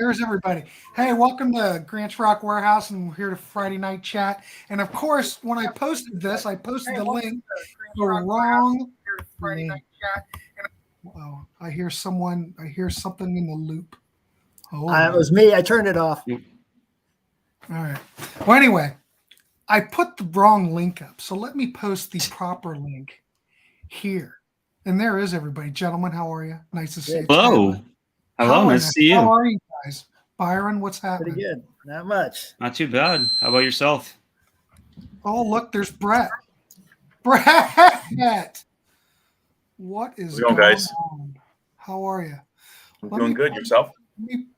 there's everybody. Hey, welcome to Grant's Rock Warehouse, and we're here to Friday night chat. And of course, when I posted this, I posted the link to the wrong link. Oh, I hear something in the loop. It was me. I turned it off. All right. Well, anyway, I put the wrong link up, so let me post the proper link here. And there is everybody. Gentlemen, how are you? Nice to see you. Hello. Hello, nice to see you. How are you guys? Byron, what's happening? Pretty good. Not much. Not too bad. How about yourself? Oh, look, there's Brett. Brett! What is going guys? on? How are you? I'm doing good. Yourself?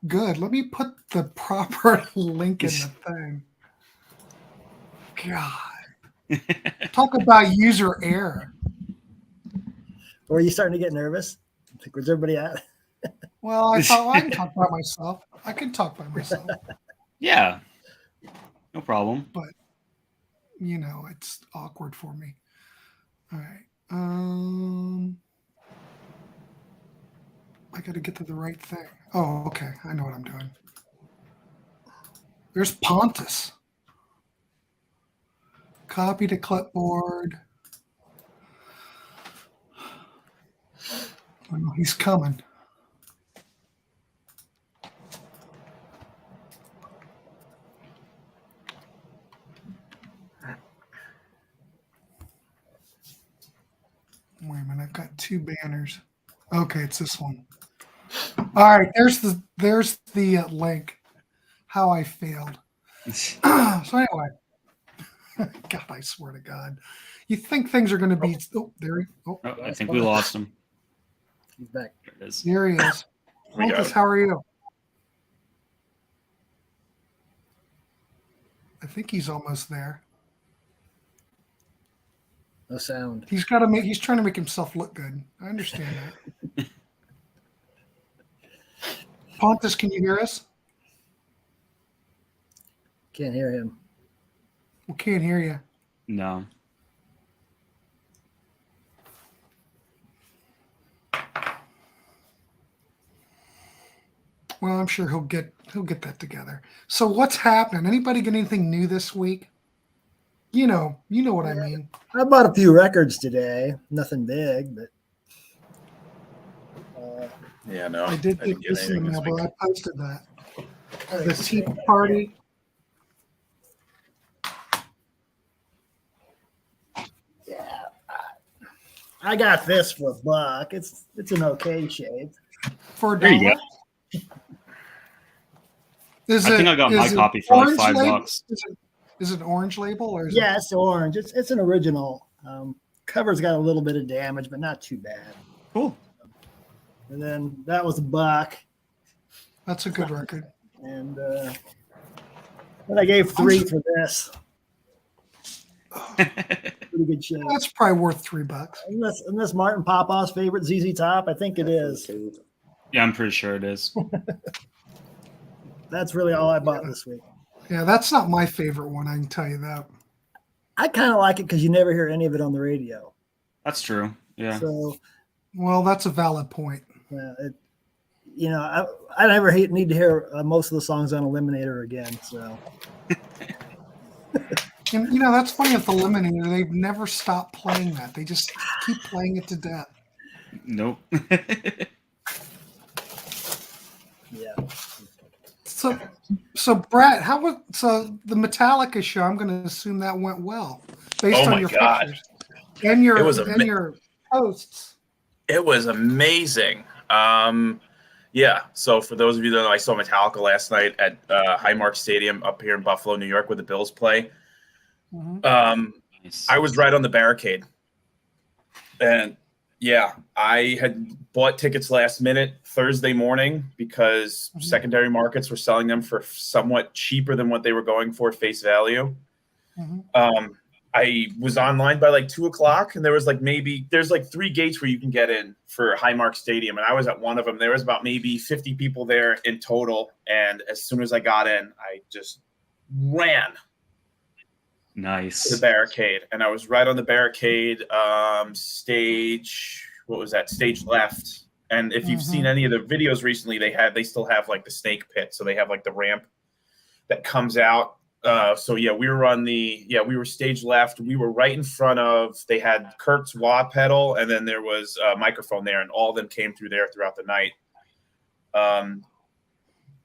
Good. Let me put the proper link in the thing. God. Talk about user error. Were you starting to get nervous? Like, where's everybody at? Well, I thought I can talk by myself. I can talk by myself. Yeah. No problem. But, it's awkward for me. All right. I got to get to the right thing. Oh, okay. I know what I'm doing. There's Pontus. Copy to clipboard. Oh, he's coming. Wait a minute, I've got two banners. Okay, it's this one. All right, there's the link. How I failed. So anyway, God, I swear to God, you think things are going to be? Oh, there he. Oh, I think we lost him. He's back. There it is. Here he is. Pontus, how are you? I think he's almost there. No sound. He's trying to make himself look good. I understand that. Pontus, can you hear us? Can't hear him. We can't hear you. No. Well, I'm sure he'll get that together. So what's happening? Anybody get anything new this week? You know what I mean. I bought a few records today. Nothing big, but Yeah, no. I did get this in the mail, but I posted that. The Tea Party. yeah. I got this for $1. It's an okay shape. For There you $1. go. I think I got my copy for like $5. Is it orange label or is Yeah, it's orange. It's an original. Cover's got a little bit of damage, but not too bad. Cool. And then that was $1. That's a good record. And then I gave 3 for this. Pretty good shape. That's probably worth $3. Unless Martin Popoff's favorite ZZ Top, I think it is. Yeah, I'm pretty sure it is. That's really all I bought this week. Yeah, that's not my favorite one. I can tell you that. I kind of like it because you never hear any of it on the radio. That's true. Yeah. So, Well, that's a valid point. I never need to hear most of the songs on Eliminator again. So, And that's funny with Eliminator. They've never stopped playing that. They just keep playing it to death. Nope. yeah. So Brett, so the Metallica show? I'm going to assume that went well based on your pictures and your posts. It was amazing. Yeah. So for those of you that know, I saw Metallica last night at Highmark Stadium up here in Buffalo, New York, where the Bills play. Mm-hmm. Nice. I was right on the barricade, and yeah, I had bought tickets last minute Thursday morning because secondary markets were selling them for somewhat cheaper than what they were going for face value. Mm-hmm. I was online by like 2:00, and there was there's 3 gates where you can get in for Highmark Stadium, and I was at one of them. There was about maybe 50 people there in total, and as soon as I got in, I just ran Nice. to the barricade, and I was right on the barricade, stage left, And if you've seen any of the videos recently, they still have like the snake pit, so they have like the ramp that comes out. So yeah, we were stage left. We were right in front of. They had Kurt's wah pedal, and then there was a microphone there, and all of them came through there throughout the night.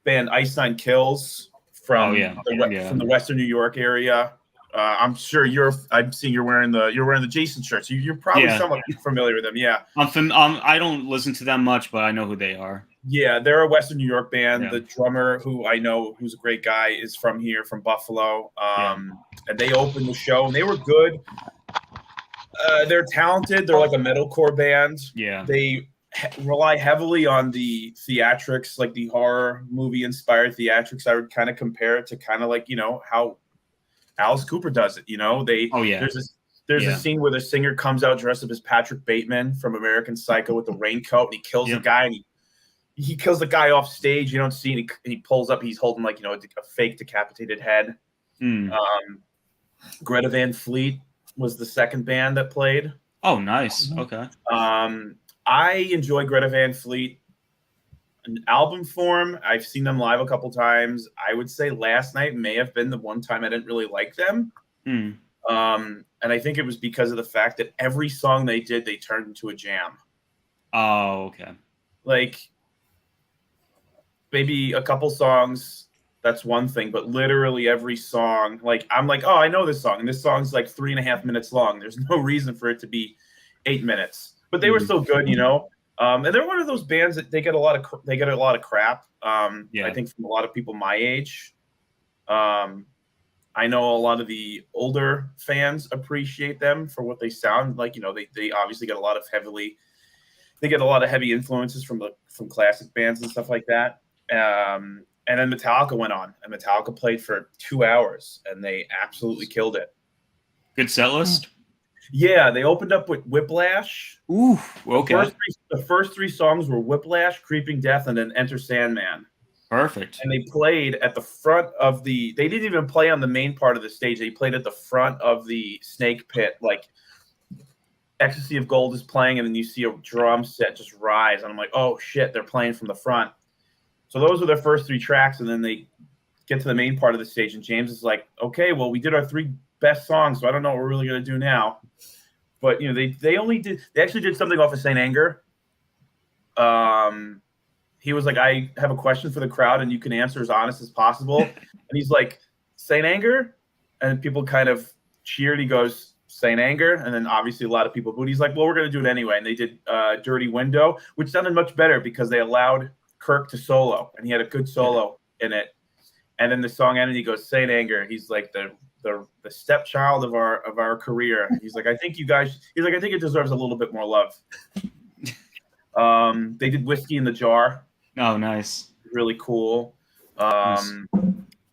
Band Ice Nine Kills from from the Western New York area. I'm sure I'm seeing you're wearing the Jason shirt. So you're probably somewhat familiar with them. Yeah, I don't listen to them much, but I know who they are. Yeah, they're a Western New York band. Yeah. The drummer, who I know, who's a great guy, is from here, from Buffalo. And they opened the show, and they were good. They're talented. They're like a metalcore band. Yeah, they rely heavily on the theatrics, like the horror movie inspired theatrics. I would kind of compare it to kind of like, how Alice Cooper does it. There's a scene where the singer comes out dressed up as Patrick Bateman from American Psycho with the raincoat, and he kills the guy, and he kills the guy off stage. You don't see it, and he pulls up. He's holding like a fake decapitated head. Greta Van Fleet was the second band that played. Oh, nice. Okay. I enjoy Greta Van Fleet. In album form, I've seen them live a couple times. I would say Last Night may have been the one time I didn't really like them. And I think it was because of the fact that every song they did, they turned into a jam. Oh, okay. Like, maybe a couple songs, that's one thing, but literally every song, like, I'm like, oh, I know this song, and this song's like 3.5 minutes long. There's no reason for it to be 8 minutes. But they were still good, and they're one of those bands that they get a lot of crap. I think from a lot of people my age. I know a lot of the older fans appreciate them for what they sound like. They obviously get a lot of heavy influences from classic bands and stuff like that. And then Metallica went on, and Metallica played for 2 hours, and they absolutely killed it. Good set list. Yeah, they opened up with Whiplash. Ooh, okay. The first three songs were Whiplash, Creeping Death, and then Enter Sandman. Perfect. And they played at the front of they didn't even play on the main part of the stage. They played at the front of the snake pit. Like, Ecstasy of Gold is playing, and then you see a drum set just rise. And I'm like, oh, shit, they're playing from the front. So those were their first three tracks, and then they get to the main part of the stage, and James is like, okay, well, we did our three best songs, so I don't know what we're really going to do now. But, they actually did something off of Saint Anger. He was like, I have a question for the crowd, and you can answer as honest as possible. And he's like, Saint Anger? And people kind of cheered. He goes, Saint Anger? And then obviously a lot of people booed. He's like, well, we're going to do it anyway. And they did Dirty Window, which sounded much better because they allowed Kirk to solo, and he had a good solo in it. And then the song ended, he goes, Saint Anger. He's like the stepchild of our career. He's like, I think it deserves a little bit more love. They did Whiskey in the Jar. Oh, nice. Really cool. Nice.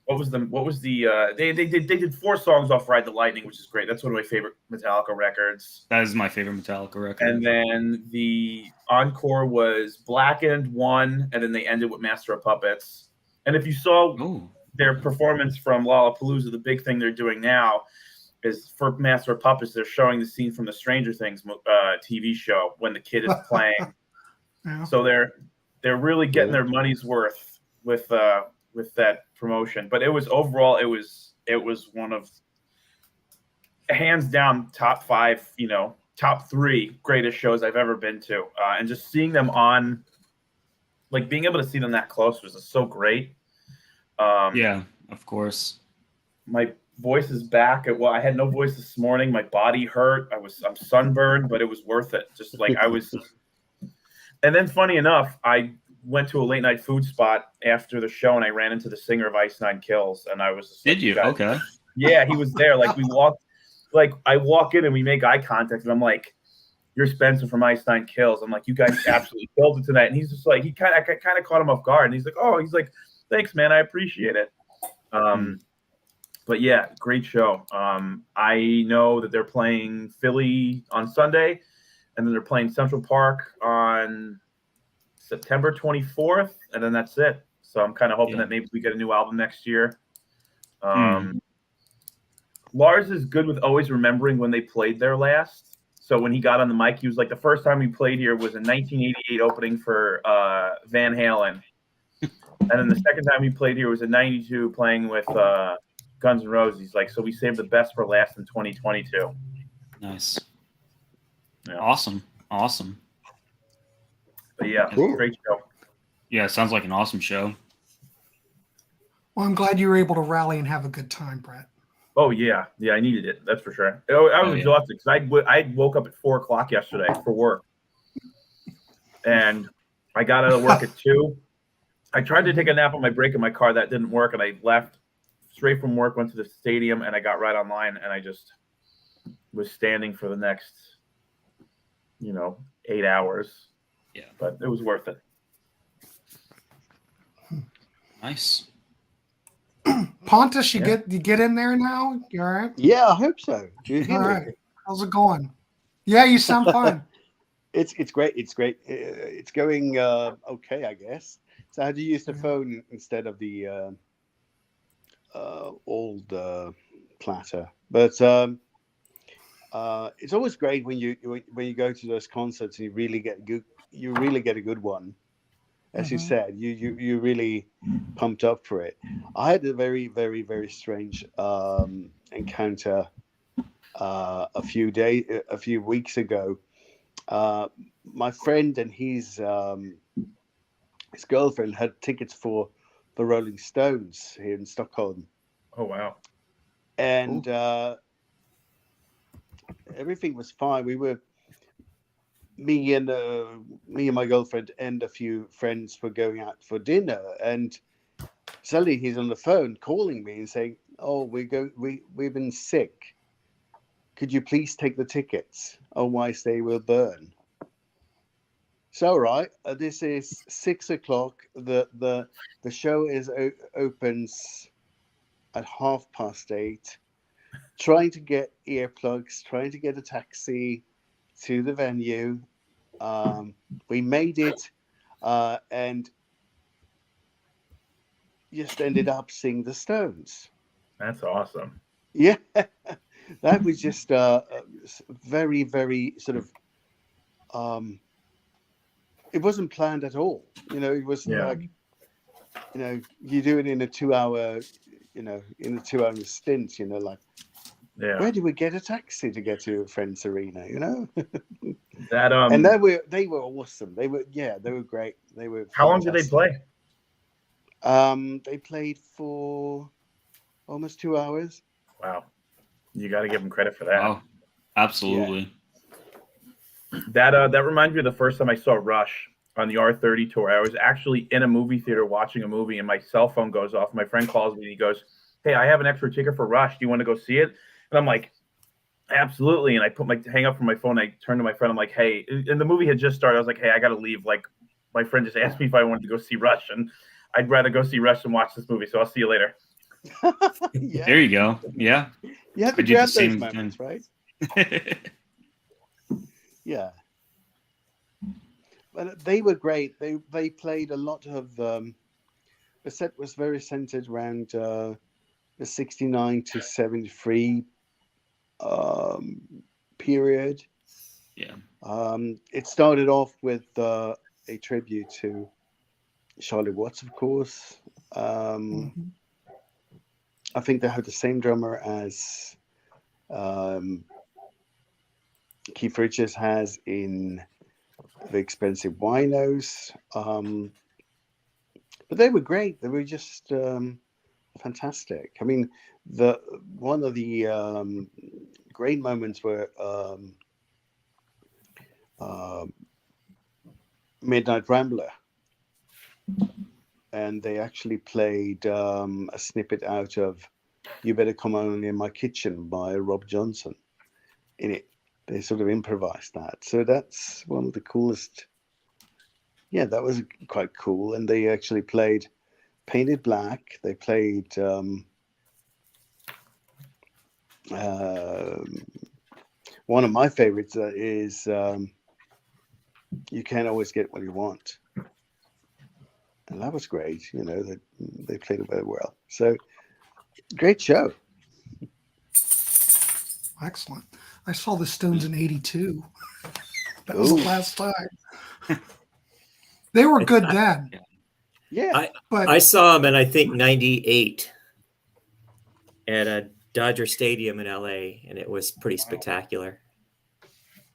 What was the they did 4 songs off Ride the Lightning, which is great. That's one of my favorite Metallica records. That is my favorite Metallica record. And then the encore was Blackened 1, and then they ended with Master of Puppets. And if you saw their performance from Lollapalooza, the big thing they're doing now is for Master of Puppets, they're showing the scene from the Stranger Things TV show when the kid is playing. So they're really getting their money's worth with that promotion. But it was overall, it was one of, hands down, top 5, top 3 greatest shows I've ever been to. And just seeing them on, like, being able to see them that close was just so great. Yeah, of course. My voice is back. I had no voice this morning. My body hurt. I'm sunburned, but it was worth it. Just like I was. And then, funny enough, I went to a late night food spot after the show, and I ran into the singer of Ice Nine Kills, and I was just Did you? Okay. Yeah, he was there. Like, I walk in and we make eye contact, and I'm like, you're Spencer from Ice Nine Kills. I'm like, you guys absolutely killed it tonight. And he's just like, I kind of caught him off guard, and he's like, thanks, man, I appreciate it. But yeah, great show. I know that they're playing Philly on Sunday, and then they're playing Central Park on September 24th, and then that's it. So I'm kind of hoping that maybe we get a new album next year. Lars is good with always remembering when they played there last. So when he got on the mic, he was like, the first time he played here was in 1988 opening for Van Halen. And then the second time he played here was in 92 playing with Guns N' Roses. He's like, so we saved the best for last in 2022. Nice. Yeah. Awesome. But yeah, Cool. great show. Yeah, it sounds like an awesome show. Well, I'm glad you were able to rally and have a good time, Brett. Oh yeah, I needed it. That's for sure. I was exhausted because I woke up at 4 o'clock yesterday for work, and I got out of work at 2. I tried to take a nap on my break in my car. That didn't work, and I left straight from work, went to the stadium, and I got right online, and I just was standing for the next, 8 hours. Yeah. But it was worth it. Nice. Pontus, you get in there now? You all right? Yeah, I hope so. Do you hear All me? right. How's it going? Yeah, you sound fine. It's great. It's great. It's going okay, I guess. So how do you use the phone instead of the old platter? But it's always great when you go to those concerts and you really get a good one. As you said, you really pumped up for it. I had a very, very, very strange encounter a few weeks ago. My friend and his girlfriend had tickets for the Rolling Stones here in Stockholm. Oh wow! And everything was fine. Me and my girlfriend and a few friends were going out for dinner, and suddenly he's on the phone calling me and saying, "Oh, we've been sick. Could you please take the tickets? Otherwise, they will burn." So, right, this is 6 o'clock. The show opens at 8:30. Trying to get earplugs, trying to get a taxi to the venue. We made it, and just ended up seeing the Stones. That's awesome. Yeah, that was just very, very sort of. It wasn't planned at all. It was like, you do it in a 2-hour, stint. Like. Yeah. Where do we get a taxi to get to Friends Arena? That and they were awesome. They were great. They were. How long did they play? They played for almost 2 hours. Wow, you got to give them credit for that. Oh, absolutely. Yeah. That reminds me of the first time I saw Rush on the R30 tour. I was actually in a movie theater watching a movie, and my cell phone goes off. My friend calls me and he goes, "Hey, I have an extra ticket for Rush. Do you want to go see it?" And I'm like, absolutely. And I hang up from my phone. I turn to my friend. I'm like, hey, and the movie had just started. I was like, hey, I got to leave. Like, my friend just asked me if I wanted to go see Rush, and I'd rather go see Rush than watch this movie. So I'll see you later. Yeah. There you go. Yeah. You have to I do grab the those same moments, thing. right? Yeah. But they were great. They played a lot of. The set was very centered around the 69 to 73 period. Yeah. It started off with a tribute to Charlie Watts, of course. I think they had the same drummer as Keith Richards has in The Expensive Winos. But they were great. They were just fantastic. I mean, one of the great moments were Midnight Rambler, and they actually played a snippet out of "You Better Come On In My Kitchen" by Rob Johnson in it. They sort of improvised that, so that's one of the coolest. Yeah, that was quite cool. And they actually played Painted Black. They played one of my favorites is You Can't Always Get What You Want. And that was great. They played it very well. So great show. Excellent. I saw the Stones in '82. That was the Ooh. last time. They were good then, Yeah. but I saw him in, I think, 98 at a Dodger Stadium in LA, and it was pretty spectacular.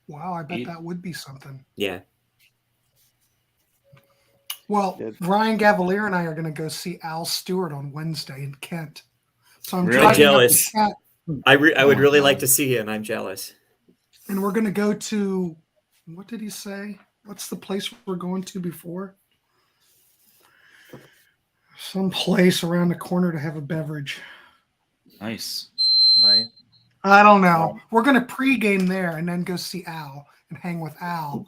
wow, I bet that would be something. Yeah. Well, Yeah. Ryan Gavalier and I are going to go see Al Stewart on Wednesday in Kent. So I'm Really? driving up to Jealous. Kent, I would Oh, really God. like to see him. I'm jealous. and we're going to go to, what did he say? What's the place we're going to before? Some place around the corner to have a beverage. Nice. Right. I don't know. We're going to pregame there and then go see Al and hang with Al.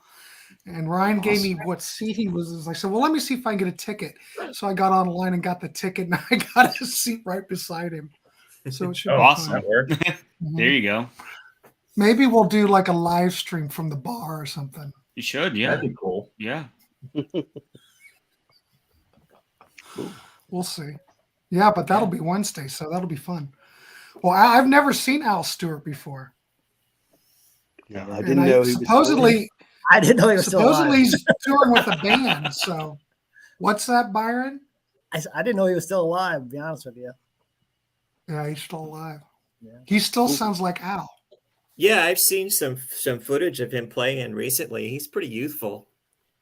And Ryan gave me what seat he was. I said, well, let me see if I can get a ticket. So I got online and got the ticket, and I got a seat right beside him. So it should be Awesome. That worked. fun. There you go. Maybe we'll do like a live stream from the bar or something. You should. Yeah. That'd be cool. Yeah. We'll see. Yeah, but that'll be Wednesday, so that'll be fun. Well, I've never seen Al Stewart before. Yeah, I And didn't know he was supposedly I didn't know he was still alive. he's touring with a band. So what's that, Byron? I didn't know he was still alive, to be honest with you. Yeah, he's still alive. Yeah. He still sounds like Al. Yeah, I've seen some footage of him playing recently. He's pretty youthful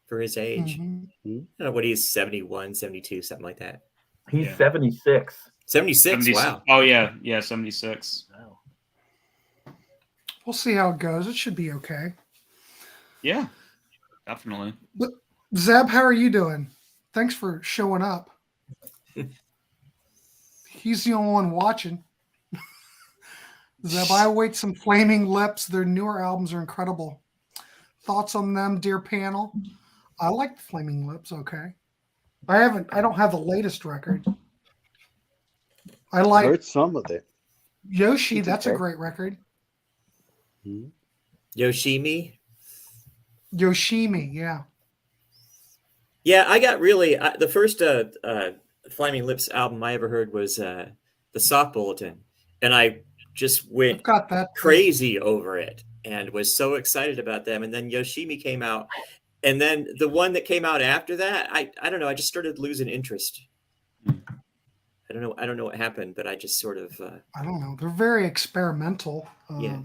for his age. Mhm. I don't know what he's, 71, 72, something like that. He's Yeah. 76. 76, wow. Oh yeah. Yeah. 76. Wow. We'll see how it goes. It should be okay. Yeah. Definitely. Zeb, how are you doing? Thanks for showing up. He's the only one watching. Zeb, I await some Flaming Lips. Their newer albums are incredible. Thoughts on them, dear panel? I like the Flaming Lips. Okay, I don't have the latest record. I I like heard some of it. Yoshi. It's That's a okay. great record. Yoshimi. Yoshimi, yeah. Yeah, I got really the first Flaming Lips album I ever heard was the Soft Bulletin, and I just I've went got that. crazy over it and was so excited about them. And then Yoshimi came out, and then the one that came out after that, I don't know, I just started losing interest. I don't know what happened, but I just sort of I don't know. They're very experimental. Yeah.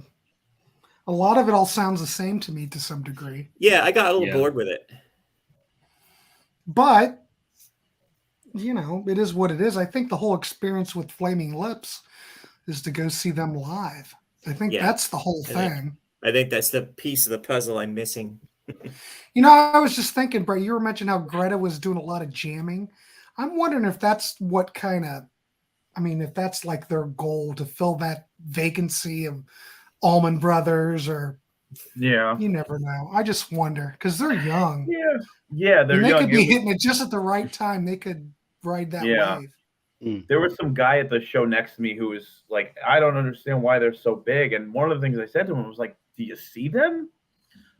A lot of it all sounds the same to me to some degree. I got a little Yeah. bored with it. But, it is what it is. I think the whole experience with Flaming Lips is to go see them live. I think Yeah, that's the whole I think- thing. I think that's the piece of the puzzle I'm missing. I was just thinking, Brett, you were mentioning how Greta was doing a lot of jamming. I'm wondering if that's if that's like their goal to fill that vacancy of Allman Brothers, or Yeah. you never know. I just wonder because they're young. Yeah. Yeah. They're And they young. could be hitting it just at the right time. They could ride that Yeah. wave. There was some guy at the show next to me who was like, I don't understand why they're so big. And one of the things I said to him was like, do you see them?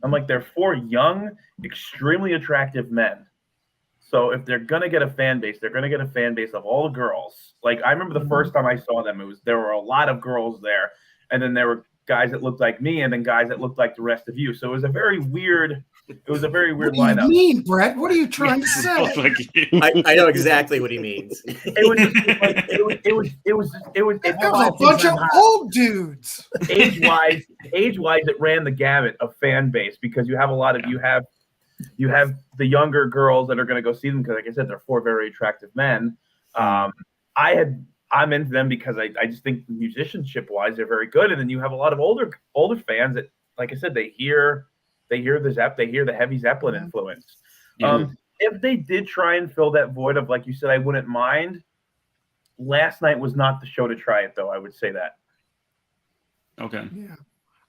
I'm like, they're four young, extremely attractive men. So if they're gonna get a fan base, they're gonna get a fan base of all the girls. Like I remember the first time I saw them, there were a lot of girls there, and then there were guys that looked like me, and then guys that looked like the rest of you. So it was a very weird What lineup. do you mean, Brett? What are you trying to say? Like, I know exactly what he means. It was just like That was a bunch of old dudes. age wise, it ran the gamut of fan base because you have a lot of you have the younger girls that are going to go see them because, like I said, they're four very attractive men. I'm into them because I just think musicianship wise they're very good, and then you have a lot of older fans that, like I said, they hear the heavy Zeppelin influence. Yeah. If they did try and fill that void of, like you said, I wouldn't mind. Last night was not the show to try it, though. I would say that. Okay. Yeah.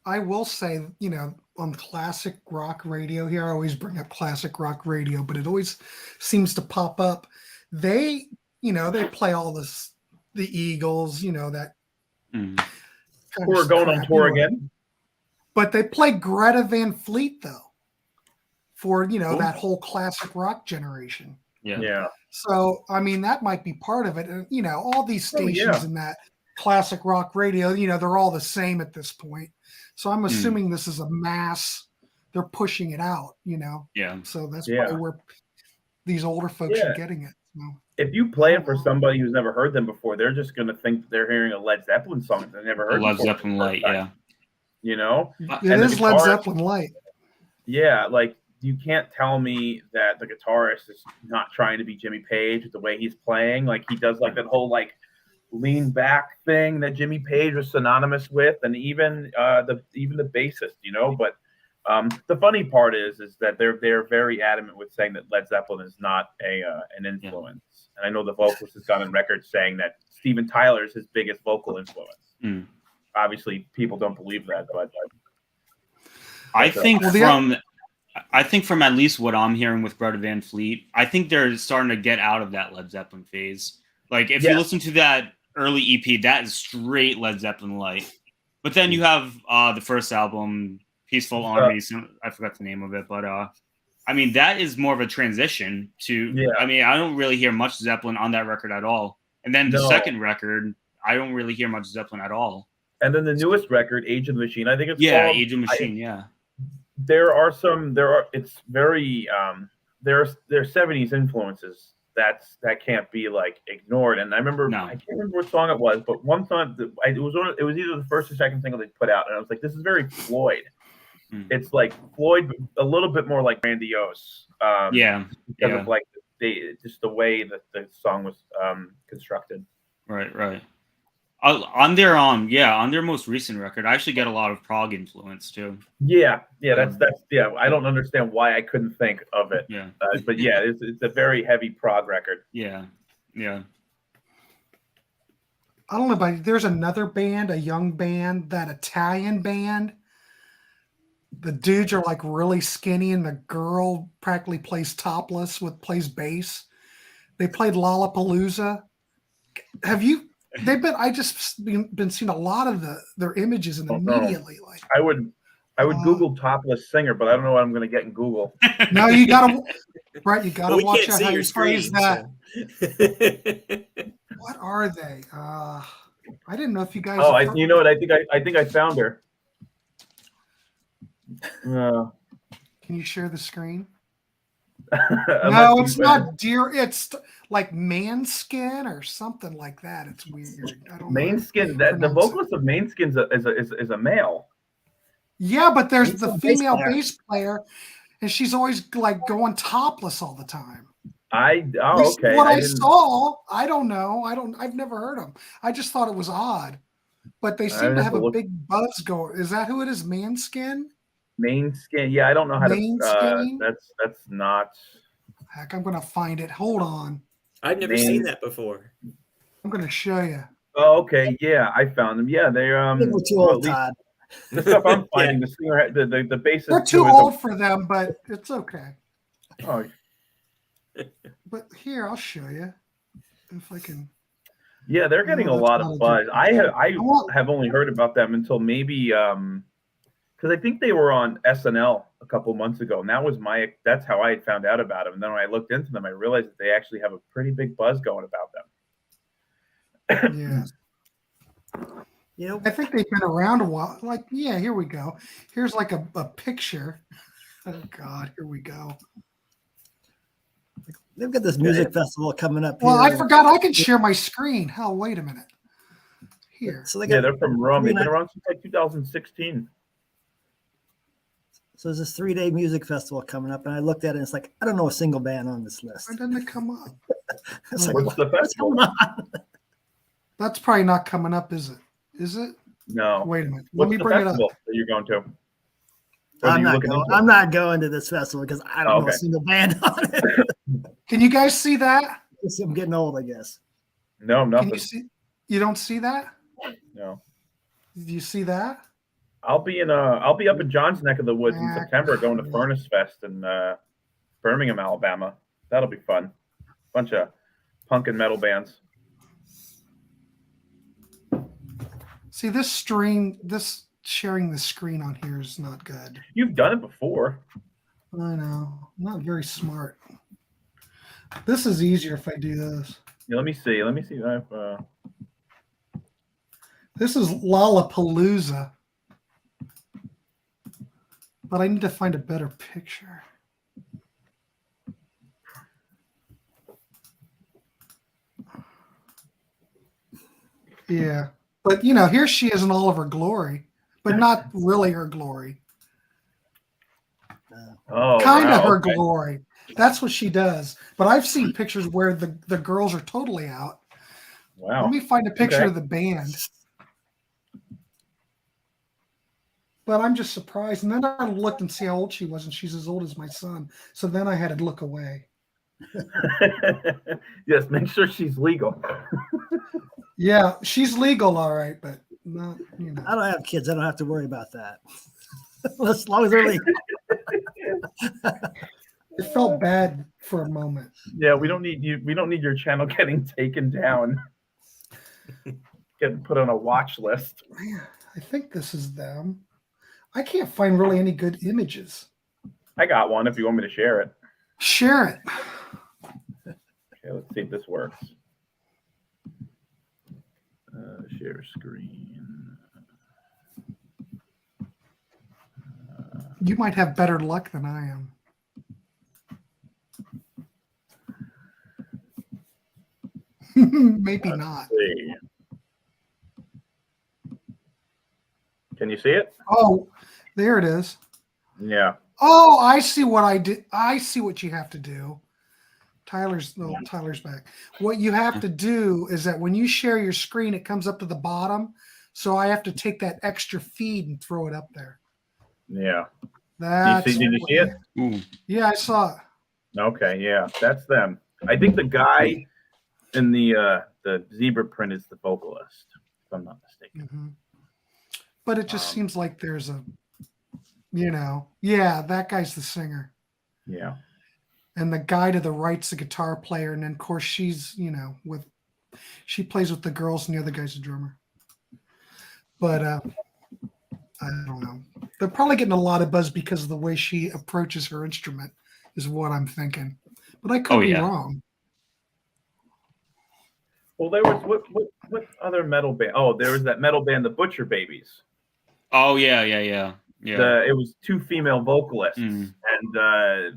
I will say, on classic rock radio here, I always bring up classic rock radio, but it always seems to pop up. They play all this, the Eagles, that Mhm. kind Who are of going on crap, tour again? But they play Greta Van Fleet though, for that whole classic rock generation. Yeah. Yeah. So I mean that might be part of it. And all these Oh, stations yeah. and that classic rock radio, they're all the same at this point. So I'm assuming this is a mass. They're pushing it out, Yeah. So that's Yeah. probably where these older folks Yeah. are getting it. So. If you play it for somebody who's never heard them before, they're just going to think that they're hearing a Led Zeppelin song that they've never heard Led before. Zeppelin Light, yeah. You know? It And the is Led guitarist- Zeppelin Light. Yeah, like you can't tell me that the guitarist is not trying to be Jimmy Page with the way he's playing. Like he does like that whole like lean back thing that Jimmy Page was synonymous with, and even the bassist, But the funny part is that they're very adamant with saying that Led Zeppelin is not an influence. Yeah. And I know the vocalist has gone on record saying that Steven Tyler is his biggest vocal influence. Obviously, people don't believe that, but I think from at least what I'm hearing with Greta Van Fleet, I think they're starting to get out of that Led Zeppelin phase. Like if you listen to that early EP, that is straight Led Zeppelin light. But then you have the first album, Peaceful Army. I forgot the name of it, but I mean that is more of a transition to. Yeah. I mean, I don't really hear much Zeppelin on that record at all. And then the second record, I don't really hear much Zeppelin at all. And then the newest record, Age of the Machine, I think it's called, Age of the Machine. It's very there are 70s influences that can't be like ignored. And I remember I can't remember what song it was, but one song it was either the first or second single they put out, and I was like, this is very Floyd. It's like Floyd, a little bit more like grandiose. Because of like just the way that the song was constructed. Right. On their most recent record, I actually get a lot of prog influence too. Yeah. That's I don't understand why I couldn't think of it. Yeah, but yeah, it's a very heavy prog record. Yeah. I don't know, but there's another band, a young band, that Italian band. The dudes are like really skinny, and the girl practically plays topless plays bass. They played Lollapalooza. Have you? I just been seeing a lot of their images in the media lately. I would Google topless singer, but I don't know what I'm going to get in Google. No, you gotta watch out how you phrase that. What are they? I didn't know if you guys. You know what? I think I found her. Can you share the screen? No, it's not deer. It's like Manskin or something like that. It's weird. I don't know. Manskin. The vocalist of Manskin is a male. Yeah, but there's the female bass player, and she's always like going topless all the time. Okay. What I saw, I don't know. I've never heard them. I just thought it was odd, but they seem to have a big buzz going. Is that who it is? Manskin. Mainskin, yeah, I don't know how to. That's not. Heck, I'm gonna find it. Hold on. I've never seen that before. I'm gonna show you. Oh, okay, yeah, I found them. Yeah, they're We're too old, Todd. The stuff I'm finding, the singer, the bassist. They're too old for them, but it's okay. Oh. But here, I'll show you if I can. Yeah, they're getting a lot of buzz. I have only heard about them until maybe because I think they were on SNL a couple months ago, and that's how I had found out about them. And then when I looked into them, I realized that they actually have a pretty big buzz going about them. Yeah. I think they've been around a while. Like, yeah, here we go. Here's like a picture. Oh God, here we go. They've got this music festival coming up. Well, I forgot I can share my screen. Hell, wait a minute. Here. So they're from Rome. They've been around since like 2016. So there's this 3-day music festival coming up, and I looked at it, and it's like, I don't know a single band on this list. Why doesn't it come up? What's the festival? That's probably not coming up, is it? Is it? No. Wait a minute. Let me bring it up. That you're going to? I'm not going to this festival because I don't know a single band on it. Can you guys see that? I'm getting old, I guess. No, nothing. You don't see that? No. Do you see that? I'll be up in John's neck of the woods in September, going to Furnace Fest in Birmingham, Alabama. That'll be fun. Bunch of punk and metal bands. See, this sharing the screen on here is not good. You've done it before. I know. I'm not very smart. This is easier if I do this. Yeah, let me see. This is Lollapalooza. But I need to find a better picture. Yeah. But, here she is in all of her glory, but not really her glory. Oh, Kind of wow, her okay. glory. That's what she does. But I've seen pictures where the girls are totally out. Wow. Let me find a picture Okay. of the band. But I'm just surprised. And then I looked and see how old she was, and she's as old as my son. So then I had to look away. Yes, make sure she's legal. Yeah, she's legal, all right, but not, I don't have kids. I don't have to worry about that. As long as they're legal. It felt bad for a moment. Yeah, we don't need you. We don't need your channel getting taken down. Getting put on a watch list. Man, I think this is them. I can't find really any good images. I got one if you want me to share it. Share it. Okay, let's see if this works. Share screen. You might have better luck than I am. Maybe not. See. Can you see it? Oh, there it is. Yeah. Oh, I see what I did. I see what you have to do. Tyler's back. What you have to do is that when you share your screen, it comes up to the bottom. So I have to take that extra feed and throw it up there. Yeah. That's Did you see it? Ooh. Yeah, I saw it. Okay, yeah, that's them. I think the guy in the zebra print is the vocalist, if I'm not mistaken. Mm-hmm. But it just seems like there's a, yeah, that guy's the singer. Yeah. And the guy to the right's the guitar player. And then, of course, she's, she plays with the girls and the other guy's a drummer. But I don't know. They're probably getting a lot of buzz because of the way she approaches her instrument is what I'm thinking. But I could be wrong. Well, there was what other metal band? Oh, there was that metal band, the Butcher Babies. Oh yeah. It was two female vocalists, and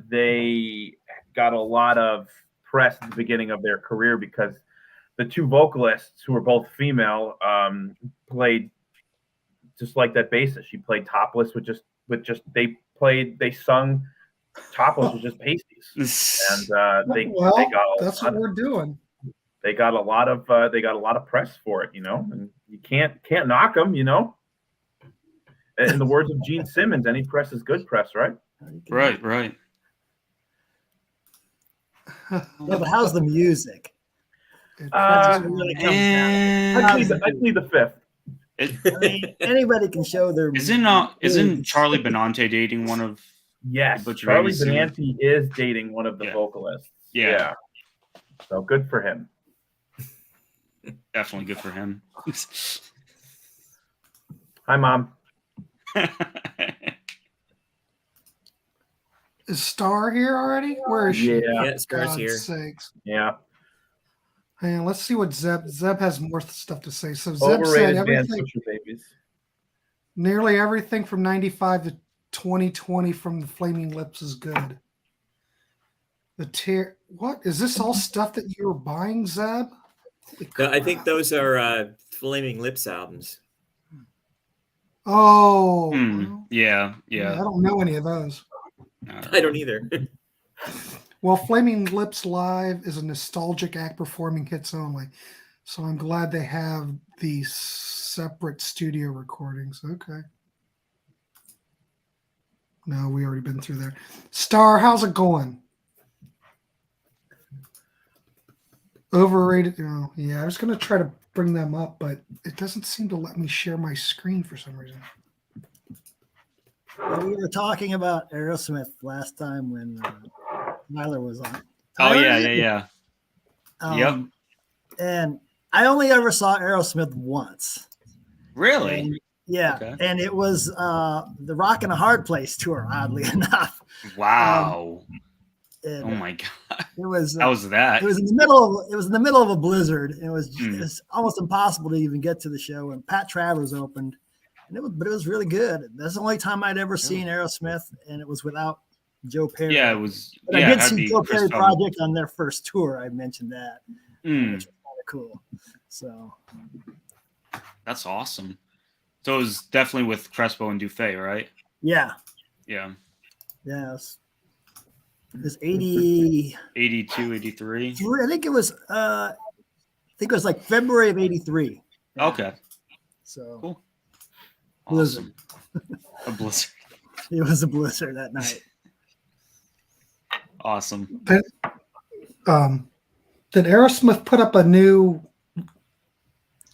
they got a lot of press at the beginning of their career because the two vocalists, who were both female, played just like that bassist. She played topless with they sung topless with just pasties, and they got that's what we're doing. They got a lot of press for it, and you can't knock them, In the words of Gene Simmons, any press is good press, right? Right. Yeah, but how's the music? I'd plead the fifth. Anybody can show their. Isn't Charlie Benante dating one of? Yes, Charlie Benante is dating one of the vocalists. Yeah. So good for him. Definitely good for him. Hi, Mom. Is Star here already? Where is she? Yeah, Star's here. Sakes. Yeah. Hang on, let's see what Zeb has more stuff to say. So Zeb Overrated said everything, babies. Nearly everything from 95 to 2020 from the Flaming Lips is good. What is this all stuff that you were buying, Zeb? No, I think those are Flaming Lips albums. Oh, yeah. I don't know any of those. I don't either. Well, Flaming Lips Live is a nostalgic act performing hits only. So I'm glad they have these separate studio recordings. Okay. No, we already been through there. Star, how's it going? Overrated. Oh, yeah, I was going to try to bring them up, but it doesn't seem to let me share my screen for some reason. Well, we were talking about Aerosmith last time when Tyler was on. Oh, yeah. Yep. And I only ever saw Aerosmith once. Really? And, yeah. Okay. And it was the Rockin' a Hard Place tour, oddly enough. Wow. And, Oh my god, it was how was that? it was in the middle of a blizzard. It was almost impossible to even get to the show. And Pat Travers opened, and it was really good. That's the only time I'd ever seen Aerosmith, and it was without Joe Perry. Yeah, it was. But Yeah, I it did had to see be Joe Chris Perry Feldman. Project on their first tour. I mentioned that, Mm, which was kind of cool. So that's awesome. So it was definitely with Crespo and Dufay, right? yeah, Yeah, it was 80. 82, 83. I think it was. I think it was like February of '83. Yeah. Okay, So cool. Blizzard. Awesome. A blizzard. It was a blizzard that night. Awesome. Did Aerosmith put up a new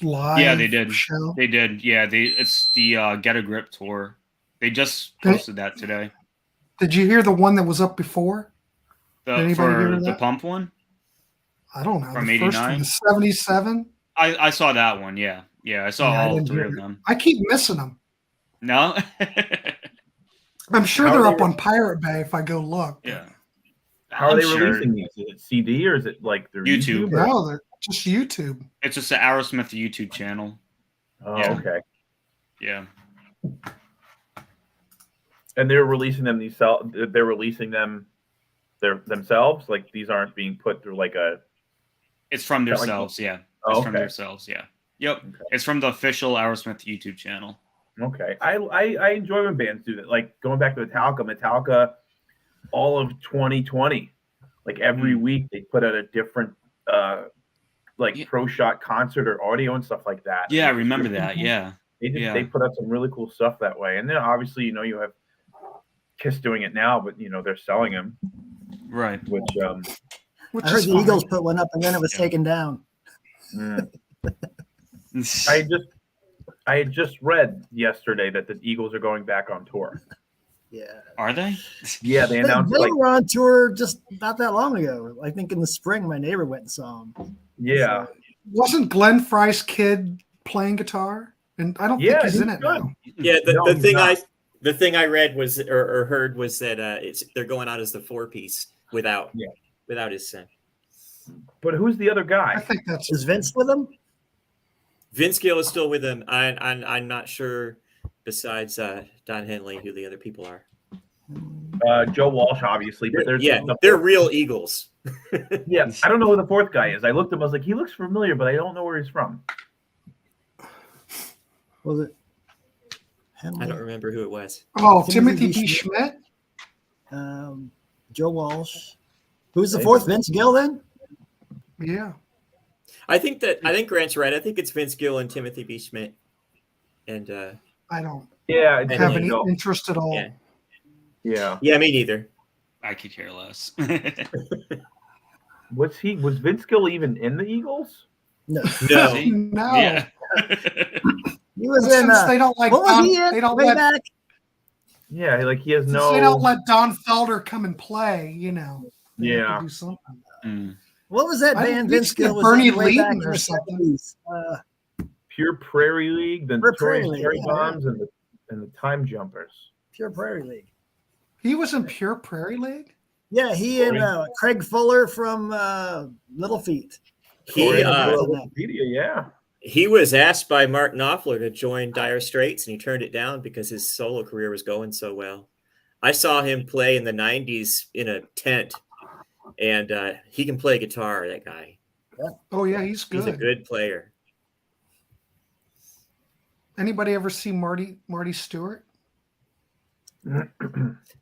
live Yeah, they did. show? They did. Yeah, it's the Get a Grip tour. They just posted that today. Did you hear the one that was up before? Did anybody hear For the that? Pump one? I don't know. From The first one, 89? the 77. I saw that one. Yeah, I saw Yeah, I all didn't three hear of it. them. I keep missing them. No. I'm sure How they're are up they- on Pirate Bay if I go look. Yeah. How are I'm they sure. releasing these? Is it CD or is it like their YouTube. YouTube? or- No, they're just YouTube. It's just the Aerosmith YouTube channel. Oh, Yeah. okay. Yeah. And they're releasing them They're releasing them themselves. Like these aren't being put through like a. It's from Is that like- themselves. Yeah. Oh, It's from okay. themselves. Yeah. Yep. Okay. It's from the official Aerosmith YouTube channel. Okay, I enjoy when bands do that. Like going back to Metallica, all of 2020, like every week they put out a different Yeah. pro shot concert or audio and stuff like that. Yeah, I remember that. Yeah. They put out some really cool stuff that way. And then obviously you have Kiss doing it now, but they're selling them, Right. which Which I heard is the fine. Eagles put one up and then it was Yeah. taken down. mm. I had just read yesterday that the Eagles are going back on tour. Yeah. Are they? Yeah, they announced They like were on tour just not that long ago. I think in the spring, my neighbor went and saw them. yeah. Wasn't Glenn Fry's kid playing guitar? And I don't think he's in it good. now. Yeah, No, he's not. the thing I read was or heard was that they're going out as the 4-piece without his son. But who's the other I guy? think that's Is Vince with them? Vince Gill is still with him. I'm not sure. Besides Don Henley, who the other people are. Joe Walsh, obviously. But there's They're real Eagles. Yeah, I don't know who the fourth guy is. I looked at him, I was like, he looks familiar, but I don't know where he's from. Was it I don't Henley? remember who it was. Timothy B. Schmidt. Joe Walsh. Who's the fourth? Vince Gill then? Yeah. I think Grant's right. I think it's Vince Gill and Timothy B. Schmidt. And I don't Yeah, And have then any no. interest at all. yeah. Yeah. Me neither. I could care less. Was Vince Gill even in the Eagles? No. No. No. Yeah. He was Since in. they don't like What was Don, he in? they don't Way let back? Yeah, like he has since no. they don't let Don Felder come and play. They have Yeah. to do something. Mm. What was that I band think Vince it's Gill was Bernie in way back Leadon in or the something. 70s? Pure Prairie League, the Pure Prairie Notorious League, Cherry yeah. Bombs, and the Time Jumpers. Pure Prairie League. He was in Pure Prairie League. Yeah, he and Craig Fuller from Little Feet. He Wikipedia, he was asked by Mark Knopfler to join Dire Straits, and he turned it down because his solo career was going so well. I saw him play in the 90s in a tent, and he can play guitar, that guy. Oh yeah, he's good. He's a good player. Anybody ever see Marty Stewart? I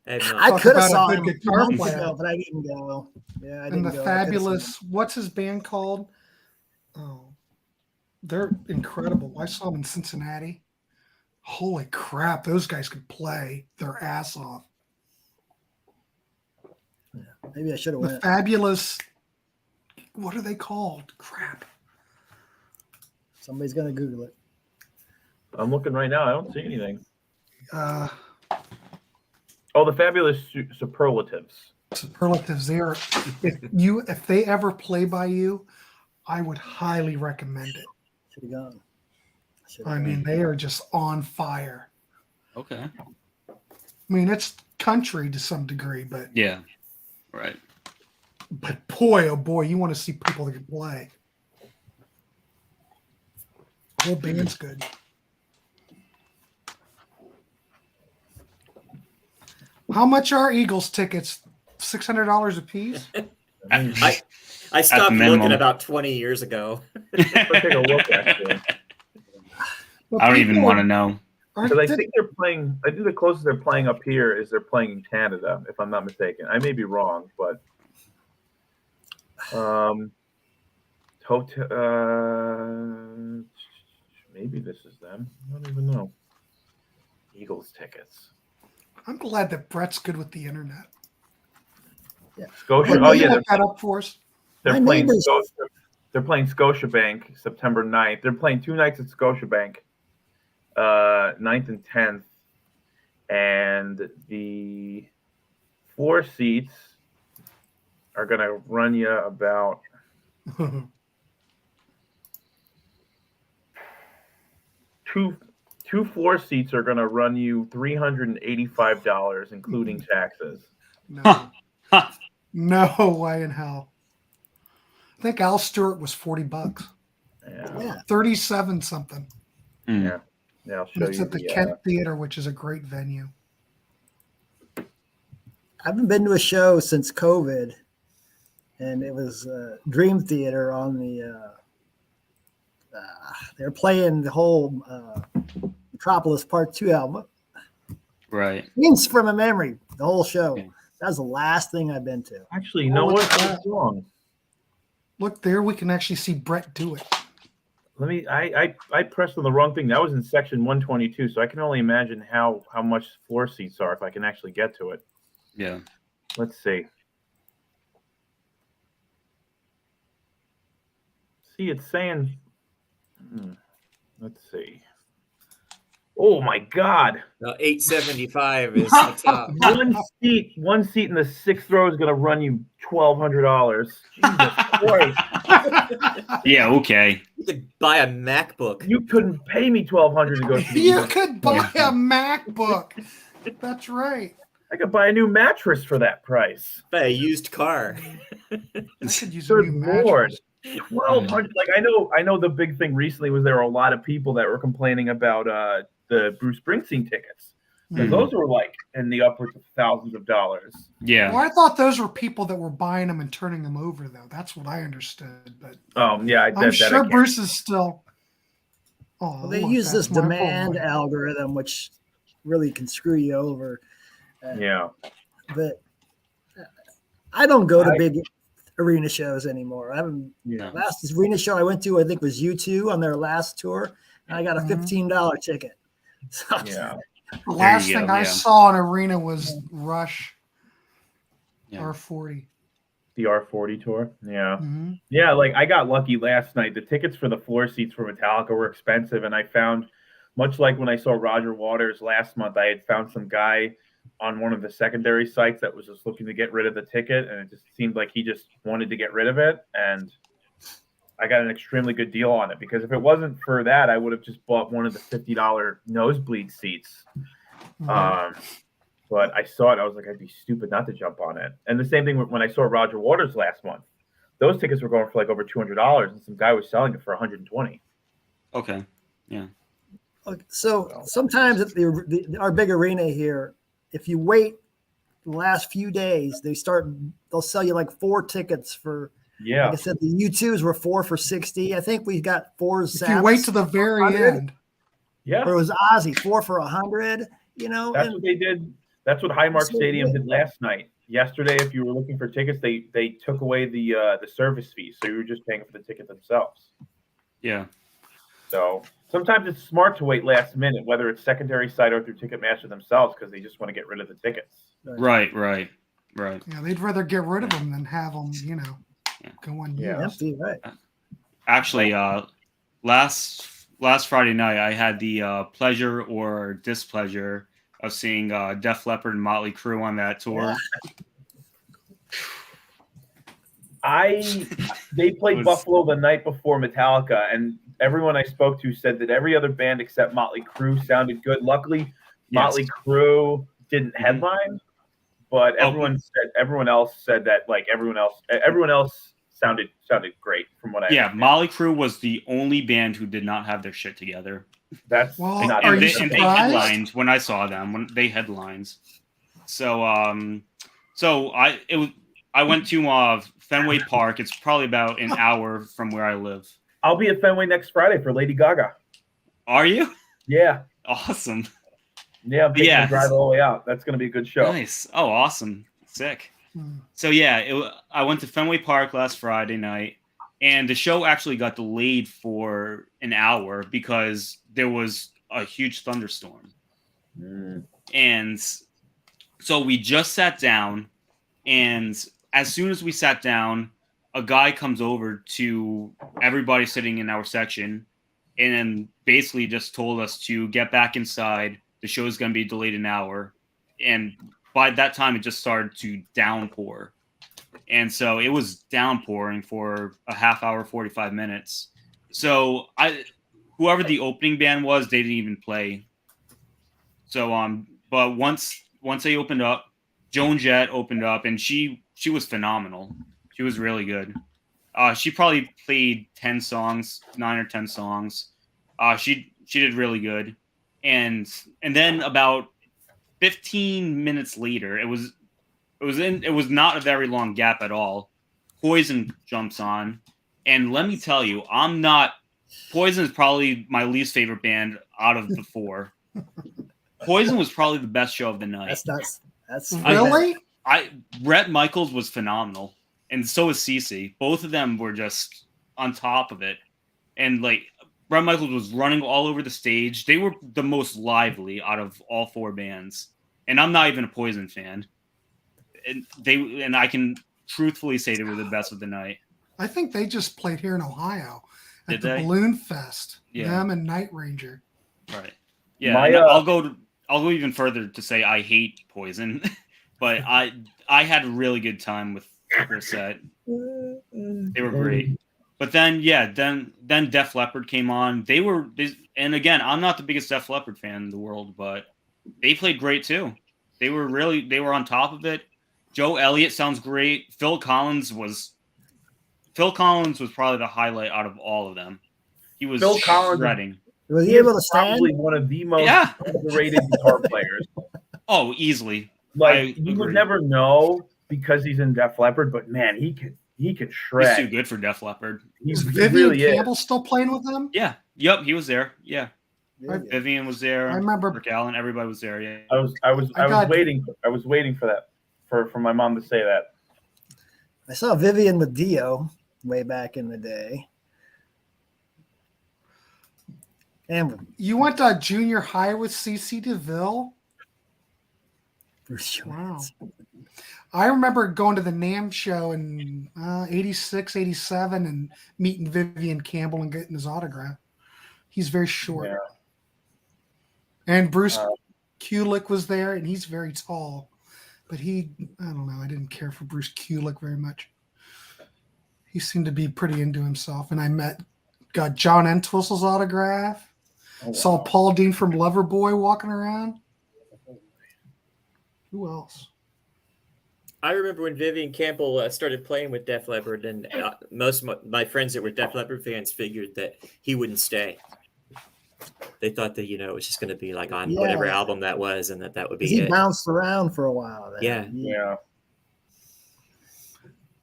have not. I Talk could have about a saw good him guitar months player. ago, but I didn't go. Yeah, I And didn't the go. I could've fabulous, seen what's his band called? Oh, they're incredible. I saw them in Cincinnati. Holy crap, those guys could play their ass off. him. Maybe I should have The went. fabulous, what are they called? Crap. Somebody's gonna Google it. I'm looking right now. I don't see anything. Uh, Oh, the Fabulous Superlatives. Superlatives. They are, if they ever play by you, I would highly recommend it. Should have gone. I mean, they are just on fire. Okay. I mean, it's country to some degree, but Yeah. Right. But boy, oh boy, you want to see people that can play. The whole band's good. How much are Eagles tickets? $600 a piece? I stopped looking about 20 years ago. Let's take a look, actually. I don't even want to know. Because I think they're playing. I think the closest they're playing up here is they're playing in Canada, if I'm not mistaken. I may be wrong, but maybe this is them. I don't even know. Eagles tickets. I'm glad that Brett's good with the internet. Yeah. Scotia. Oh yeah, look that up for us. They're playing. They're playing Scotiabank September 9th. They're playing 2 nights at Scotiabank, 9th and 10th, and the floor seats are going to run you about two floor seats are going to run you $385, including taxes. No. No way in hell. I think Al Stewart was $40. Yeah. 37 something. Yeah. Yeah, I'll show It's you at the Kent Theater, which is a great venue. I haven't been to a show since COVID, and it was Dream Theater on the. They're playing the whole Metropolis Part 2 album. Right. Scenes from a Memory, the whole show. Yeah. That was the last thing I've been to. Actually, you know what? What's wrong? Look there, we can actually see Brett do it. Let me. I pressed on the wrong thing. That was in section 122, so I can only imagine how much floor seats are if I can actually get to it. Yeah. Let's see. See, it's saying. Let's see. Oh my God! No, 875 is the top. One seat in the 6th row is going to run you $1,200. Jesus Christ! Yeah. Okay. You could buy a MacBook. You couldn't pay me $1,200 to go to the You Eagles. could buy a MacBook. That's right. I could buy a new mattress for that price. Buy a used car. I could use a Good new Lord. mattress. 1,200. Like I know the big thing recently was there were a lot of people that were complaining about the Bruce Springsteen tickets. Because those were like in the upwards of thousands of dollars. Yeah. Well, I thought those were people that were buying them and turning them over, though. That's what I understood. But Yeah, I'm sure Bruce is still. Oh, Well, they look, use this that's my demand boy. algorithm, which really can screw you over. Yeah. But I don't go to big arena shows anymore. I haven't. Yeah. Last arena show I went to, I think, was U2 on their last tour, and I got a $15 ticket. So, Yeah. The last you thing go, I yeah. saw in arena was Rush Yeah. R40. The R40 tour. Yeah. Mhm. Yeah, like I got lucky last night. The tickets for the floor seats for Metallica were expensive, and I found, much like when I saw Roger Waters last month, I had found some guy on one of the secondary sites that was just looking to get rid of the ticket, and it just seemed like he just wanted to get rid of it, and I got an extremely good deal on it, because if it wasn't for that, I would have just bought one of the $50 nosebleed seats. But I saw it, I was like, I'd be stupid not to jump on it. And the same thing when I saw Roger Waters last month. Those tickets were going for like over $200, and some guy was selling it for $120. Okay. Yeah. So sometimes at our big arena here, if you wait the last few days, they'll sell you like 4 tickets for. Yeah. Like I said, the U2s were 4 for $60. I think we got 4s. If you wait to the very end. Yeah. Or it was Ozzy 4 for $100. You know, That's what they did. That's what Highmark Stadium did last night. Yesterday, if you were looking for tickets, they took away the service fee, so you were just paying for the ticket themselves. Yeah. So sometimes it's smart to wait last minute, whether it's secondary site or through Ticketmaster themselves, because they just want to get rid of the tickets. Right. Yeah, they'd rather get rid of them than have them, go unused. Yeah. empty, right? Actually, last Friday night, I had the pleasure or displeasure of seeing Def Leppard and Motley Crue on that tour. They played Buffalo the night before Metallica, and everyone I spoke to said that every other band except Motley Crue sounded good. Luckily, Motley Crue didn't headline, but everyone else said that like everyone else sounded great from what I understand. Molly Crew was the only band who did not have their shit together. That's Well, And they headlined when I saw them when they headlined. So I went to Fenway Park. It's probably about an hour from where I live. I'll be at Fenway next Friday for Lady Gaga. Are you? Yeah. Awesome. Yeah, I'm taking the drive all the way out. That's going to be a good show. Nice. Oh, awesome. Sick. So yeah, I went to Fenway Park last Friday night, and the show actually got delayed for an hour because there was a huge thunderstorm. And so we just sat down, and as soon as we sat down, a guy comes over to everybody sitting in our section and then basically just told us to get back inside. The show is going to be delayed an hour. And by that time, it just started to downpour. And so it was downpouring for a half hour, 45 minutes. So whoever the opening band was, they didn't even play. So, but once they opened up, Joan Jett opened up, and she was phenomenal. She was really good. She probably played 9 or 10 songs. She did really good. And then about 15 minutes later, it was not a very long gap at all. Poison jumps on, and let me tell you, Poison is probably my least favorite band out of the 4. Poison was probably the best show of the night. That's really. Bret Michaels was phenomenal, and so was Cece. Both of them were just on top of it, and like Bret Michaels was running all over the stage. They were the most lively out of all 4 bands, and I'm not even a Poison fan. And I can truthfully say they were the best of the night. I think they just played here in Ohio at Did the they? Balloon Fest. Yeah. Them and Night Ranger. Right. Yeah. I'll go even further to say I hate Poison, but I had a really good time with their set. They were great. But then Def Leppard came on. And again, I'm not the biggest Def Leppard fan in the world, but they played great too. They were on top of it. Joe Elliott sounds great. Phil Collins was probably the highlight out of all of them. He was shredding. Was he able to stand? Probably one of the most underrated guitar players. Oh, easily. Like you would never know because he's in Def Leppard, but man, he could shred. He's too good for Def Leppard. Is Vivian Campbell still playing with them? Yeah. Yep. He was there. Yeah. Vivian was there. I remember Rick Allen. Everybody was there. Yeah. I was waiting for that for my mom to say that. I saw Vivian with Dio way back in the day. And you went to junior high with CC DeVille? Wow. I remember going to the NAMM show in 86, 87 and meeting Vivian Campbell and getting his autograph. He's very short. Yeah. And Bruce Kulick was there, and he's very tall. But I don't know, I didn't care for Bruce Kulick very much. He seemed to be pretty into himself. And I got John Entwistle's autograph. Oh, wow. Saw Paul Dean from Loverboy walking around. Who else? I remember when Vivian Campbell started playing with Def Leppard, and most of my friends that were Def Leppard fans figured that he wouldn't stay. They thought that, it was just going to be like on whatever album that was, and that would be he it. Bounced around for a while. Yeah.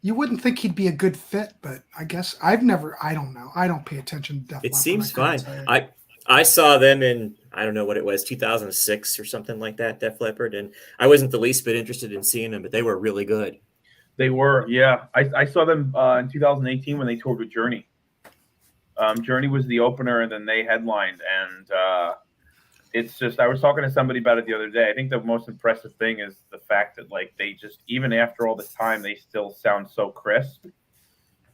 You wouldn't think he'd be a good fit, but I guess I don't know. I don't pay attention to Def Leppard. It seems fine. I saw them in, I don't know what it was, 2006 or something like that, Def Leppard, and I wasn't the least bit interested in seeing them, but they were really good. They were, yeah. I saw them in 2018 when they toured with Journey. Journey was the opener, and then they headlined, and it's just, I was talking to somebody about it the other day. I think the most impressive thing is the fact that, like, they just, even after all this time, they still sound so crisp.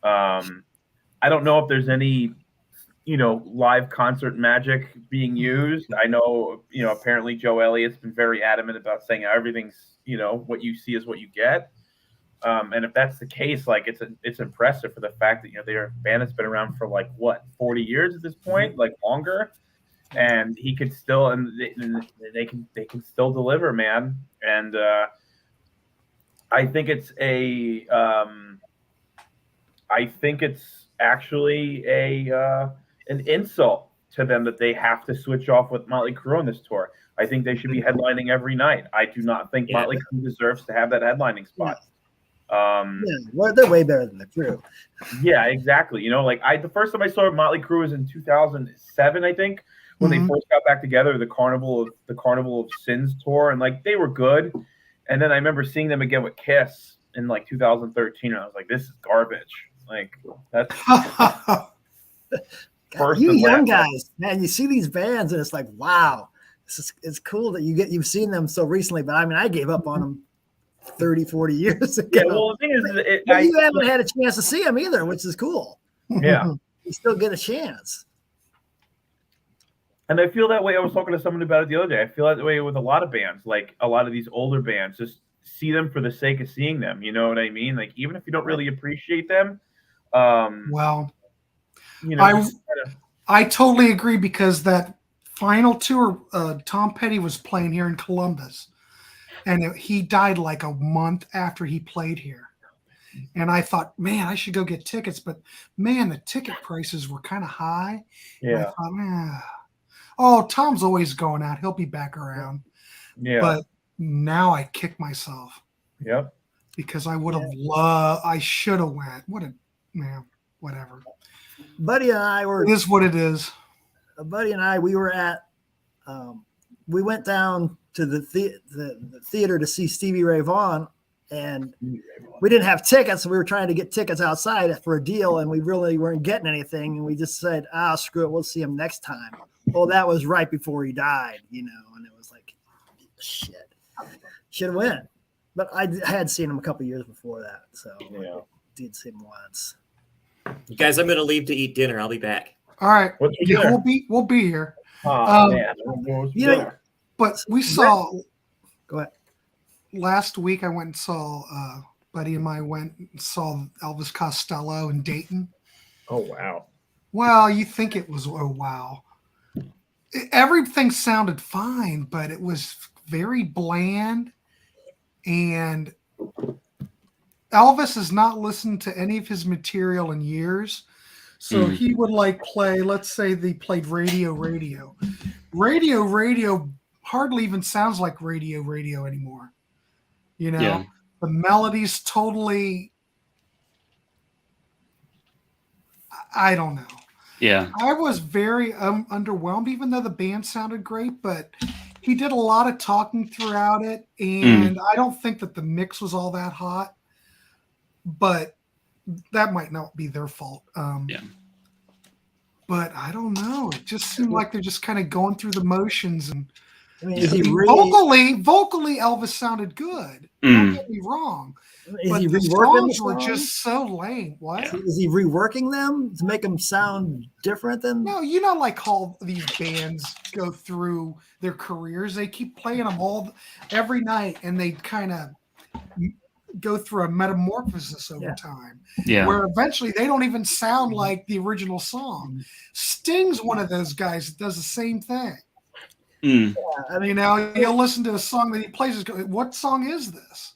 I don't know if there's any, live concert magic being used. I know, apparently Joe Elliott's been very adamant about saying everything's, what you see is what you get. And if that's the case, like it's impressive for the fact that, they're a band that's been around for 40 years at this point, like longer, and he could still, and they can still deliver, man. And, I think it's actually an insult to them that they have to switch off with Motley Crue on this tour. I think they should be headlining every night. I do not think Motley Crue deserves to have that headlining spot. Well, they're way better than the Crue. Yeah, exactly. You know, like the first time I saw Motley Crue was in 2007, I think, when they first got back together, the Carnival of Sins tour, and like they were good. And then I remember seeing them again with Kiss in like 2013, and I was like, this is garbage. Like that's God, you young guys, man, you see these bands and it's like, wow, it's cool that you've seen them so recently. But I mean, I gave up on them 30, 40 years ago. Yeah, well, the thing is, you haven't had a chance to see them either, which is cool. Yeah, you still get a chance. And I feel that way. I was talking to someone about it the other day. I feel that way with a lot of bands, like a lot of these older bands. Just see them for the sake of seeing them. You know what I mean? Like even if you don't really appreciate them. Well, you know, I totally agree, because that final tour, Tom Petty was playing here in Columbus, and he died like a month after he played here. And I thought, man, I should go get tickets, but man, the ticket prices were kind of high. Yeah. And I thought, Tom's always going out. He'll be back around. Yeah. But now I kick myself. Yep. Because I would have loved. I should have went. Whatever. Buddy and I were. It is what it is. Buddy and I, we were at. We went down to the theater to see Stevie Ray Vaughan, and we didn't have tickets. So we were trying to get tickets outside for a deal, and we really weren't getting anything. And we just said, screw it, we'll see him next time. Well, that was right before he died, you know, and it was like, shit, should have went. But I had seen him a couple years before that, so I did see him once. You guys, I'm going to leave to eat dinner. I'll be back. All right, we'll be here. Oh man, you know, but we saw. Go ahead. Last week, I went and saw. Buddy and I went and saw Elvis Costello in Dayton. Oh wow! Well, you think it was wow. Everything sounded fine, but it was very bland. And Elvis has not listened to any of his material in years. So he would play, let's say they played Radio. Radio hardly even sounds like Radio anymore. You know, the melody's totally, I don't know. Yeah. I was very underwhelmed, even though the band sounded great, but he did a lot of talking throughout it. And I don't think that the mix was all that hot, but that might not be their fault. But I don't know. It just seemed like they're just kind of going through the motions. And I mean, is he really... vocally, Elvis sounded good. Don't get me wrong. But the songs were just so lame. What? Is he reworking them to make them sound different than? No, you know, like how these bands go through their careers. They keep playing them every night, and they kind of go through a metamorphosis over time. Yeah. Where eventually they don't even sound like the original song. Sting's one of those guys that does the same thing. Yeah, I mean, you know, you'll listen to a song that he plays. What song is this?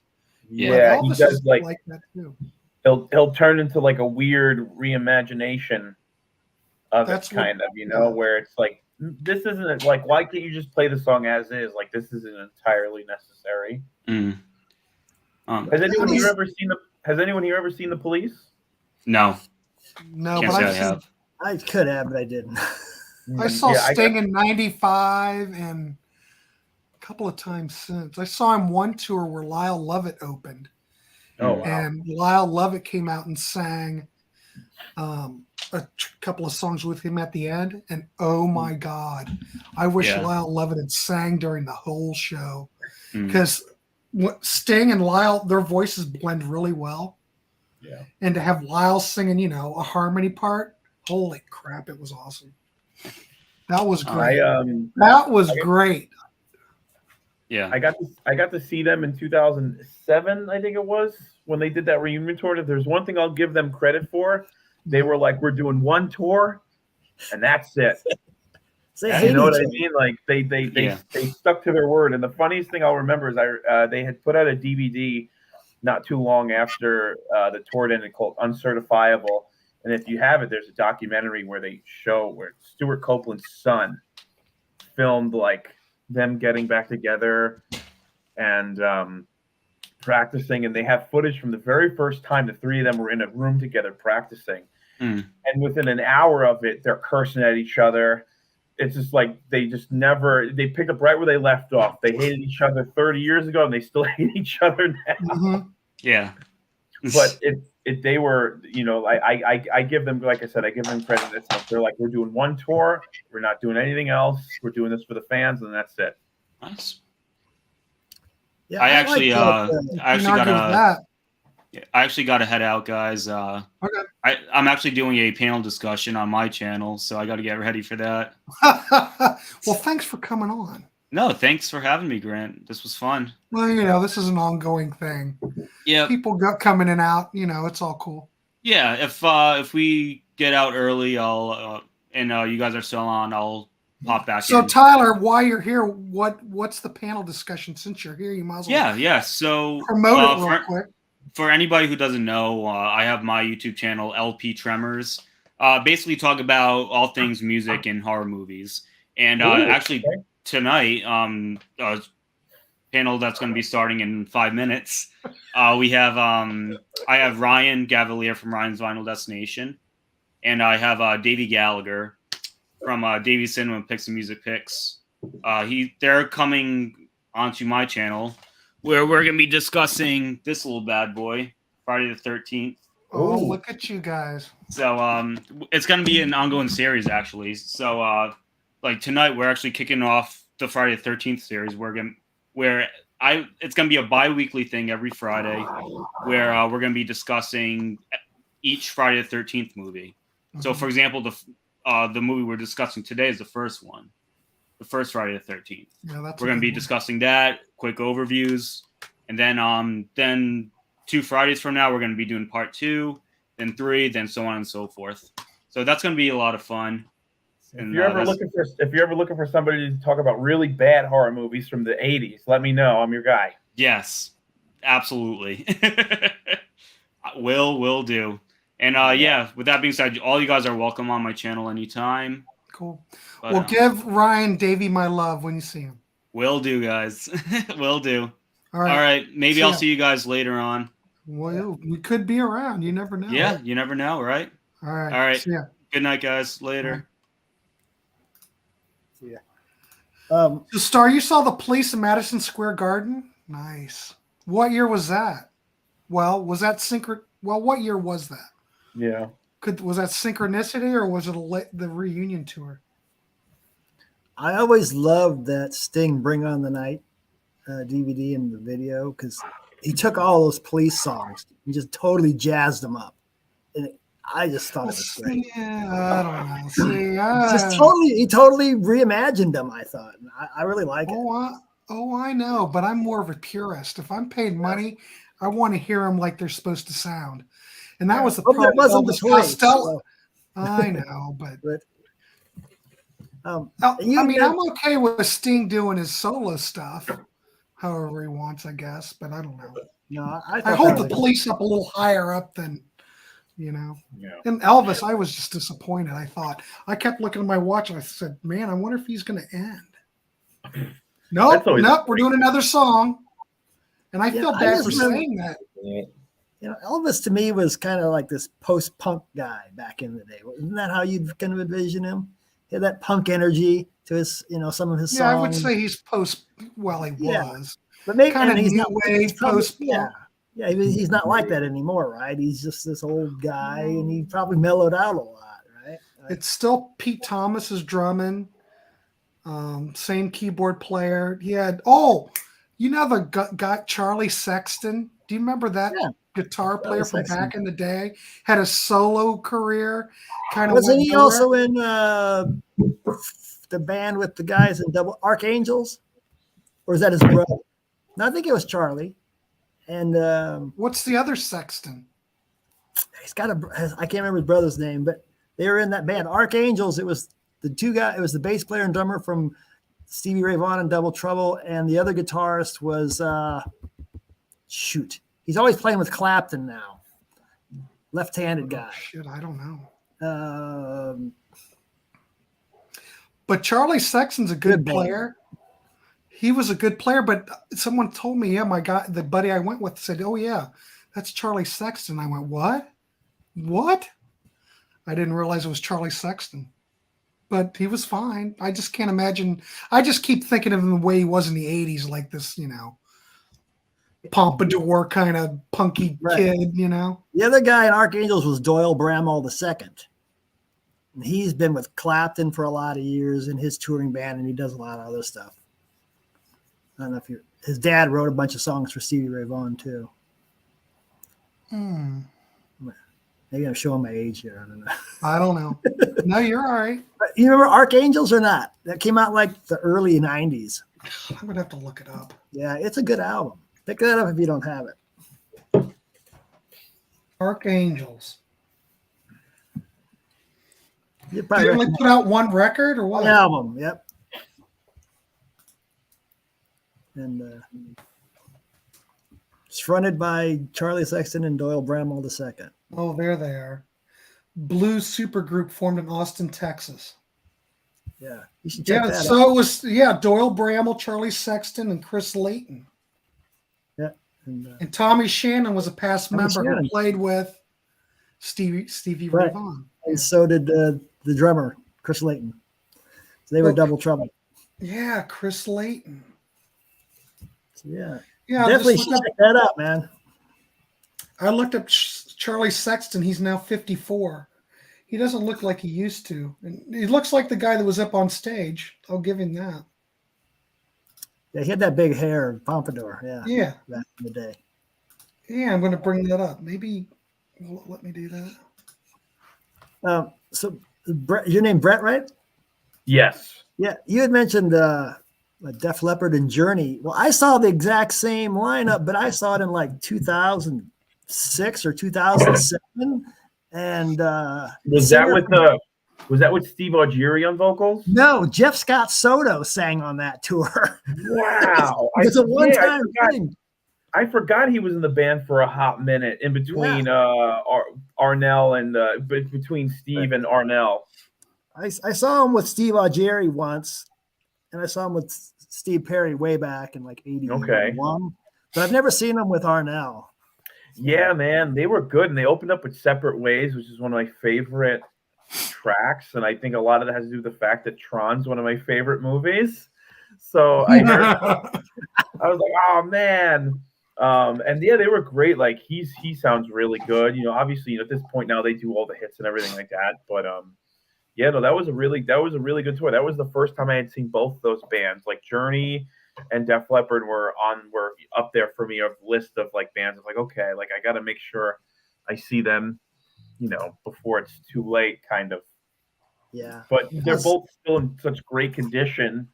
Yeah, he does like that too. He'll turn into like a weird reimagination of it, kind of, you know, where it's like, this isn't like, why can't you just play the song as is? Like, this isn't entirely necessary. Has anyone here ever seen the Police? No, but I could have, but I didn't. I saw Sting in '95 and a couple of times since. I saw him one tour where Lyle Lovett opened. Oh, wow. And Lyle Lovett came out and sang a couple of songs with him at the end. And oh my God, I wish Lyle Lovett had sang during the whole show, because Sting and Lyle, their voices blend really well. Yeah. And to have Lyle singing, you know, a harmony part, holy crap, it was awesome. That was great. That was great. Yeah. I got to see them in 2007, I think it was, when they did that reunion tour. If there's one thing I'll give them credit for, they were like, we're doing one tour and that's it. You know what I mean? Like they stuck to their word. And the funniest thing I'll remember is they had put out a DVD not too long after the tour ended called Uncertifiable. And if you have it, there's a documentary where they show where Stewart Copeland's son filmed like them getting back together and practicing. And they have footage from the very first time the three of them were in a room together practicing. And within an hour of it, they're cursing at each other. It's just like they picked up right where they left off. They hated each other 30 years ago, and they still hate each other now. Mm-hmm. Yeah. But they were, I give them, like I said, I give them credit. They're like, we're doing one tour. We're not doing anything else. We're doing this for the fans, and that's it. Nice. Yeah, I actually got to head out, guys. Okay. I'm actually doing a panel discussion on my channel, so I got to get ready for that. Well, thanks for coming on. No, thanks for having me, Grant. This was fun. Well, this is an ongoing thing. Yeah. People got coming in and out. It's all cool. Yeah. If we get out early, I'll and you guys are still on, I'll pop back in. So Tyler, while you're here, what's the panel discussion? Since you're here, you might as well. Yeah. So promote it real quick. For anybody who doesn't know, I have my YouTube channel, LP Tremors. Basically talk about all things music and horror movies. And actually tonight, a panel that's going to be starting in 5 minutes. We have I have Ryan Gavalier from Ryan's Vinyl Destination, and I have Davy Gallagher from Davy Cinema Picks and Music Picks. They're coming onto my channel, where we're going to be discussing this little bad boy, Friday the 13th. Oh, look at you guys. So it's going to be an ongoing series, actually. So like tonight, we're actually kicking off the Friday the 13th series. It's going to be a bi-weekly thing every Friday, where we're going to be discussing each Friday the 13th movie. Mm-hmm. So, for example, the movie we're discussing today is the first one. The first Friday the 13th. Yeah, we're going to be discussing that, quick overviews, and then 2 Fridays from now we're going to be doing part 2, then 3, then so on and so forth. So that's going to be a lot of fun. If you're ever looking for somebody to talk about really bad horror movies from the 80s, let me know. I'm your guy. Yes, absolutely. Will do. And with that being said, all you guys are welcome on my channel anytime. Cool. But, well, give Ryan Davy my love when you see him. Will do, guys. Will do. All right. Maybe I'll see you guys later on. Well, we could be around. You never know. Yeah, you never know, right? All right. All right. See ya. Good night, guys. Later. Yeah. So, Star, you saw The Police in Madison Square Garden? Nice. What year was that? Well, was that what year was that? Yeah. Was that synchronicity or was it the reunion tour? I always loved that Sting Bring On the Night DVD and the video because he took all those Police songs and just totally jazzed them up. And I just thought it was great. Yeah, I don't know. He totally reimagined them, I thought. I really like it. I know, but I'm more of a purist. If I'm paid money, I want to hear them like they're supposed to sound. And that was the problem. Wasn't the choice, Costello. I know, but I'm okay with Sting doing his solo stuff, however he wants, I guess. But I don't know. No, I hold the Police up a little higher up than, Yeah. And Elvis, I was just disappointed. I kept looking at my watch and I said, "Man, I wonder if he's going to end." Nope. We're doing another song, and I feel bad for saying that. Elvis to me was kind of like this post-punk guy back in the day. Isn't that how you'd kind of envision him? He had that punk energy to his, some of his songs. Yeah, I would say he's post. Well, he was, but maybe kind of he's new not wave post-punk. Yeah, he's not like that anymore, right? He's just this old guy, and he probably mellowed out a lot, right? It's still Pete Thomas is drumming, same keyboard player. He had the guy Charlie Sexton. Do you remember that? Yeah. Guitar player from back in the day, had a solo career. Wasn't he also in the band with the guys in Double Archangels, or is that his brother? No, I think it was Charlie. And what's the other Sexton? He's got I can't remember his brother's name, but they were in that band Archangels. It was the two guys. It was the bass player and drummer from Stevie Ray Vaughan and Double Trouble, and the other guitarist was He's always playing with Clapton now. Left-handed guy. Shit, I don't know. But Charlie Sexton's a good player. He was a good player, but someone told me, the buddy I went with said, "Oh yeah, that's Charlie Sexton." I went, "What? What?" I didn't realize it was Charlie Sexton, but he was fine. I just can't imagine. I just keep thinking of him the way he was in the '80s, like this, pompadour kind of punky kid. The other guy in Archangels was Doyle Bramall II. And he's been with Clapton for a lot of years in his touring band, and he does a lot of other stuff. I don't know if his dad wrote a bunch of songs for Stevie Ray Vaughan too. Maybe I'm showing my age here. I don't know. No, you're all right. But you remember Archangels or not? That came out like the early 90s. I'm going to have to look it up. Yeah, it's a good album. Pick that up if you don't have it. Archangels. They only put out one record or what? One album, yep. And it's fronted by Charlie Sexton and Doyle Bramall II. Oh, there they are. Blues supergroup formed in Austin, Texas. Yeah, you should check that out. So it was Doyle Bramall, Charlie Sexton, and Chris Layton. Yeah, and Tommy Shannon was a past member who played with Stevie Ray Vaughan. And so did the drummer Chris Layton. So they were double trouble. Yeah, Chris Layton. So yeah, definitely check that out, man. I looked up Charlie Sexton. He's now 54. He doesn't look like he used to. And he looks like the guy that was up on stage. I'll give him that. Yeah, he had that big hair, pompadour. Yeah. Yeah. Back in the day. Yeah, I'm going to bring that up. Maybe let me do that. So, Brett, your name Brett, right? Yes. Yeah, you had mentioned Def Leppard and Journey. Well, I saw the exact same lineup, but I saw it in like 2006 or 2007. And was that with Steve Augeri on vocals? No, Jeff Scott Soto sang on that tour. Wow. It's a one-time thing. I forgot he was in the band for a hot minute in between Arnell and between Steve and Arnell. I saw him with Steve Augeri once, and I saw him with Steve Perry way back in like 81. Okay. But I've never seen him with Arnell. Yeah, man, they were good, and they opened up with Separate Ways, which is one of my favorite tracks, and I think a lot of that has to do with the fact that Tron's one of my favorite movies. So I was like, oh man. And yeah, they were great. Like he sounds really good. Obviously, at this point now they do all the hits and everything like that. But yeah, no, that was a really good tour. That was the first time I had seen both those bands. Like Journey and Def Leppard were up there for me, a list of like bands. Of like, okay, like I got to make sure I see them, before it's too late, kind of. Yeah. But they're both still in such great condition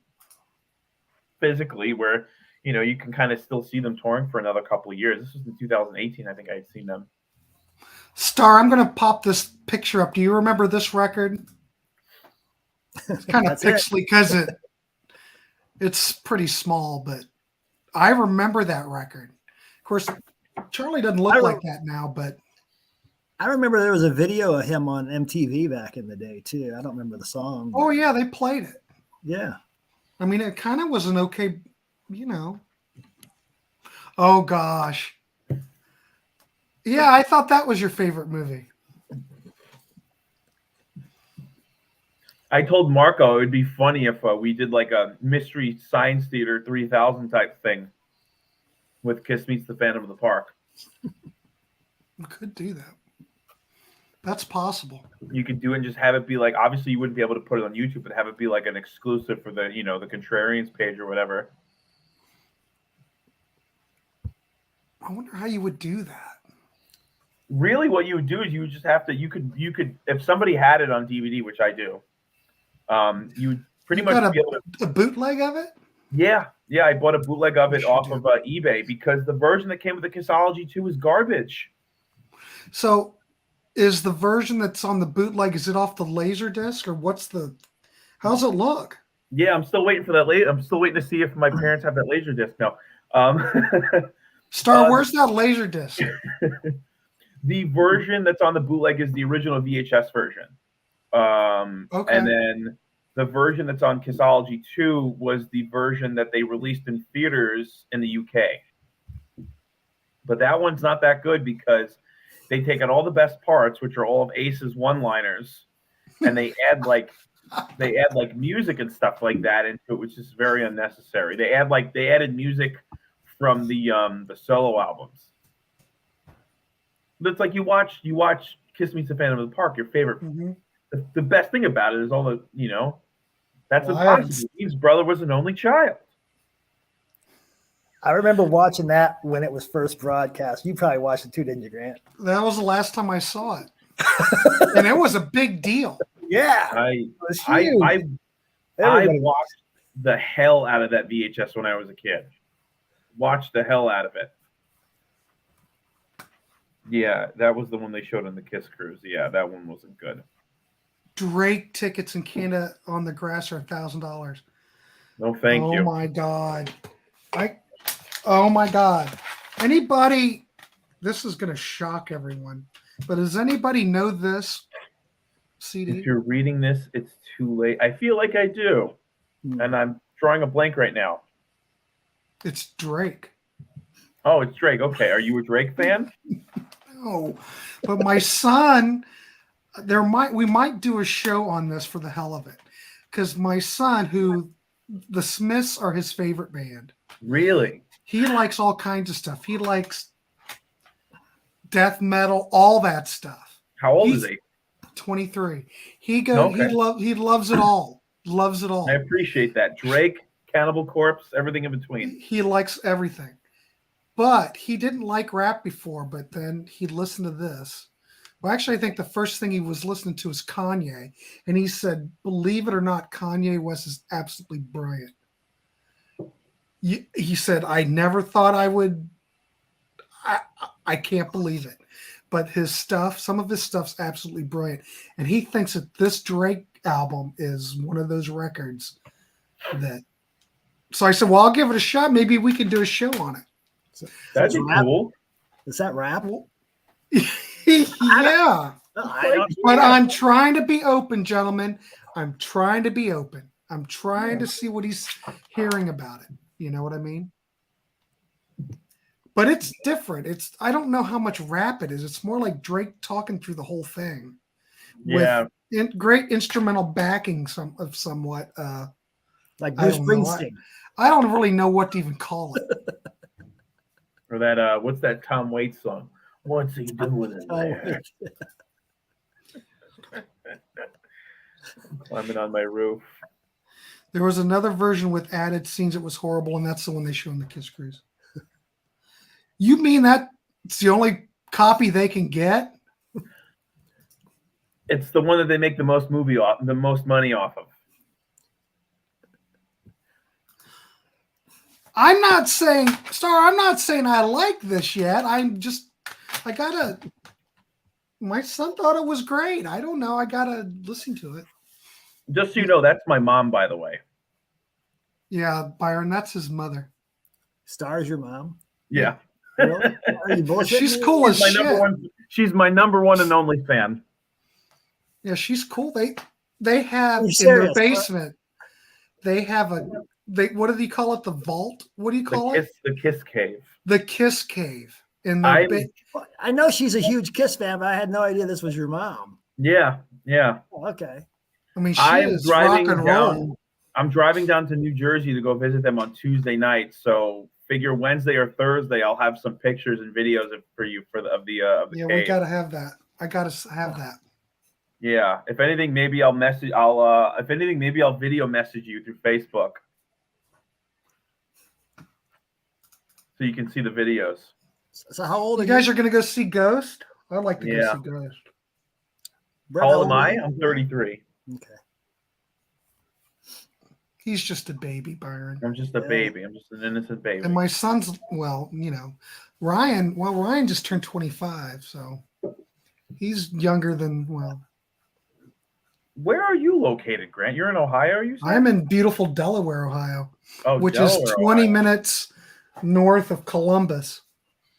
physically, where you can kind of still see them touring for another couple of years. This was in 2018, I think I had seen them. Star, I'm going to pop this picture up. Do you remember this record? It's kind of pixely because it's pretty small, but I remember that record. Of course, Charlie doesn't look like that now, but I remember there was a video of him on MTV back in the day too. I don't remember the song. Oh yeah, they played it. Yeah. I mean, it kind of was an okay, Oh gosh. Yeah, I thought that was your favorite movie. I told Marco it would be funny if we did like a Mystery Science Theater 3000 type thing with Kiss Meets the Phantom of the Park. We could do that. That's possible. You could do it and just have it be like, obviously you wouldn't be able to put it on YouTube, but have it be like an exclusive for the, the Contrarians page or whatever. I wonder how you would do that. Really, what you would do is you would just have to, you could, if somebody had it on DVD, which I do, you would pretty much be able to, a bootleg of it? Yeah, I bought a bootleg of it off of eBay because the version that came with the Kissology 2 is garbage. So is the version that's on the bootleg, is it off the laser disc or how's it look? Yeah, I'm still waiting for that. I'm still waiting to see if my parents have that laser disc now. Star, where's that laser disc? The version that's on the bootleg is the original VHS version. Okay. And then the version that's on Kissology 2 was the version that they released in theaters in the UK. But that one's not that good because they take out all the best parts, which are all of Ace's one-liners, and they add like music and stuff like that into it, which is very unnecessary. They added music from the solo albums. But it's like you watch Kiss Me to Phantom of the Park, your favorite. Mm-hmm. The best thing about it is all the that's Well, impossible. His brother was an only child. I remember watching that when it was first broadcast. You probably watched it too, didn't you, Grant? That was the last time I saw it. And it was a big deal. Yeah. I Everybody- watched the hell out of that VHS when I was a kid. Watched the hell out of it. Yeah, that was the one they showed on the Kiss Cruise. Yeah, that one wasn't good. Drake tickets in Canada on the grass are $1,000. No, thank you. Oh my God. Oh my God. Anybody, this is going to shock everyone, but does anybody know this CD? If you're reading this, it's too late. I feel like I do. And I'm drawing a blank right now. It's Drake. Oh, it's Drake. Okay. Are you a Drake fan? No, but my son, we might do a show on this for the hell of it. Because my son, who the Smiths are his favorite band. Really? He likes all kinds of stuff. He likes death metal, all that stuff. How old is he? 23. He loves it all. Loves it all. I appreciate that. Drake, Cannibal Corpse, everything in between. He likes everything. But he didn't like rap before, but then he listened to this. Well, actually, I think the first thing he was listening to was Kanye. And he said, believe it or not, Kanye West is absolutely brilliant. He said, I never thought I would. I can't believe it. But some of his stuff's absolutely brilliant. And he thinks that this Drake album is one of those records that. So I said, well, I'll give it a shot. Maybe we can do a show on it. That'd be cool. Is that rap? Yeah. But I'm trying to be open, gentlemen. I'm trying to be open. I'm trying to see what he's hearing about it. You know what I mean? But it's different. I don't know how much rap it is. It's more like Drake talking through the whole thing. Yeah. With great instrumental backing somewhat. Like Bruce Springsteen. I don't really know what to even call it. Or that, what's that Tom Waits song? What's he doing in there? Climbing on my roof. There was another version with added scenes that was horrible, and that's the one they show on the Kiss Cruise. You mean that it's the only copy they can get? It's the one that they make the most money off of. I'm not saying I like this yet. My son thought it was great. I don't know. I gotta listen to it. Just so you know, that's my mom, by the way. Yeah, Byron, that's his mother. Star's your mom? Yeah. Really? Are you bullshitting She's me? cool as shit. She's my number one and only fan. Yeah, she's cool. They have You're in serious, their basement. They have what do you call it? The vault? What do you call it? The Kiss Cave. The Kiss Cave. In their I know she's a huge Kiss fan, but I had no idea this was your mom. Yeah. Oh, okay. I mean, she is rock and roll. I'm driving down to New Jersey to go visit them on Tuesday night. So figure Wednesday or Thursday, I'll have some pictures and videos for you of the Yeah, cave. we gotta have that. I gotta have that. Yeah. If anything, maybe I'll video message you through Facebook, so you can see the videos. So how old are You guys are gonna go see Ghost? I'd like to Yeah. go see Ghost. How old am I? I'm 33. Okay. He's just a baby, Byron. I'm just a baby. I'm just an innocent baby. And my son's, Ryan just turned 25, so he's younger than, Where are you located, Grant? You're in Ohio, you said? I'm in beautiful Delaware, Ohio, Oh, which Delaware, is 20 Ohio. minutes north of Columbus.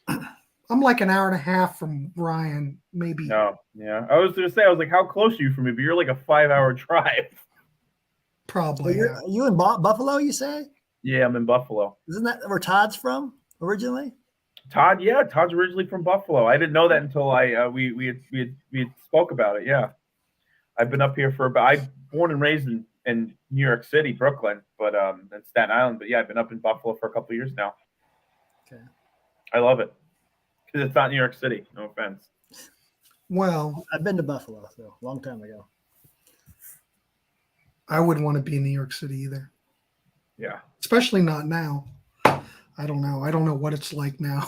I'm like an hour and a half from Ryan, maybe. No, yeah. I was gonna say, I was like, how close are you from me? But you're like a 5-hour drive. Probably. So are you in Buffalo, you say? Yeah, I'm in Buffalo. Isn't that where Todd's from originally? Todd's originally from Buffalo. I didn't know that until we had spoke about it. Yeah, I've been up here I'm born and raised in New York City, Brooklyn, but and Staten Island. But yeah, I've been up in Buffalo for a couple of years now. Okay. I love it because it's not New York City. No offense. Well, I've been to Buffalo, so a long time ago. I wouldn't want to be in New York City either. Yeah. Especially not now. I don't know. I don't know what it's like now.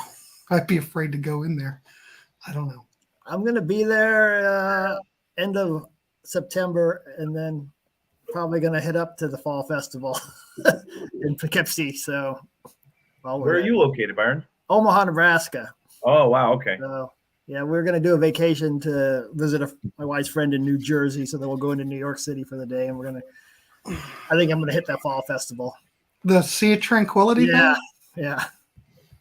I'd be afraid to go in there. I don't know. I'm going to be there end of September, and then probably going to head up to the Fall Festival in Poughkeepsie. So, where are you located, Byron? Omaha, Nebraska. Oh, wow. Okay. So, yeah, we're going to do a vacation to visit my wife's friend in New Jersey. So then we'll go into New York City for the day, and I think I'm going to hit that Fall Festival. The Sea of Tranquility? Yeah. Thing? Yeah.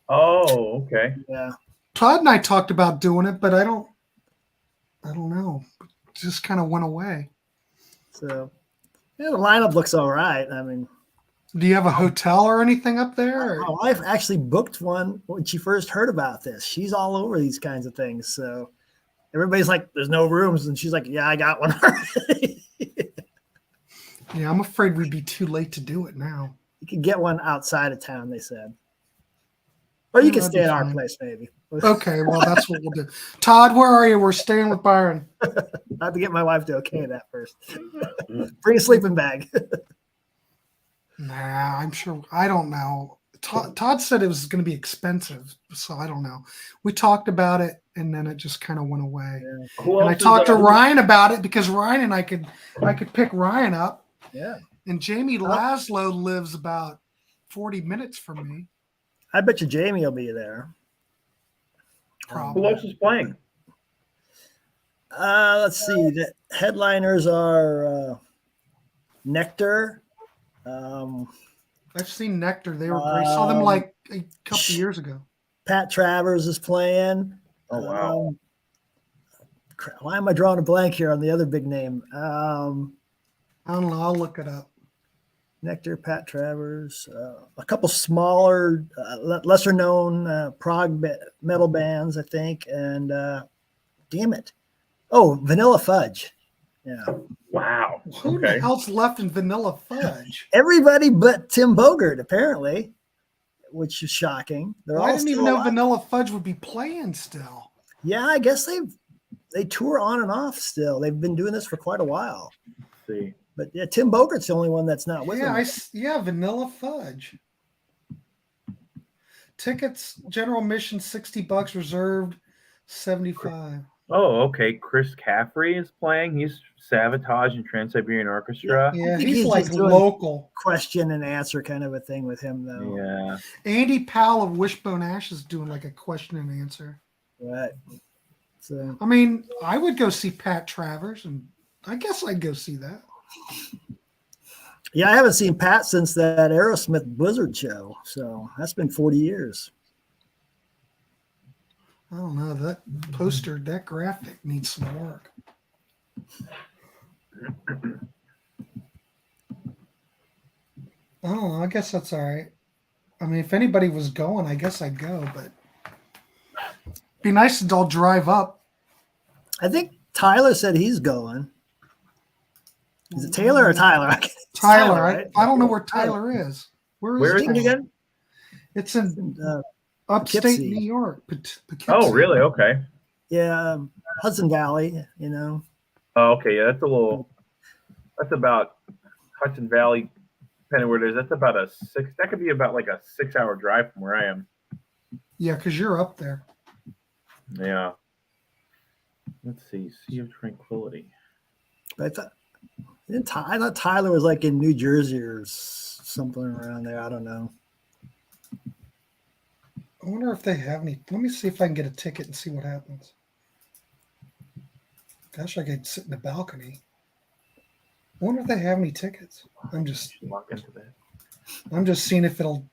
Oh, okay. Yeah. Todd and I talked about doing it, but I don't know. It just kind of went away. So, yeah, the lineup looks all right. I mean, do you have a hotel or anything up there? My wife actually booked one when she first heard about this. She's all over these kinds of things. So everybody's like, there's no rooms. And she's like, yeah, I got one already. Yeah, I'm afraid we'd be too late to do it now. You could get one outside of town, they said. Or you can stay at our place, maybe. Okay, well, that's what we'll do. Todd, where are you? We're staying with Byron. I have to get my wife to okay that first. Bring a sleeping bag. Nah, I'm sure. I don't know. Todd said it was going to be expensive, so I don't know. We talked about it, and then it just kind of went away. Yeah. And I talked to Ryan about it because Ryan and I could pick Ryan up. Yeah. And Jamie Laszlo lives about 40 minutes from me. I bet you Jamie will be there. Probably. Who else is playing? Let's see. The headliners are Nectar. I've seen Nectar. They were great. Saw them like a couple years ago. Pat Travers is playing. Oh, wow. Why am I drawing a blank here on the other big name? I don't know. I'll look it up. Nectar, Pat Travers, a couple smaller, lesser known prog metal bands, I think. And damn it. Oh, Vanilla Fudge. Yeah. Wow. Who the hell's left in Vanilla Fudge? Everybody but Tim Bogert, apparently, which is shocking. I didn't even know Vanilla Fudge would be playing still. Yeah, I guess they tour on and off still. They've been doing this for quite a while. Let's see. But yeah, Tim Bogert's the only one that's not with them. Yeah, Vanilla Fudge. Tickets, general admission, $60, reserved $75. Oh, okay. Chris Caffrey is playing. He's Sabotage and Trans-Siberian Orchestra. Yeah, he's like local. Question and answer kind of a thing with him, though. Yeah. Andy Powell of Wishbone Ash is doing like a question and answer. Right. So, I mean, I would go see Pat Travers, and I guess I'd go see that. Yeah, I haven't seen Pat since that Aerosmith Blizzard show. So that's been 40 years. I don't know. That poster, that graphic needs some work. I don't know. I guess that's all right. I mean, if anybody was going, I guess I'd go, but it'd be nice to all drive up. I think Tyler said he's going. Is it Taylor or Tyler? Tyler. Right? I don't know where Tyler is. Where is it again? It's in upstate Poughkeepsie. New York. Oh, really? Okay. Yeah, Hudson Valley, you know. Oh, okay. Yeah, that's about Hudson Valley, depending where it is. That's about that could be about like a 6-hour drive from where I am. Yeah, because you're up there. Yeah. Let's see. Sea of Tranquility. I thought Tyler was like in New Jersey or something around there. I don't know. I wonder if they have any. Let me see if I can get a ticket and see what happens. Gosh, I could sit in the balcony. I wonder if they have any tickets. I'm just Lock into that. I'm just seeing if it'll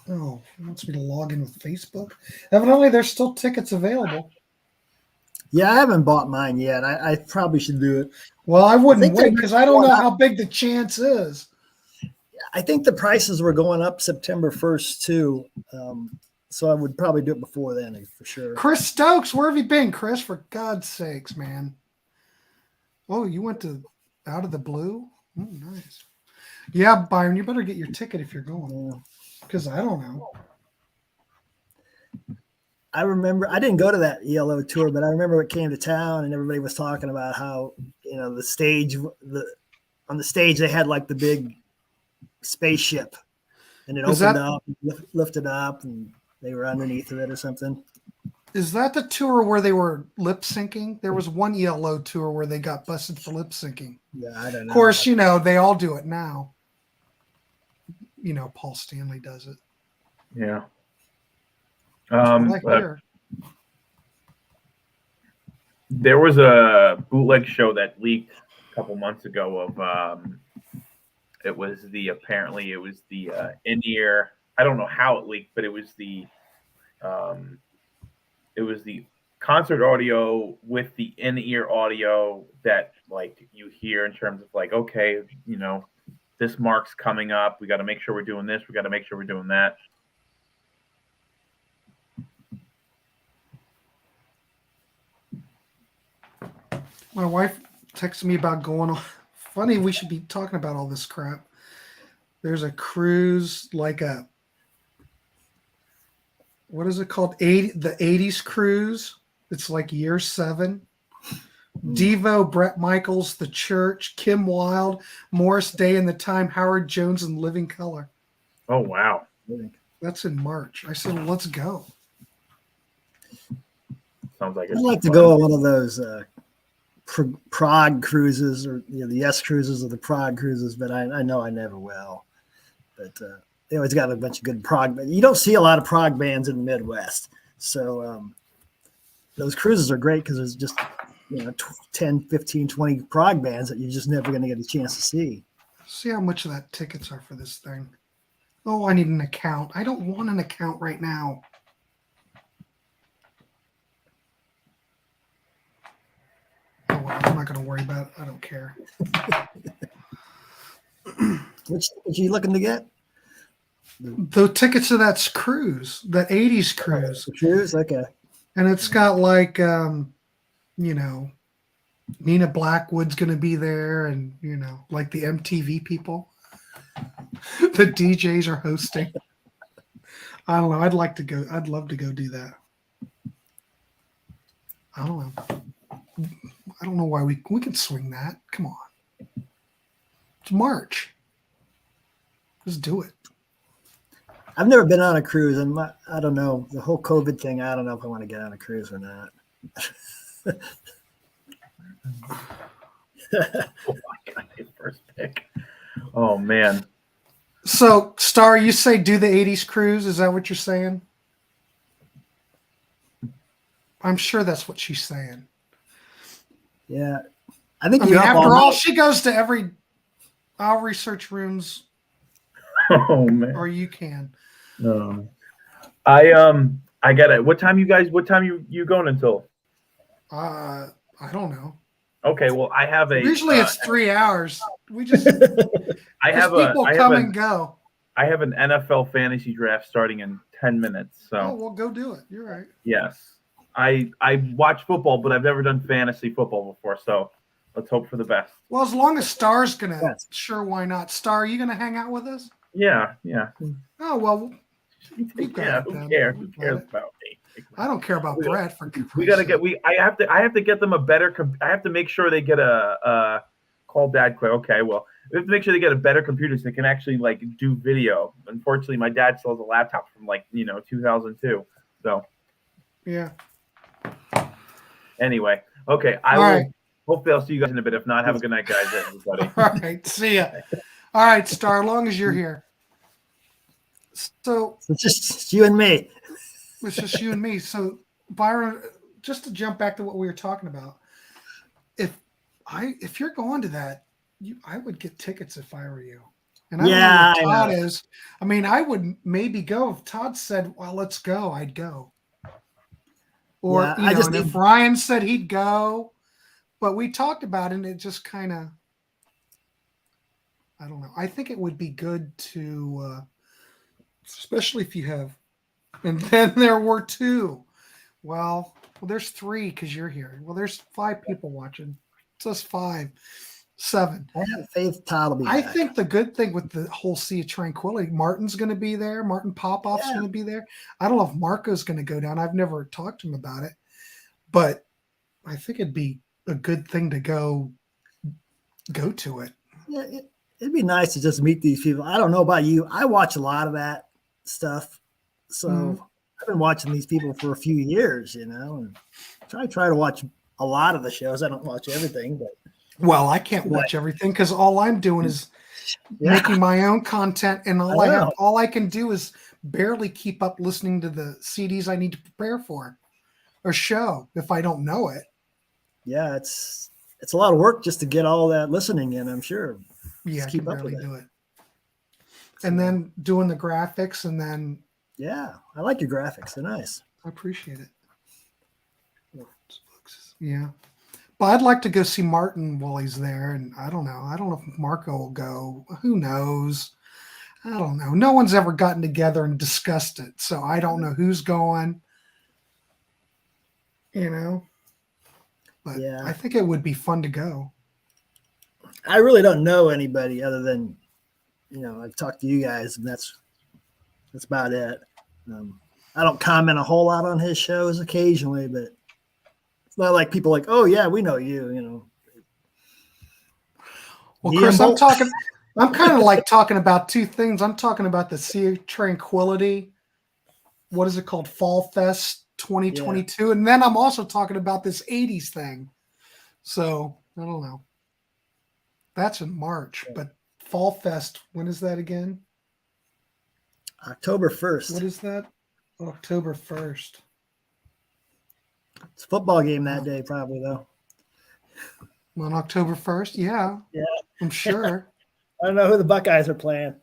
Oh, he wants me to log in with Facebook. Evidently, there's still tickets available. Yeah, I haven't bought mine yet. I probably should do it. Well, I wouldn't wait they're because I don't know going how big the chance is. I think the prices were going up September 1st too. So I would probably do it before then for sure. Chris Stokes, where have you been, Chris? For God's sakes, man. Oh, you went to Out of the Blue? Oh, nice. Yeah, Byron, you better get your ticket if you're going. Because I don't know. I remember I didn't go to that ELO tour, but I remember it came to town and everybody was talking about how, the stage, on the stage they had like the big spaceship and it opened up, lifted up, and they were underneath of it or something. Is that the tour where they were lip syncing? There was one ELO tour where they got busted for lip syncing. Yeah, I don't know. Of course, they all do it now. Paul Stanley does it. Yeah. There was a bootleg show that leaked a couple months ago of it was the in-ear. I don't know how it leaked, but it was the concert audio with the in-ear audio that like you hear in terms of like, okay, this mark's coming up. We got to make sure we're doing this. We got to make sure we're doing that. My wife texted me about going on. Funny, we should be talking about all this crap. There's a cruise, like what is it called? The 80s cruise. It's like year 7. Devo, Bret Michaels, The Church, Kim Wilde, Morris Day and the Time, Howard Jones, and Living Color. Oh, wow. That's in March. I said, well, let's go. Sounds like I'd like to go on one of those Prague cruises or the Yes cruises or the Prague cruises, but I know I never will. But they always got a bunch of good Prague, but you don't see a lot of Prague bands in the Midwest. So those cruises are great because there's just 10, 15, 20 Prague bands that you're just never going to get a chance to see. See how much of that tickets are for this thing. Oh, I need an account. I don't want an account right now. Oh, well, I'm not going to worry about it. I don't care. Which are you looking to get? The tickets to that cruise, the 80s cruise. The cruise, okay. And it's got like, Nina Blackwood's going to be there and, like the MTV people. The DJs are hosting. I don't know. I'd like to go. I'd love to go do that. I don't know. I don't know why we can swing that. Come on. It's March. Just do it. I've never been on a cruise, and I don't know. The whole COVID thing, I don't know if I want to get on a cruise or not. Oh my God, his first pick. Oh, man. So, Star, you say do the 80s cruise. Is that what you're saying? I'm sure that's what she's saying. Yeah. I think after all, she goes to I'll research rooms. Oh, man. Or you can. I got it. What time you going until? I don't know. Okay, well, I have a. Usually it's 3 hours. We just. I have and go. I have an NFL fantasy draft starting in 10 minutes. So. Oh, well, go do it. You're right. Yes, I watch football, but I've never done fantasy football before. So let's hope for the best. Well, as long as Star's gonna, sure, why not? Star, are you gonna hang out with us? Yeah. Oh well. Who cares? Who cares about me? I don't care about Brett. I have to get them a better. I have to make sure they get a call dad quick. Okay, well, we have to make sure they get a better computer so they can actually like do video. Unfortunately, my dad still has a laptop from 2002. So yeah. Anyway, okay. Hopefully, I'll see you guys in a bit. If not, have a good night, guys. Everybody. All right. See ya. All right, Star. As long as you're here. So it's just you and me. It's just you and me. So Byron, just to jump back to what we were talking about, if you're going to that, I would get tickets if I were you. And I don't Yeah, know I what Todd know. is. I mean, I would maybe go if Todd said, "Well, let's go." I'd go. Or Yeah, I just and if need. Ryan said he'd go, but we talked about it, and it just kind of, I don't know. I think it would be good to, especially if you have, and then there were two. Well, there's three because you're here. Well, there's 5 people watching. It's us 5, 7. I have faith Todd will be I back. think the good thing with the whole Sea of Tranquility, Martin's going to be there. Martin Popoff's going to be there. I don't know if Marco's going to go down. I've never talked to him about it, but I think it'd be a good thing to go to it. Yeah, it'd be nice to just meet these people. I don't know about you. I watch a lot of that stuff. So I've been watching these people for a few years, and try to watch a lot of the shows. I don't watch everything, but Well, I can't watch everything because all I'm doing is making my own content, and all I can do is barely keep up listening to the CDs I need to prepare for a show if I don't know it. Yeah, it's a lot of work just to get all that listening in, I'm sure. Yeah, Just I keep can up with barely it. do it. And then doing the graphics, and then Yeah, I like your graphics. They're nice. I appreciate it. Yeah. But I'd like to go see Martin while he's there, and I don't know. I don't know if Marco will go. Who knows? I don't know. No one's ever gotten together and discussed it, so I don't know who's going. But Yeah. I think it would be fun to go. I really don't know anybody other than, I've talked to you guys, and that's about it. I don't comment a whole lot on his shows occasionally, but it's not like people like, oh yeah, we know you. Well, Ian Chris, Bolt. I'm kind of like talking about 2 things. I'm talking about the Sea of Tranquility. What is it called? Fall Fest 2022. And then I'm also talking about this 80s thing. So I don't know. That's in March, but Fall Fest, when is that again? October 1st. What is that? October 1st. It's a football game that day, probably, though. On October 1st? Yeah. Yeah. I'm sure. I don't know who the Buckeyes are playing.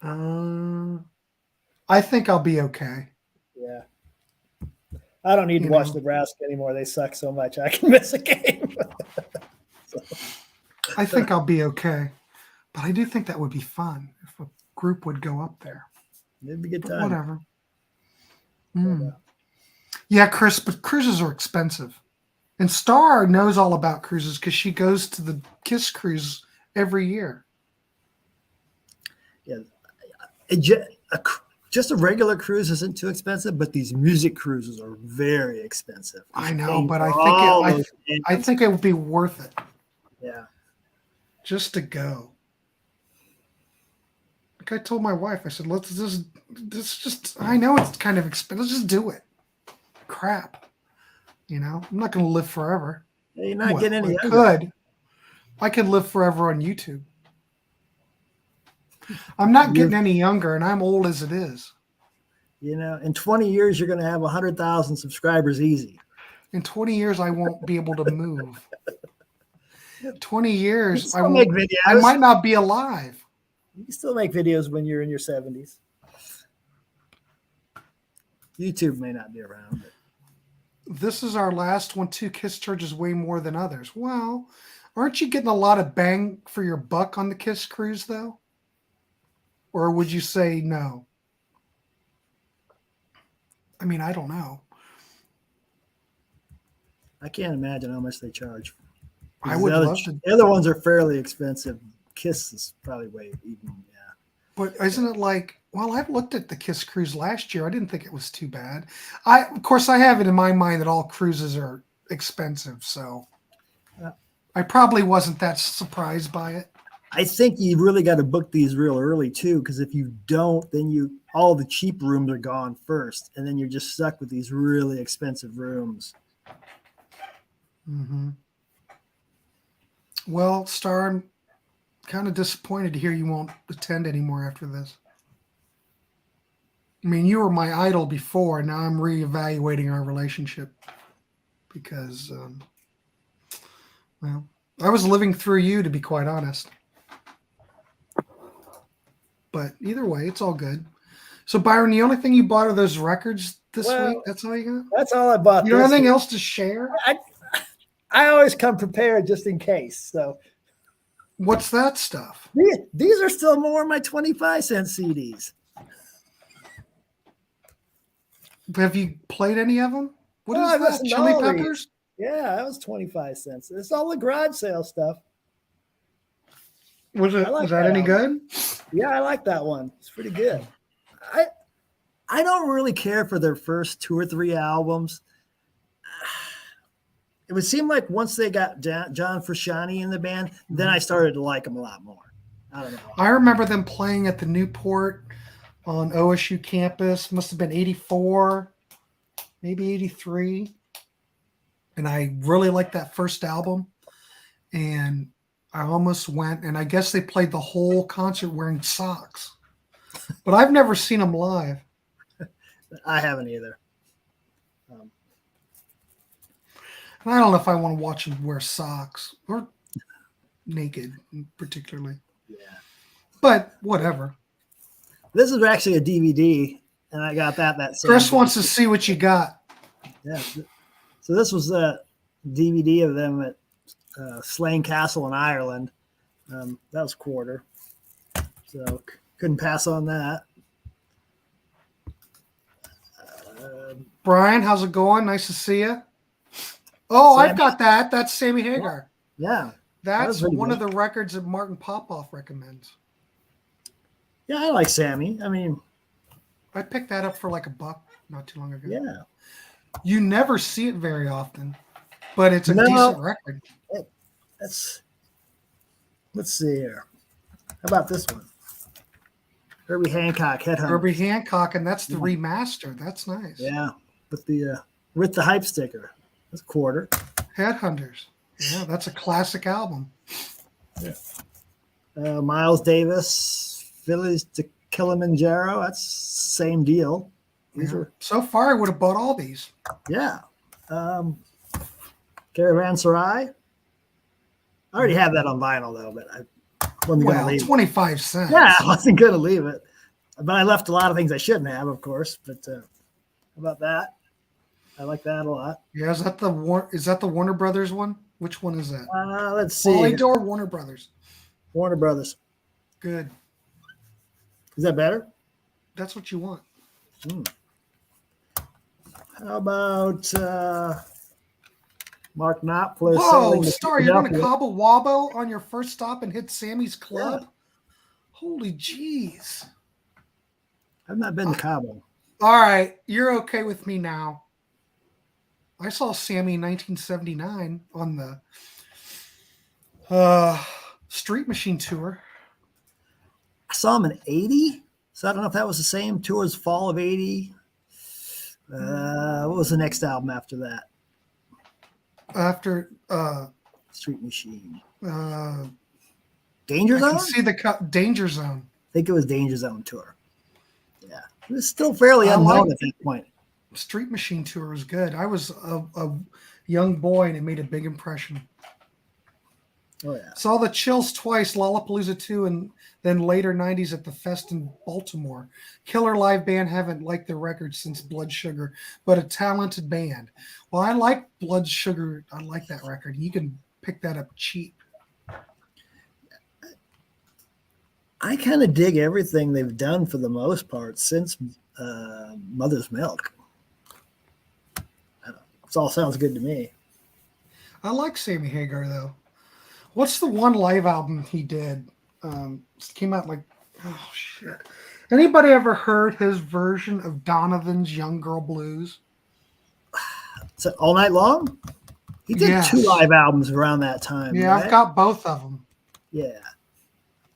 I think I'll be okay. Yeah. I don't need to watch Nebraska anymore. They suck so much. I can miss a game. I think I'll be okay. But I do think that would be fun if a group would go up there. It'd be a good But time. whatever. Yeah, Chris, but cruises are expensive. And Star knows all about cruises because she goes to the Kiss cruise every year. Yeah. Just a regular cruise isn't too expensive, but these music cruises are very expensive. I know, but I think it would be worth it. Yeah. Just to go. Like I told my wife, I said, let's just I know it's kind of expensive. Let's just do it. Crap. I'm not going to live forever. Yeah, you're not getting any I could live forever on YouTube. I'm not getting any younger, and I'm old as it is. In 20 years, you're going to have 100,000 subscribers easy. In 20 years, I won't be able to move. 20 years, I make videos. I might not be alive. You can still make videos when you're in your 70s. YouTube may not be around. But this is our last one too. Kiss charges way more than others. Well, aren't you getting a lot of bang for your buck on the Kiss cruise though? Or would you say no? I mean, I don't know. I can't imagine how much they charge. I would love to. The other ones are fairly expensive. Kiss is probably way even, yeah. But isn't it like, well, I've looked at the Kiss cruise last year. I didn't think it was too bad. Of course, I have it in my mind that all cruises are expensive. So I probably wasn't that surprised by it. I think you really got to book these real early too, because if you don't, then all the cheap rooms are gone first, and then you're just stuck with these really expensive rooms. Mm-hmm. Well, Star, I'm kind of disappointed to hear you won't attend anymore after this. I mean, you were my idol before, and now I'm reevaluating our relationship because, well, I was living through you, to be quite honest. But either way, it's all good. So Byron, the only thing you bought are those records this week? That's all you got? That's all I bought. You don't have anything else to share? I always come prepared just in case. So what's that stuff? These are still more of my 25-cent CDs. Have you played any of them? What is that? Chili Peppers? Yeah, that was 25 cents. It's all the garage sale stuff. Was that any good? Yeah, I like that one. It's pretty good. I don't really care for their first 2 or 3 albums. It would seem like once they got John Frusciante in the band, then I started to like them a lot more. I don't know. I remember them playing at the Newport on OSU campus. Must have been 84, maybe 83. And I really liked that first album. And I almost went, and I guess they played the whole concert wearing socks. But I've never seen them live. I haven't either. And I don't know if I want to watch them wear socks or naked, particularly. Yeah. But whatever. This is actually a DVD, and I got that same Chris day. wants to see what you got. Yeah. So this was a DVD of them at Slane Castle in Ireland. That was quarter. So couldn't pass on that. Brian, how's it going? Nice to see you. Oh, Sammy. I've got that. That's Sammy Hagar. Yeah. That's really one good. of the records that Martin Popoff recommends. Yeah, I like Sammy. I mean, I picked that up for like $1 not too long ago. yeah. You never see it very often, but it's a No. decent record. Let's see here. How about this one? Herbie Hancock, Headhunter. Herbie Hancock, and that's the remaster. That's nice. Yeah, with the hype sticker. That's a quarter. Headhunters. Yeah, that's a classic album. Miles Davis, Phillies to Kilimanjaro. That's same deal. These are So far, I would have bought all these. yeah. Caravanserai. I already have that on vinyl though, but I wasn't going to Well, leave it. 25 cents. Yeah, I wasn't going to leave it. But I left a lot of things I shouldn't have, of course. But how about that? I like that a lot. Yeah, is that the Warner Brothers one? Which one is that? Let's see. Polydor, Warner Brothers. Warner Brothers. Good. Is that better? That's what you want. How about Mark Knopfler? Whoa, selling the Star, you're going to Philadelphia? Cabo Wabo on your first stop and hit Sammy's Club? Yeah. Holy jeez. I've not been to Cabo. All right, you're okay with me now. I saw Sammy in 1979 on the Street Machine tour. I saw him in 80. So I don't know if that was the same tour as fall of 80. What was the next album after that? After Street Machine. I Danger Zone? can see the Danger Zone. I think it was Danger Zone tour. Yeah. It was still fairly I unknown like at that point. Street Machine tour was good. I was a young boy and it made a big impression. Oh, yeah. Saw the Chills twice, Lollapalooza 2, and then later 90s at the Fest in Baltimore. Killer live band, haven't liked their record since Blood Sugar, but a talented band. Well, I like Blood Sugar. I like that record. You can pick that up cheap. I kind of dig everything they've done for the most part since Mother's Milk. It all sounds good to me. I like Sammy Hagar, though. What's the one live album he did? Came out like, oh, shit. Anybody ever heard his version of Donovan's Young Girl Blues? Is it All Night Long? He did Yes. 2 live albums around that time. Yeah, right? I've got both of them. Yeah.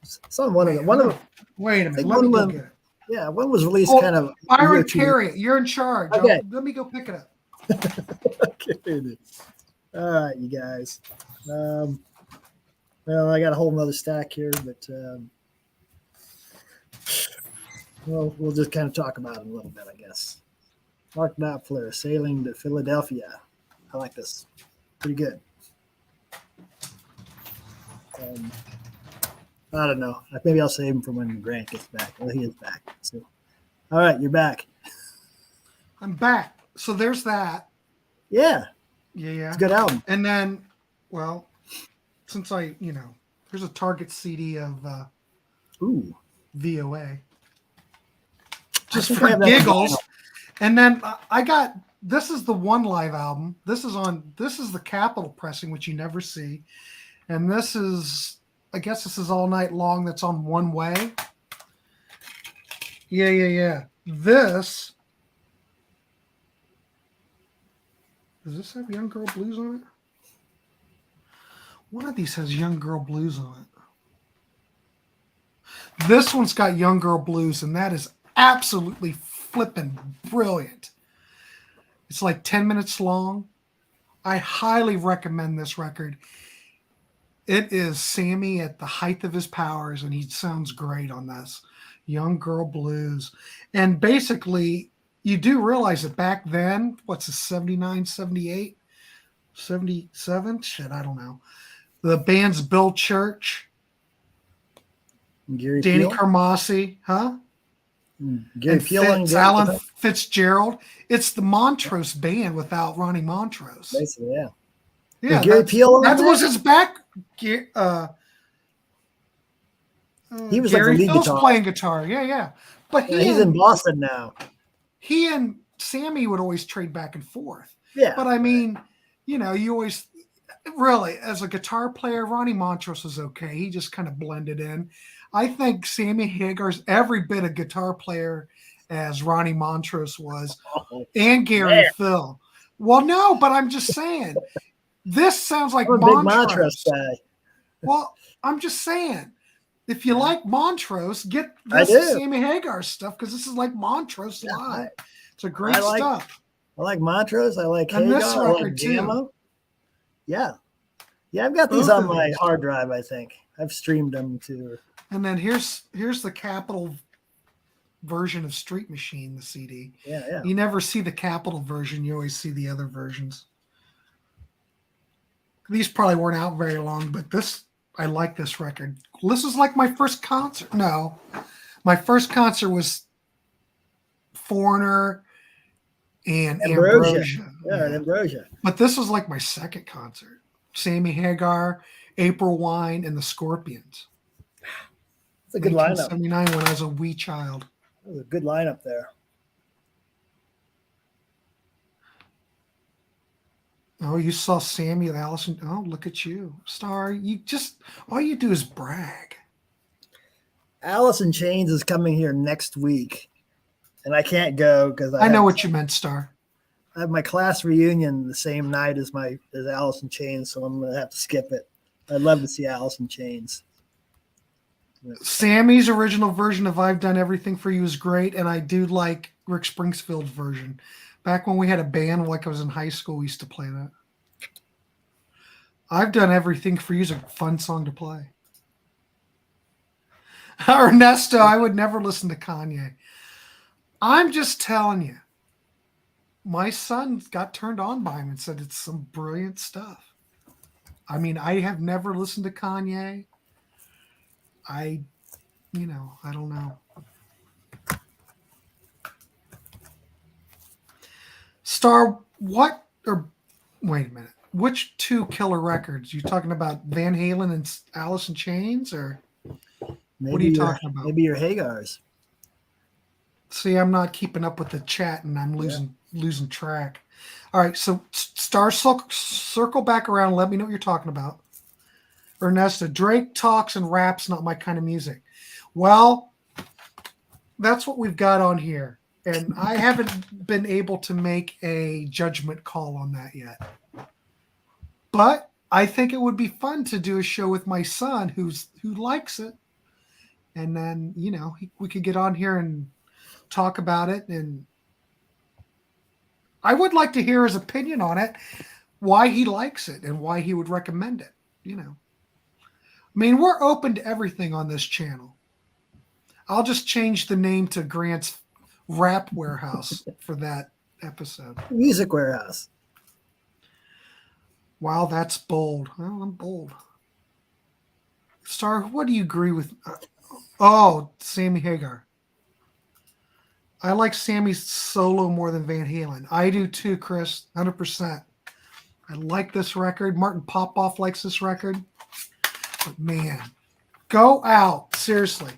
It's on one of them. One of them. Wait a I minute. think Let me one go of get them- it. Yeah, one was released Oh, kind of. Byron, carry it. You're in charge. Okay. Let me go pick it up. Okay. All right, you guys. Well, I got a whole nother stack here, but we'll just kind of talk about it a little bit, I guess. Mark Knopfler, Sailing to Philadelphia. I like this. Pretty good. I don't know. Maybe I'll save him for when Grant gets back. Well, he is back. So, all right, you're back. I'm back. So there's that. Yeah. Yeah. It's a good album. And then, well, since there's a Target CD of VOA. Just for giggles. And then I got, this is the one live album. This is the Capitol pressing, which you never see. And this is, I guess this is All Night Long. That's on One Way. Yeah. Does this have Young Girl Blues on it? One of these has Young Girl Blues on it. This one's got Young Girl Blues, and that is absolutely flippin' brilliant. It's like 10 minutes long. I highly recommend this record. It is Sammy at the height of his powers, and he sounds great on this. Young Girl Blues. And basically, you do realize that back then, what's this, 79, 78, 77? Shit, I don't know. The band's Bill Church, Gary Danny Peel? Carmassi, huh? Gary And Peel Alan Fitzgerald. It's the Montrose band without Ronnie Montrose. Basically, yeah. Yeah, Gary Peel. That was his back. He was Gary like the lead Phil's guitar. playing guitar. Yeah. But He's in Boston now. He and Sammy would always trade back and forth. Yeah. But I mean, you always really, as a guitar player, Ronnie Montrose was okay. He just kind of blended in. I think Sammy Hagar's every bit a guitar player as Ronnie Montrose was, and Gary Phil. Well, no, but I'm just saying, this sounds like I'm a Montrose. big Montrose guy. Well, I'm just saying, if you like Montrose, get this Sammy Hagar stuff, because this is like Montrose live. It's a great stuff. I like Montrose. I like And Hagar. this I like record, too. Gamma. Yeah. I've got these on my hard drive, I think. I've streamed them too. And then here's the Capitol version of Street Machine, the CD. Yeah. You never see the Capitol version. You always see the other versions. These probably weren't out very long, but I like this record. This is like my first concert. No, my first concert was Foreigner and Ambrosia. Yeah, Ambrosia. But this was like my second concert. Sammy Hagar, April Wine, and the Scorpions. It's a good lineup. 1979 when I was a wee child. It was a good lineup there. Oh, you saw Sammy and Allison. Oh, look at you. Star, all you do is brag. Alice in Chains is coming here next week. And I can't go because I know what you meant, Star. I have my class reunion the same night as Alice in Chains, so I'm going to have to skip it. I'd love to see Alice in Chains. Sammy's original version of I've Done Everything for You is great, and I do like Rick Springfield's version. Back when we had a band, like I was in high school, we used to play that. I've Done Everything for You is a fun song to play. Ernesto, I would never listen to Kanye. I'm just telling you. My son got turned on by him and said it's some brilliant stuff. I mean, I have never listened to Kanye. I don't know. Star, wait a minute. Which two killer records? You talking about Van Halen and Alice in Chains, or what are you talking about? Maybe your Hagars. See, I'm not keeping up with the chat, and I'm losing track. All right, so Star, circle back around. And let me know what you're talking about. Ernesto, Drake talks and raps, not my kind of music. Well, that's what we've got on here. And I haven't been able to make a judgment call on that yet. But I think it would be fun to do a show with my son who likes it. And then, we could get on here and talk about it. And I would like to hear his opinion on it, why he likes it and why he would recommend it. I mean, we're open to everything on this channel. I'll just change the name to Grant's Rap Warehouse for that episode. Music Warehouse. Wow, that's bold. Well, I'm bold. Star, what do you agree with? Sammy Hagar. I like Sammy's solo more than Van Halen. I do too, Chris. 100%. I like this record. Martin Popoff likes this record. But man, go out. Seriously.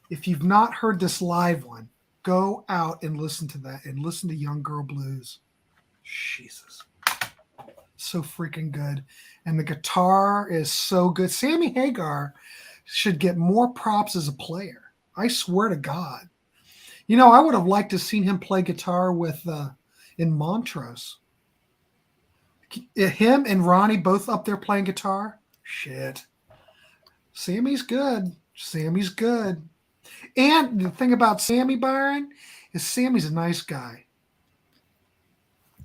If you've not heard this live one, go out and listen to that and listen to Young Girl Blues. Jesus. So freaking good. And the guitar is so good. Sammy Hagar should get more props as a player. I swear to God. You know, I would have liked to have seen him play guitar with in Montrose. Him and Ronnie both up there playing guitar. Shit. Sammy's good. Sammy's good. And the thing about Sammy, Byron, is Sammy's a nice guy.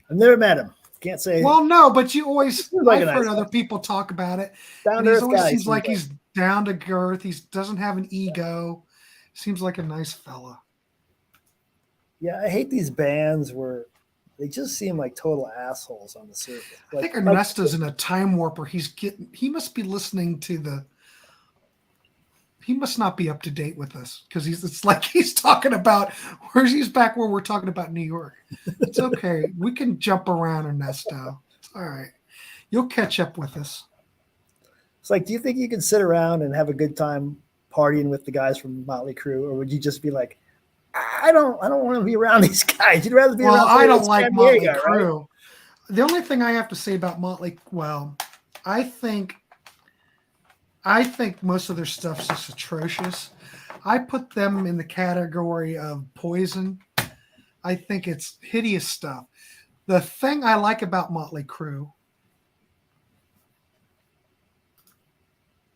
I've never met him. Can't say. Well, no, but you always like I've heard other people talk about it. Down He to earth always guy. seems like he's down to earth. He doesn't have an ego. Seems like a nice fella. Yeah, I hate these bands where they just seem like total assholes on the surface. I think Ernesto's in a time warp where he must be listening to he must not be up to date with us because it's like he's talking about he's back where we're talking about New York. It's okay. We can jump around, Ernesto. It's all right. You'll catch up with us. It's like, do you think you can sit around and have a good time partying with the guys from Motley Crue, or would you just be like, I don't want to be around these guys. You'd rather be around. I don't like Motley guy, Crue. Right? The only thing I have to say about Motley, I think most of their stuff's just atrocious. I put them in the category of Poison. I think it's hideous stuff. The thing I like about Motley Crue,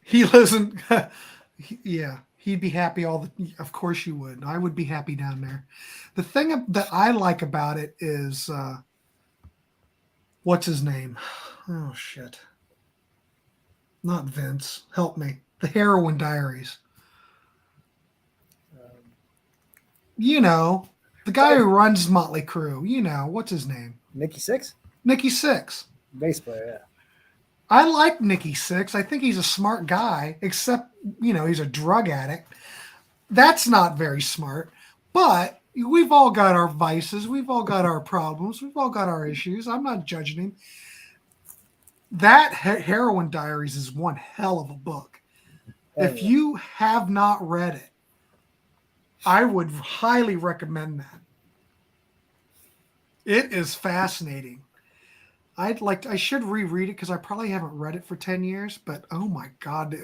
he lives in, yeah, he'd be happy of course you would. I would be happy down there. The thing that I like about it is, what's his name? Oh, shit. Not Vince. Help me. The Heroin Diaries. You know, the guy who runs Motley Crue. You know, what's his name? Nikki Sixx? Nikki Sixx. Bass player, yeah. I like Nikki Sixx. I think he's a smart guy, except, he's a drug addict. That's not very smart. But we've all got our vices. We've all got our problems. We've all got our issues. I'm not judging him. That Heroin Diaries is one hell of a book. If you have not read it, I would highly recommend that. It is fascinating. I should reread it because I probably haven't read it for 10 years, but oh my God,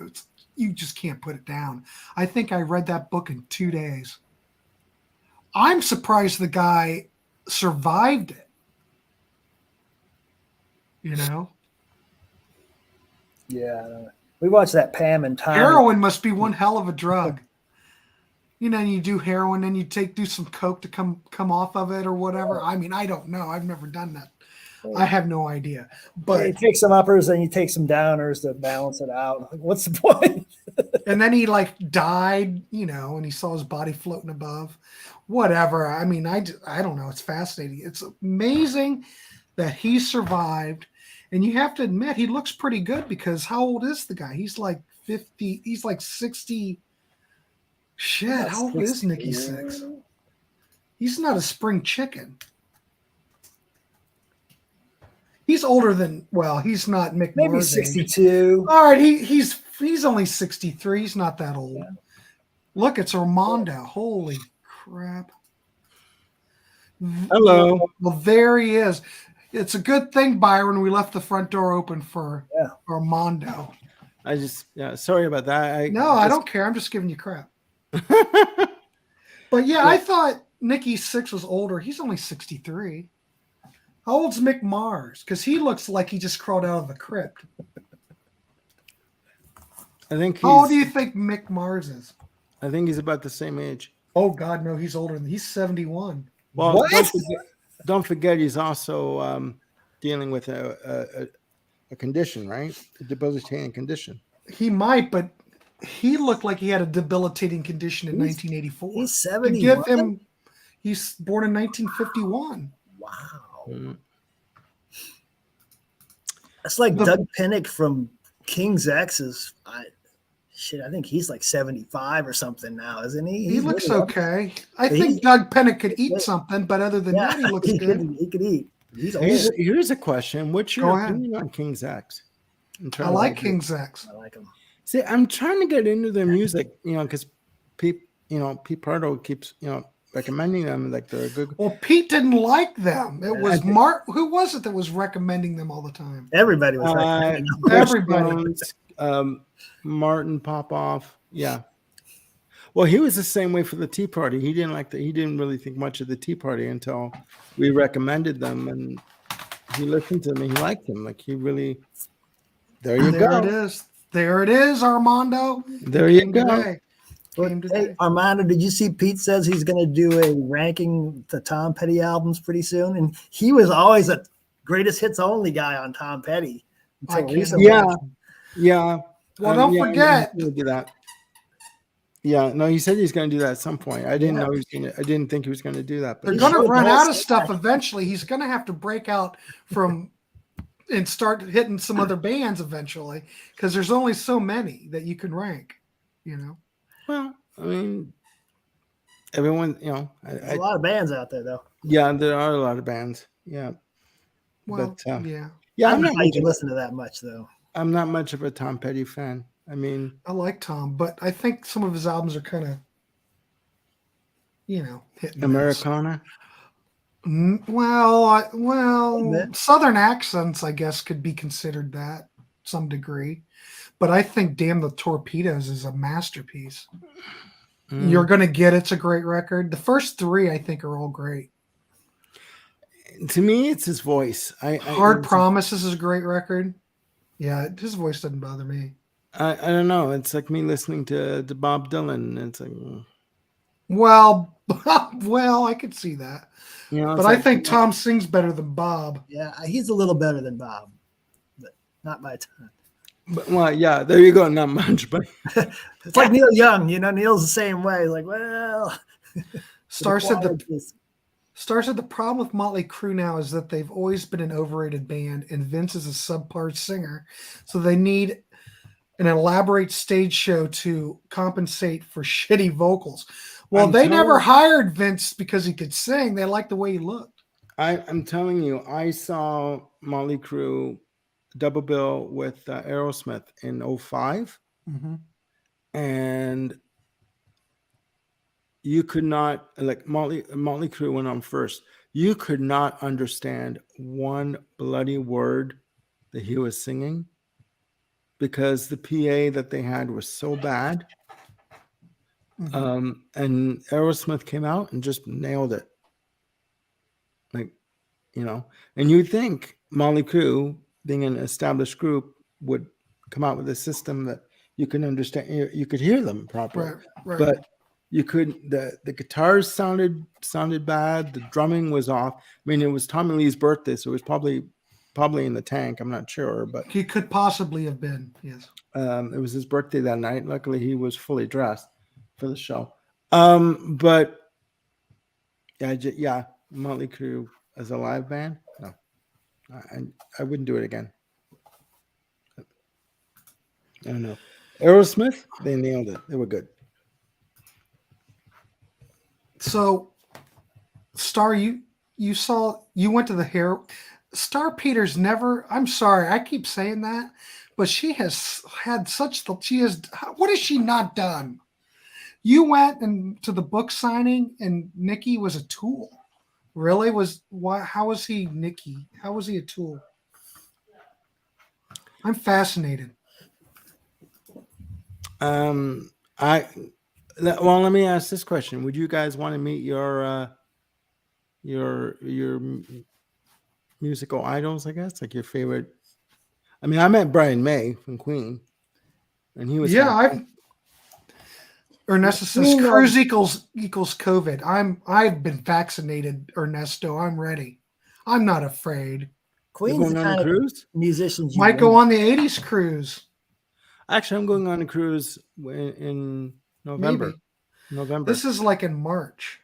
you just can't put it down. I think I read that book in 2 days. I'm surprised the guy survived it. Yeah, we watched that Pam and Tom. Heroin must be one hell of a drug. You do heroin and you do some coke to come off of it or whatever. I mean, I don't know. I've never done that. I have no idea. But you take some uppers and you take some downers to balance it out. What's the point? And then he died, and he saw his body floating above. Whatever. I mean, I don't know. It's fascinating. It's amazing that he survived. And you have to admit, he looks pretty good because how old is the guy? He's like 50. He's like 60. Shit, how old is Nikki Sixx? He's not a spring chicken. He's older than, he's not Mick maybe Mars' 62. All right, he's only 63. He's not that old. Yeah. Look, it's Armando. Holy crap. Hello. Well, there he is. It's a good thing, Byron, we left the front door open for Armando. I just, sorry about that. I don't care. I'm just giving you crap. But I thought Nikki Sixx was older. He's only 63. How old's Mick Mars? Because he looks like he just crawled out of the crypt. How old do you think Mick Mars is? I think he's about the same age. Oh, God, no, he's older. He's 71. Well, don't forget he's also dealing with a condition, right? A debilitating condition. He might, but he looked like he had a debilitating condition in 1984. He's 71. He's born in 1951. Wow. That's like Doug Pinnick from King's X's. Shit, I think he's like 75 or something now, isn't he? He He's looks really old. okay. I think Doug Pennick could eat something, but other than that, he looks he good. He could eat. He's old. Here's a question. What's Go your ahead. opinion on King's X? I like King's X. I like him. See, I'm trying to get into their music, because Pete Pardo keeps, recommending them like they're a good. Well, Pete didn't like them. It was Mark. Who was it that was recommending them all the time? Everybody was like, everybody. Martin Popoff. Yeah. Well, he was the same way for the Tea Party. He didn't really think much of the Tea Party until we recommended them, and he listened to them and he liked them. Like he really. There you go. There it is. There it is, Armando. There you go. Hey, Armando, did you see Pete says he's going to do a ranking the Tom Petty albums pretty soon? And he was always a greatest hits only guy on Tom Petty. Yeah. Well, don't forget. Do that. Yeah, no, he said he's going to do that at some point. I didn't know he was going to. I didn't think he was going to do that. But they're going to run out of stuff eventually. He's going to have to break out from and start hitting some other bands eventually because there's only so many that you can rank. Well, I mean, everyone, there's a lot of bands out there, though. Yeah, there are a lot of bands. Yeah. Well, but, yeah. I don't know how you can listen to that much, though. I'm not much of a Tom Petty fan. I mean, I like Tom, but I think some of his albums are kind of, hitting Americana. Well, Southern accents, I guess, could be considered that some degree. But I think Damn the Torpedoes is a masterpiece. You're going to get it's a great record. The first three, I think, are all great. To me, it's his voice. Hard Promises is a great record. Yeah, his voice doesn't bother me. I don't know. It's like me listening to Bob Dylan. It's like, well, I could see that. But I think Tom sings better than Bob. Yeah, he's a little better than Bob, but not by a ton. But, well, yeah, there you go. Not much, but it's like Neil Young. Neil's the same way. Like, well, Star said the problem with Motley Crue now is that they've always been an overrated band, and Vince is a subpar singer, so they need an elaborate stage show to compensate for shitty vocals. Well, they never hired Vince because he could sing. They liked the way he looked. I'm telling you, I saw Motley Crue double bill with Aerosmith in 2005, and you could not, like Motley Crue went on first. You could not understand one bloody word that he was singing because the PA that they had was so bad. And Aerosmith came out and just nailed it. Like, and you'd think Motley Crue, being an established group, would come out with a system that you can understand. You could hear them properly, right. But you couldn't. The guitars sounded bad. The drumming was off. I mean, it was Tommy Lee's birthday, so it was probably in the tank. I'm not sure, but he could possibly have been. Yes. It was his birthday that night. Luckily, he was fully dressed for the show. But yeah, Motley Crue as a live band, no, I wouldn't do it again. I don't know. Aerosmith, they nailed it. They were good. So, Star, you went to the hair. Star Peters never. I'm sorry, I keep saying that, but she has had what has she not done? You went to the book signing, and Nikki was a tool. Really? How was he Nikki? How was he a tool? I'm fascinated. Let me ask this question: would you guys want to meet your musical idols? I guess, like your favorite. I mean, I met Brian May from Queen, and he was Ernesto says cruise equals COVID. I've been vaccinated, Ernesto. I'm ready. I'm not afraid. Queen's the kind of musicians might go on the 80s cruise. Actually, I'm going on a cruise in November. Maybe. November. This is like in March.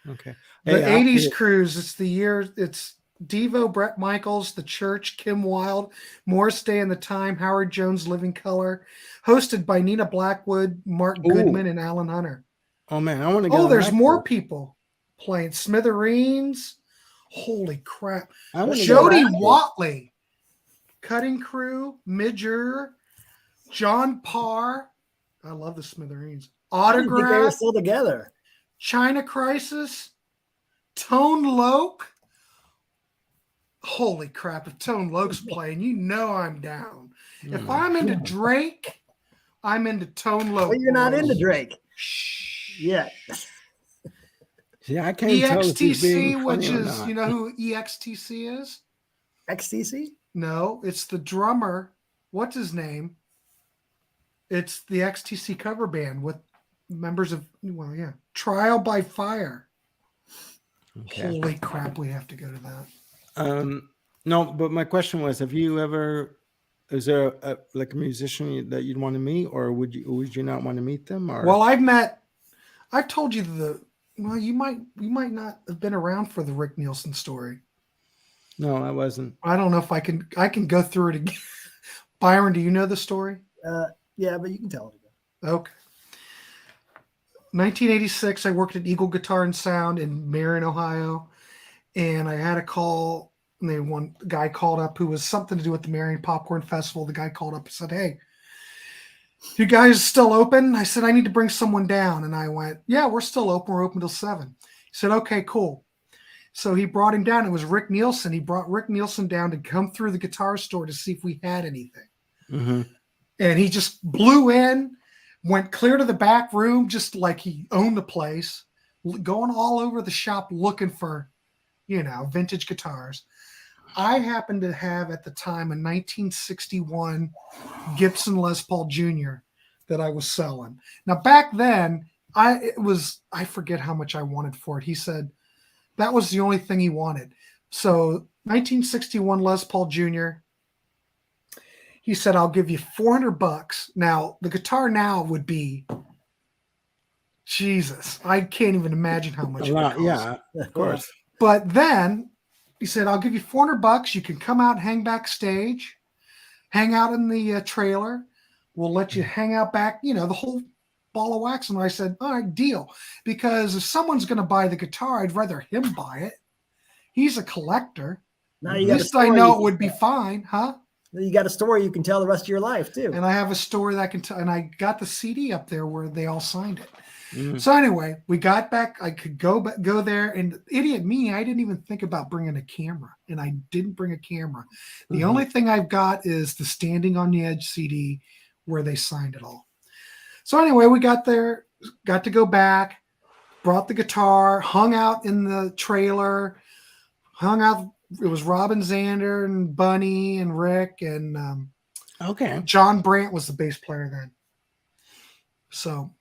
Okay. The 80s cruise, it's the year, it's Devo, Bret Michaels, The Church, Kim Wilde, Morris Day and the Time, Howard Jones, Living Color, hosted by Nina Blackwood, Mark Goodman, and Alan Hunter. Oh man, I want to go. Oh, there's more people playing. Smithereens. Holy crap. Jody Watley, Cutting Crew, Midger, John Parr. I love the Smithereens. Autograph. They were still together. China Crisis. Tone Loc. Holy crap. If Tone Loc's playing, you know I'm down. If I'm into Drake, I'm into Tone Loc. Well, you're not into Drake. Yeah. Yeah, I can't tell if he's being EXTC, funny which or is, not. you know who EXTC is? XTC? No, it's the drummer. What's his name? It's the XTC cover band with members of, well, yeah, Trial by Fire. Okay. Holy crap, we have to go to that. No, but my question was, have you ever, is there a musician that you'd want to meet, or would you not want to meet them? Or? Well, I've told you you might not have been around for the Rick Nielsen story. No, I wasn't. I don't know if I can go through it again. Byron, do you know the story? Yeah, but you can tell it again. Okay. 1986, I worked at Eagle Guitar and Sound in Marion, Ohio, and I had a call. And one guy called up who was something to do with the Marion Popcorn Festival. The guy called up and said, "Hey, you guys still open?" I said, "I need to bring someone down." And I went, "Yeah, we're still open. We're open till 7. He said, "Okay, cool." So he brought him down. It was Rick Nielsen. He brought Rick Nielsen down to come through the guitar store to see if we had anything. Mm-hmm. And he just blew in, went clear to the back room, just like he owned the place, going all over the shop looking for, vintage guitars. I happened to have at the time a 1961 Gibson Les Paul Jr. that I was selling. Now back then, I forget how much I wanted for it. He said that was the only thing he wanted. So 1961 Les Paul Jr. He said, "I'll give you $400." Now the guitar now would be, Jesus, I can't even imagine how much. Yeah, of course. But then he said, "I'll give you $400. You can come out, hang backstage, hang out in the trailer. We'll let you hang out back, the whole ball of wax." And I said, "All right, deal." Because if someone's going to buy the guitar, I'd rather him buy it. He's a collector. Now At least I know it would be fine, huh? You got a story you can tell the rest of your life, too. And I have a story that I can tell. And I got the CD up there where they all signed it. Mm. So anyway, we got back. I could go there, and idiot me, I didn't even think about bringing a camera, and I didn't bring a camera. The only thing I've got is the Standing on the Edge CD where they signed it all. So anyway, we got there, got to go back, brought the guitar, hung out in the trailer, hung out. It was Robin Zander and Bunny and Rick and John Brandt was the bass player then. So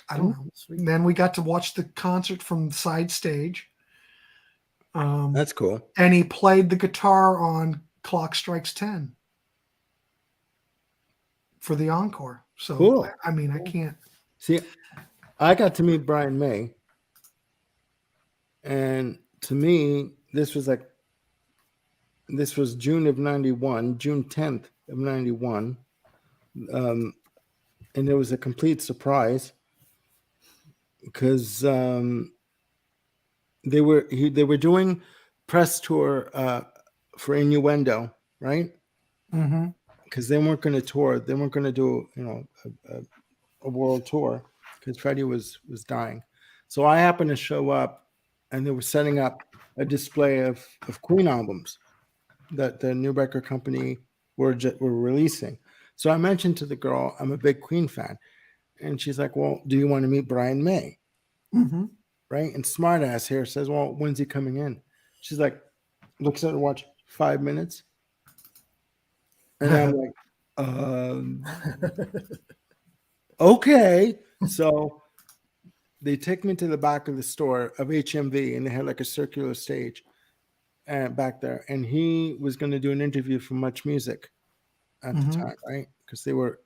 I don't know. And then we got to watch the concert from the side stage. That's cool. And he played the guitar on Clock Strikes 10 for the encore. So cool. I can't see. I got to meet Brian May, and to me, this was June of '91, June 10th of '91, and it was a complete surprise because they were doing press tour for Innuendo, right? Mm-hmm. Because they weren't going to tour. They weren't going to do, a world tour because Freddie was dying. So I happened to show up, and they were setting up a display of Queen albums that the new record company were releasing. So I mentioned to the girl, I'm a big Queen fan. And she's like, "Well, do you want to meet Brian May?" Mm-hmm. Right? And smartass here says, "Well, when's he coming in?" She's like, looks at her watch, 5 minutes. And I'm like, okay. So they take me to the back of the store of HMV, and they had like a circular stage back there. And he was going to do an interview for Much Music at the time, right? Because they were,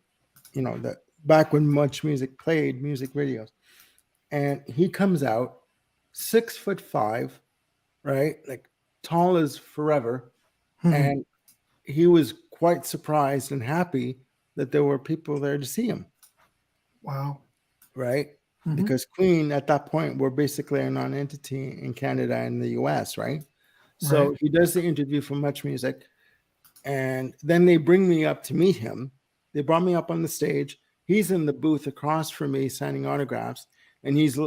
that back when Much Music played music videos. And he comes out 6'5", right? Like tall as forever, Mhm. and he was quite surprised and happy that there were people there to see him. Wow. Right? Mhm. Because Queen at that point were basically a non-entity in Canada and the US, right? So Right. he does the interview for Much Music, and then they bring me up to meet him. They brought me up on the stage. He's in the booth across from me signing autographs, and he's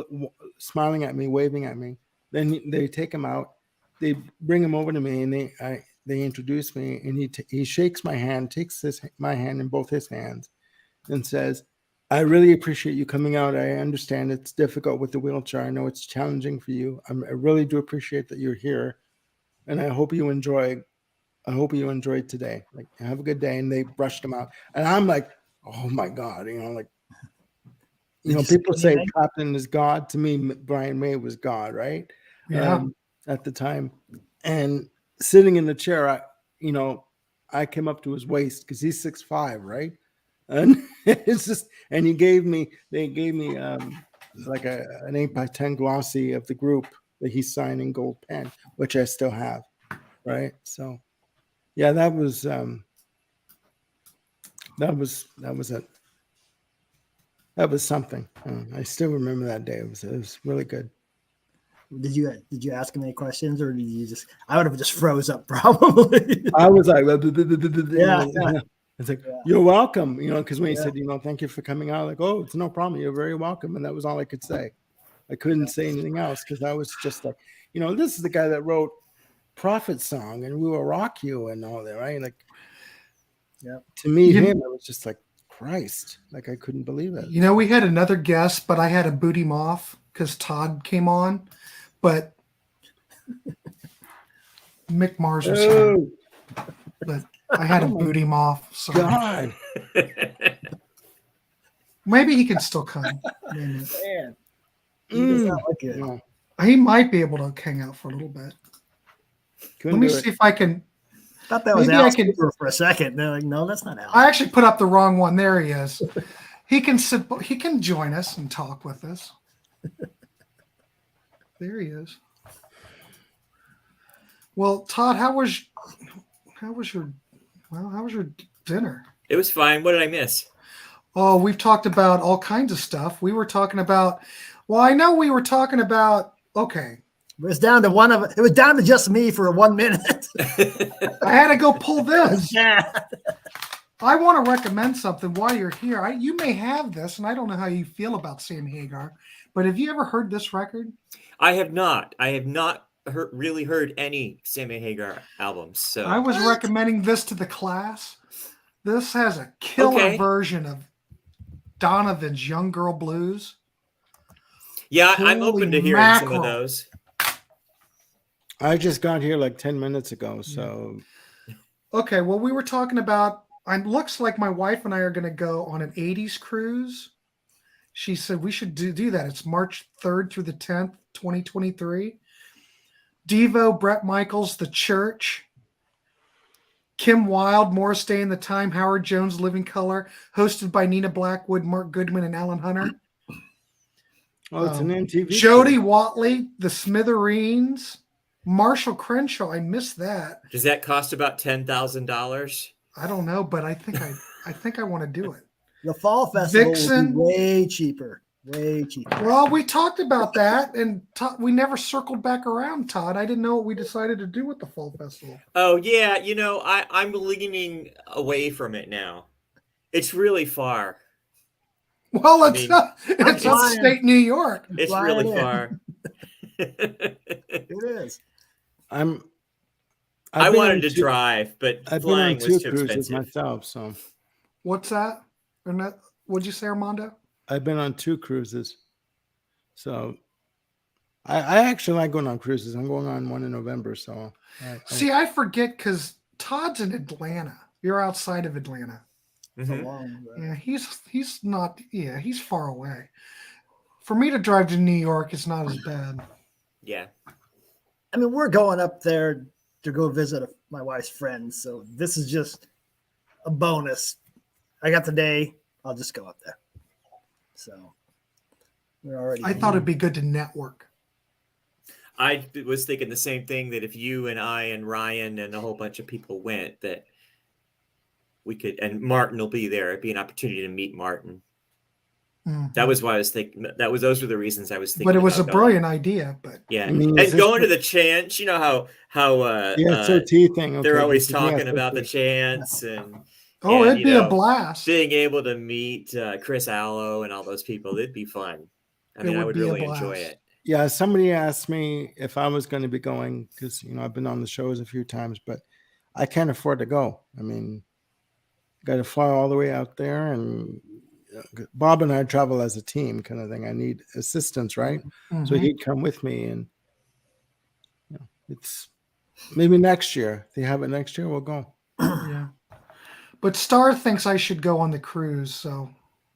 smiling at me, waving at me. Then they take him out. They bring him over to me, and they introduce me, and he shakes my hand, takes my hand in both his hands, and says, I really appreciate you coming out. I understand it's difficult with the wheelchair. I know it's challenging for you. I really do appreciate that you're here, and I hope you enjoyed today. Like, have a good day. And they brushed him out, and I'm like, oh my God, like, people say Clapton is God. To me, Brian May was God, right? Yeah. At the time, and sitting in the chair, I came up to his waist because he's 6'5", right? And it's just, and they gave me like an 8x10 glossy of the group that he signed in gold pen, which I still have, right? So yeah, that was it. That was something. I still remember that day. It was really good. Did you ask him any questions, or did you just? I would have just froze up probably. I was like, yeah. It's like, you're welcome, because when he said, thank you for coming out, like, oh, it's no problem. You're very welcome. And that was all I could say. I couldn't say anything else because I was just like, this is the guy that wrote Prophet Song and We Will Rock You and all that, right? Like, to me, him, it was just like, Christ, like I couldn't believe it. We had another guest, but I had to boot him off because Todd came on. But Mick Mars was here. But I had to boot him off. So God. Maybe he can still come. Man. He does not look good. No. He might be able to hang out for a little bit. Couldn't Let me do see it. if I can. I thought that was Maybe Alice I can- Cooper for a second. They're like, no, that's not Alice. I actually put up the wrong one. There he is. He can sit. He can join us and talk with us. There he is. Well, Todd, how was your dinner? It was fine. What did I miss? Oh, we've talked about all kinds of stuff. We were talking about. Well, I know we were talking about. Okay, It was down to it was down to just me for 1 minute. I had to go pull this. Yeah. I want to recommend something while you're here. You may have this, and I don't know how you feel about Sam Hagar, but have you ever heard this record? I have not. I have not really heard any Sammy Hagar albums. So I was recommending this to the class. This has a killer version of Donovan's Young Girl Blues. Yeah, I'm Holy open to hearing some mackerel. of those. I just got here like 10 minutes ago, so. Okay, well, we were talking about. Looks like my wife and I are going to go on an 80s cruise. She said we should do that. It's March 3rd through the 10th, 2023. Devo, Bret Michaels, The Church, Kim Wilde, Morris Day and the Time, Howard Jones, Living Color, hosted by Nina Blackwood, Mark Goodman, and Alan Hunter. Oh, it's an MTV. Jody Watley, The Smithereens, Marshall Crenshaw. I missed that. Does that cost about $10,000? I don't know, but I think I want to do it. The fall festival Vixen. will be way cheaper. Way cheaper. Well, we talked about that, and we never circled back around, Todd. I didn't know what we decided to do with the fall festival. Oh, yeah. I'm leaning away from it now. It's really far. Well, it's upstate New York. It's really far. It is. I wanted to drive, but I've flying been on was 2 too cruises expensive. myself, so. What's that? What'd you say, Armando? I've been on 2 cruises. So I actually like going on cruises. I'm going on one in November. So See, I forget because Todd's in Atlanta. You're outside of Atlanta. Mm-hmm. Yeah, he's not. Yeah, he's far away. For me to drive to New York, it's not as bad. Yeah. I mean, we're going up there to go visit my wife's friends, so this is just a bonus. I got the day. I'll just go up there. So we're already. I thought it'd be good to network. I was thinking the same thing, that if you and I and Ryan and a whole bunch of people went, that we could, and Martin will be there. It'd be an opportunity to meet Martin. Mhm. That was why I was thinking. Those were the reasons I was thinking. But it was a about going. brilliant idea. But Yeah, I mean, and going to the chants. You know how the SOT thing. they're Okay, always yeah, talking about SOT. the chants and it'd you be a know, blast. being able to meet Chris Allo and all those people. It'd be fun. I mean, I would be a really enjoy blast. it. Yeah, somebody asked me if I was going to be going because I've been on the shows a few times, but I can't afford to go. I mean, got to fly all the way out there, and Bob and I travel as a team, kind of thing. I need assistance, right? Mhm. So he'd come with me, and it's maybe next year. If they have it next year, we'll go. Yeah. But Star thinks I should go on the cruise, so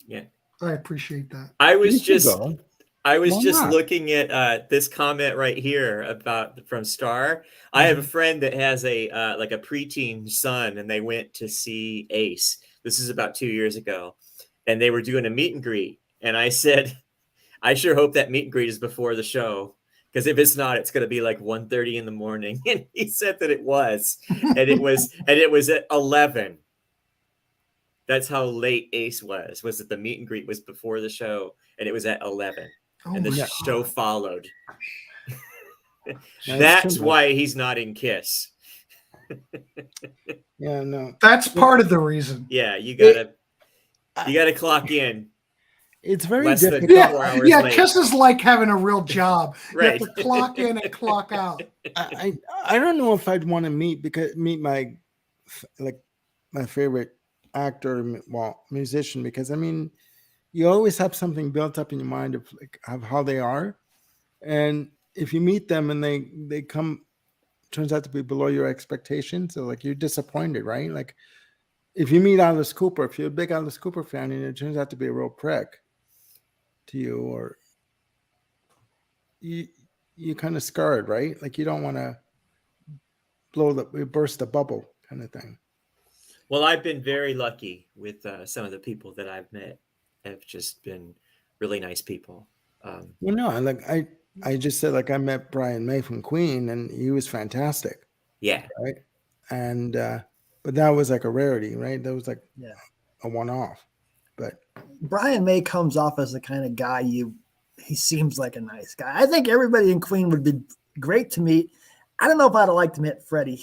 Yeah, I appreciate that. I was You can just. go. I was Why just not? looking at this comment right here about from Star. I have a friend that has a like a preteen son, and they went to see Ace. This is about 2 years ago, and they were doing a meet and greet. And I said, I sure hope that meet and greet is before the show, because if it's not, it's going to be like 1:30 in the morning. And he said that it was, and it was at 11. That's how late Ace was. Was that the meet and greet was before the show, and it was at 11. Oh And the my show God. followed. That's That's too much. why he's not in Kiss. Yeah, no. That's part of the reason. Yeah, you gotta clock in. It's very Less than difficult. 4 hours Yeah, late. Kiss is like having a real job. Right. You have to clock in and clock out. I don't know if I'd want to meet my favorite actor, well, musician, because I mean, you always have something built up in your mind of how they are, and if you meet them and they turns out to be below your expectations, so like you're disappointed, right? Like if you meet Alice Cooper, if you're a big Alice Cooper fan and it turns out to be a real prick to you, or you kind of scarred, right? Like you don't want to burst the bubble kind of thing. Well, I've been very lucky with some of the people that I've met. Have just been really nice people. Well, no, like I just said, like I met Brian May from Queen, and he was fantastic. Yeah. Right. And but that was like a rarity, right? That was like a one-off. But Brian May comes off as the kind of guy he seems like a nice guy. I think everybody in Queen would be great to meet. I don't know if I'd like to meet Freddie.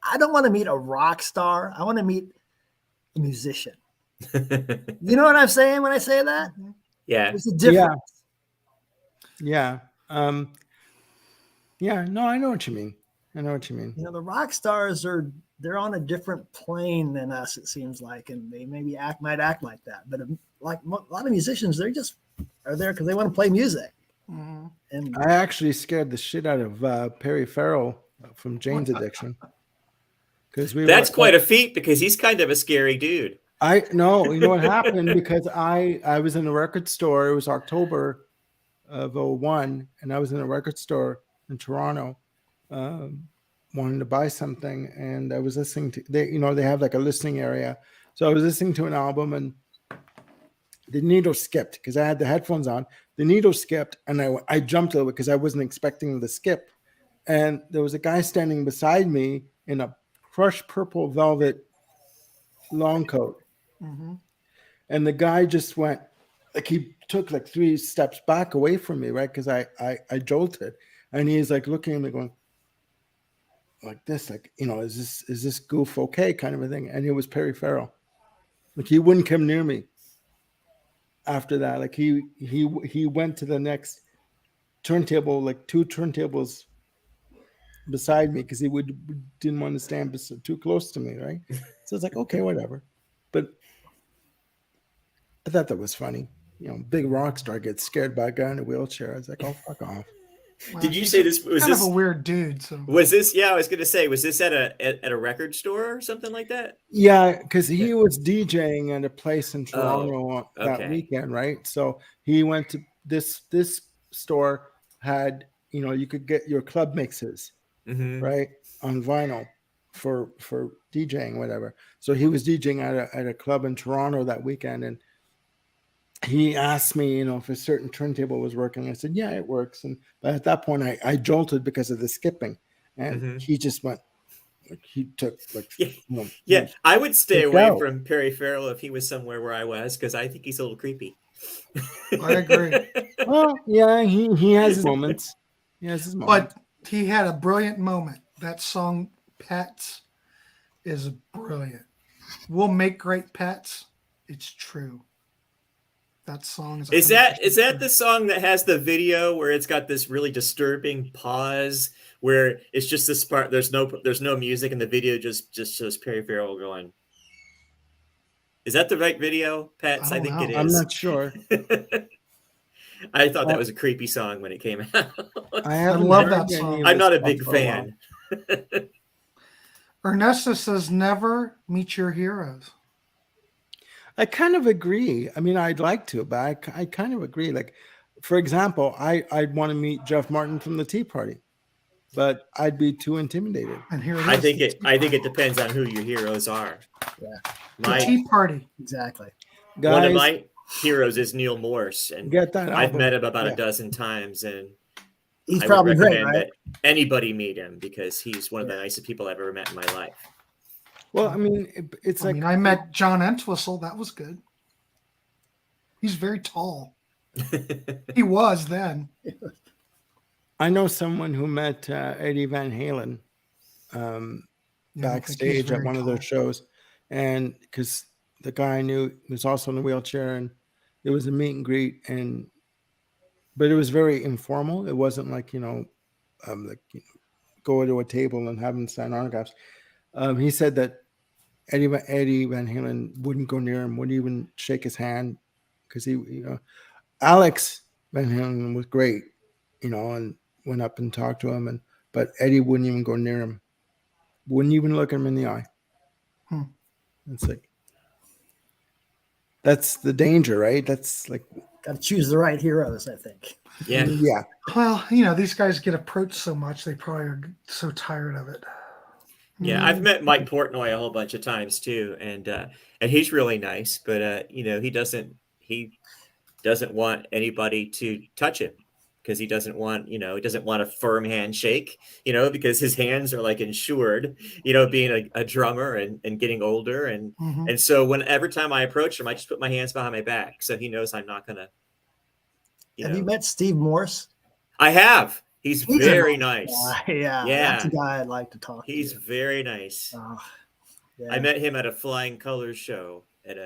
I don't want to meet a rock star. I want to meet a musician. You know what I'm saying when I say that? Yeah. There's a difference. Yeah. Yeah. No, I know what you mean. The rock stars they're on a different plane than us, it seems like, and they maybe might act like that. But like a lot of musicians, they just are there because they want to play music. Mhm. And I actually scared the shit out of Perry Farrell from Jane's Addiction. Because that's quite a feat, because he's kind of a scary dude. I know, you know what happened, because I was in a record store. It was October of 2001, and I was in a record store in Toronto, wanting to buy something, and I was listening to they have like a listening area. So I was listening to an album, and the needle skipped because I had the headphones on. The needle skipped, and I jumped a little bit because I wasn't expecting the skip. And there was a guy standing beside me in a crushed purple velvet long coat. Mhm. And the guy just went, like he took like 3 steps back away from me, right? Because I jolted. And he's like looking at me going like this, like, is this goof okay? Kind of a thing. And it was Perry Farrell. Like he wouldn't come near me after that. Like he went to the next turntable, like 2 turntables beside me, because he didn't want to stand too close to me, right? So it's like, okay, whatever. But I thought that was funny. Big rock star gets scared by a guy in a wheelchair. I was like, oh, fuck off. Well, Did you he's say this was kind this of a weird dude? So was this? Yeah, I was going to say, was this at a record store or something like that? Yeah, because he was DJing at a place in Toronto that okay. weekend, right? So he went to this store, had you could get your club mixes, right, on vinyl for DJing, whatever. So he was DJing at a club in Toronto that weekend, and he asked me, if a certain turntable was working. I said, yeah, it works. But at that point, I jolted because of the skipping, and he just went. He took yeah. I would stay freaked away out. from Perry Farrell if he was somewhere where I was, because I think he's a little creepy. I agree. Well, yeah, he has his moments. But he had a brilliant moment. That song, Pets, is brilliant. We'll make great pets. It's true. That song is that true. the song that has the video where it's got this really disturbing pause where it's just this part, there's no music, and the video just shows Perry Farrell going. Is that the right video, Pets? I think it is. I'm not sure. I thought that was a creepy song when it came out. I love that song. I'm not a big fan. Ernesto says, never meet your heroes. I kind of agree. I mean, I'd like to, but I kind of agree. Like, for example, I'd want to meet Jeff Martin from the Tea Party, but I'd be too intimidated. And here it is. I think it depends on who your heroes are. Yeah. The Tea Party. Exactly. Guys, one of my heroes is Neil Morse, and get that I've album. met him about a dozen times, and he's I probably would great, recommend right? that anybody meet him because he's one of the nicest people I've ever met in my life. Well, I mean, it's like I met John Entwistle. That was good. He's very tall. He was then. I know someone who met Eddie Van Halen backstage at one of their shows, and because the guy I knew was also in a wheelchair, and it was a meet and greet, but it was very informal. It wasn't like go to a table and have him sign autographs. He said that Eddie Van Halen wouldn't go near him, wouldn't even shake his hand, because Alex Van Halen was great, and went up and talked to him, but Eddie wouldn't even go near him, wouldn't even look him in the eye. It's like, that's the danger, right? That's like, got to choose the right heroes, I think. Yeah. Well, these guys get approached so much, they probably are so tired of it. Yeah, I've met Mike Portnoy a whole bunch of times too, and he's really nice, but he doesn't want anybody to touch him because he doesn't want a firm handshake, because his hands are like insured, being a drummer and getting older, and so every time I approach him, I just put my hands behind my back so he knows I'm not gonna. Have you met Steve Morse? I have. He's very nice. Yeah, that's a guy I'd like to talk to. He's very nice. I met him at a Flying Colors show at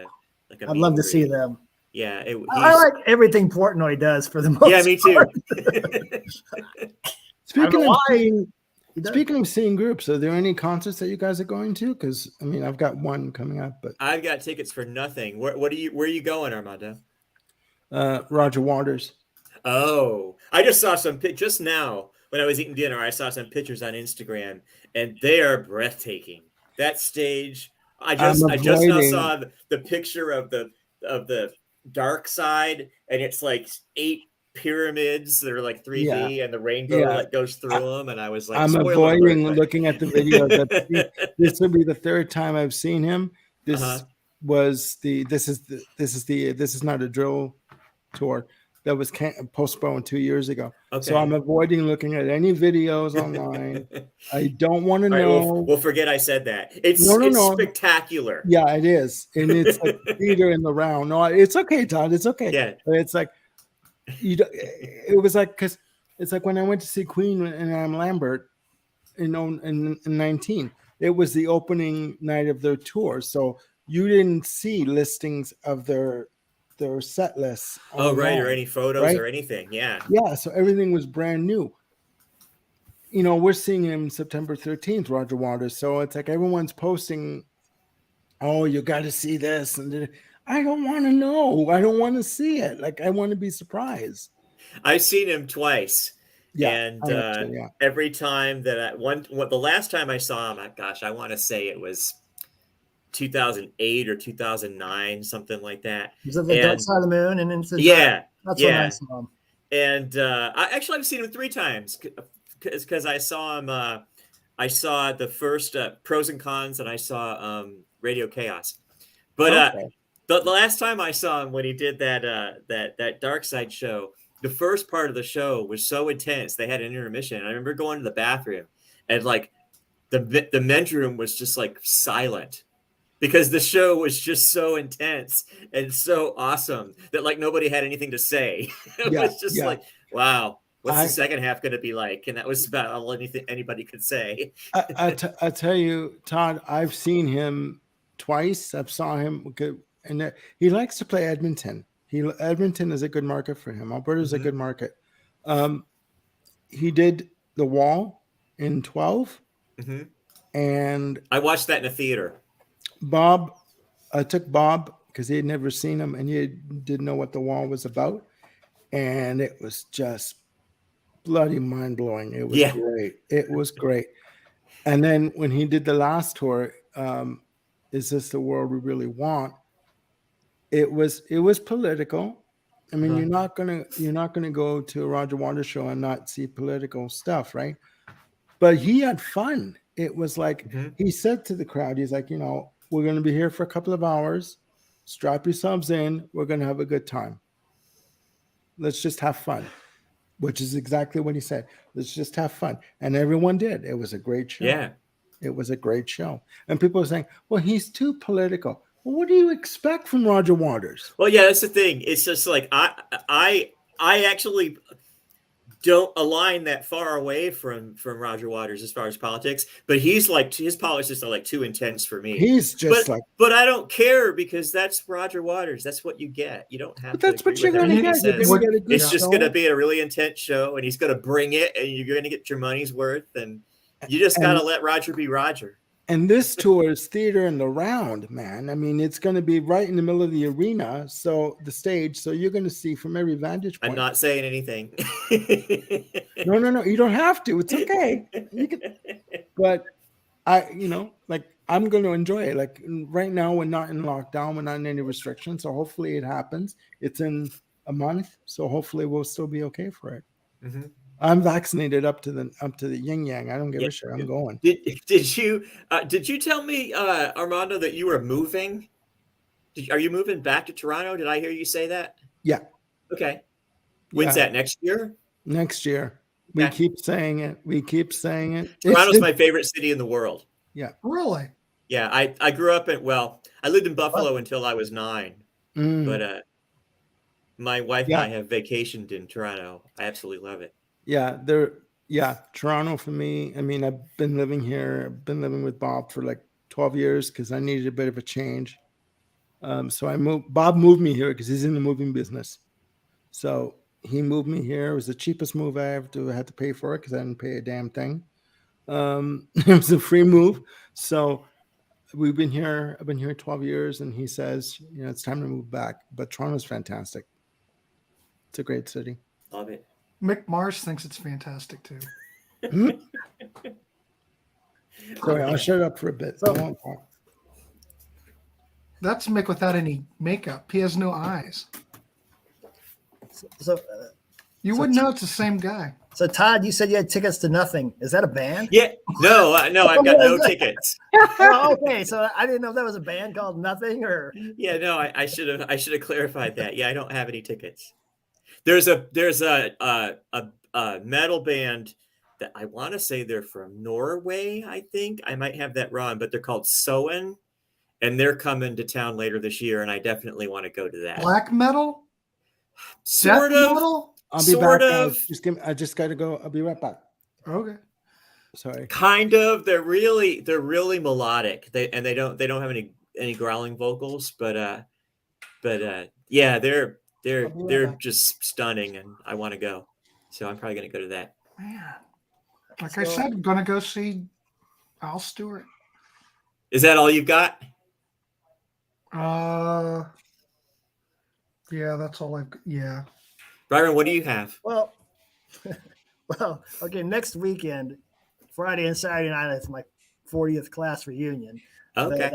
I'd love to see them. Yeah, I like everything Portnoy does for the most part. Yeah, me too. Speaking of seeing groups, are there any concerts that you guys are going to? Because I've got one coming up, but I've got tickets for nothing. Where are you going, Armando? Roger Waters. Oh, I just saw some just now when I was eating dinner. I saw some pictures on Instagram, and they are breathtaking. That stage, I just now saw the picture of the dark side, and it's like 8 pyramids that are like 3D, and the rainbow that goes through them. And I was like, I'm avoiding looking at the video. This will be the third time I've seen him. This is not a drill tour. That was postponed 2 years ago. Okay. So I'm avoiding looking at any videos online. I don't want to know. We'll forget I said that. It's spectacular. Yeah, it is. And it's like theater in the round. No, it's okay, Todd. It's okay. Yeah. But it's like, it was like, because it's like when I went to see Queen and Lambert in 19, it was the opening night of their tour. So you didn't see listings of their set lists. Right, or any photos or anything. Yeah. So everything was brand new. We're seeing him September 13th, Roger Waters. So it's like everyone's posting, oh, you got to see this. And I don't want to know. I don't want to see it. Like, I want to be surprised. I've seen him twice. Yeah. And every time that the last time I saw him, I want to say it was 2008 or 2009, something like that. Was it the Dark Side of the Moon? And that's when I saw him. And I've seen him 3 times because I saw him. I saw the first Pros and Cons, and I saw Radio Chaos. But The last time I saw him when he did that Dark Side show, the first part of the show was so intense. They had an intermission. I remember going to the bathroom, and like the men's room was just like silent because the show was just so intense and so awesome that like nobody had anything to say. It was just like, wow, what's the second half going to be like? And that was about all anybody could say. I tell you, Todd, I've seen him twice. I've saw him good, and he likes to play Edmonton. Edmonton is a good market for him. Alberta's a good market. He did The Wall in 12, and I watched that in a theater. I took Bob because he had never seen him and he didn't know what The Wall was about, and it was just bloody mind-blowing. It was great. It was great. And then when he did the last tour, Is This the World We Really Want? It was political. I mean, you're not gonna go to a Roger Waters show and not see political stuff, right? But he had fun. It was like he said to the crowd, he's like, we're gonna be here for a couple of hours. Strap yourselves in. We're gonna have a good time. Let's just have fun, which is exactly what he said. Let's just have fun, and everyone did. It was a great show. Yeah, it was a great show. And people were saying, "Well, he's too political." What do you expect from Roger Waters? Well, yeah, that's the thing. It's just like I actually don't align that far away from Roger Waters as far as politics, but he's like his politics are like too intense for me. He's just but I don't care because that's Roger Waters. That's what you get. You don't have. But that's what you're going to get. It's just going to be a really intense show, and he's going to bring it, and you're going to get your money's worth, and you just got to let Roger be Roger. And this tour is theater in the round, man. I mean, it's going to be right in the middle of the arena, so the stage. So you're going to see from every vantage point. I'm not saying anything. No. You don't have to. It's okay. You can, but I'm going to enjoy it. Like right now, we're not in lockdown. We're not in any restrictions. So hopefully it happens. It's in a month. So hopefully we'll still be okay for it. Mm-hmm. I'm vaccinated up to the yin yang. I don't give a shit. I'm going. Did you tell me, Armando, that you were moving? Are you moving back to Toronto? Did I hear you say that? Yeah. Okay. When's that? Next year? Next year. We keep saying it. Toronto's my favorite city in the world. Yeah. Really? Yeah. I grew up I lived in Buffalo until I was 9. But my wife and I have vacationed in Toronto. I absolutely love it. Toronto for me. I mean, I've been living here. I've been living with Bob for like 12 years because I needed a bit of a change. So I moved. Bob moved me here because he's in the moving business. So he moved me here. It was the cheapest move I ever had to pay for it because I didn't pay a damn thing. It was a free move. So we've been here. I've been here 12 years, and he says, it's time to move back. But Toronto's fantastic. It's a great city. Love it. Mick Mars thinks it's fantastic too. Sorry, I'll shut up for a bit. That's Mick without any makeup. He has no eyes. You wouldn't know it's the same guy. So Todd, you said you had tickets to Nothing. Is that a band? Yeah. No, I've got no tickets. Oh, okay, so I didn't know if that was a band called Nothing or. Yeah, no, I should have clarified that. Yeah, I don't have any tickets. There's a metal band that I want to say they're from Norway. I think I might have that wrong, but they're called Soen, and they're coming to town later this year, and I definitely want to go to that. Black metal, sort of. Metal? I'll be back. I just got to go. I'll be right back. Okay. Sorry. Kind of. They're really melodic. They don't have any growling vocals, but yeah, they're just stunning, and I want to go. So I'm probably going to go to that. Man, like I said, I'm going to go see Al Stewart. Is that all you've got? Yeah, that's all I've got. Yeah. Byron, what do you have? Well, okay. Next weekend, Friday and Saturday night, it's my 40th class reunion. Okay.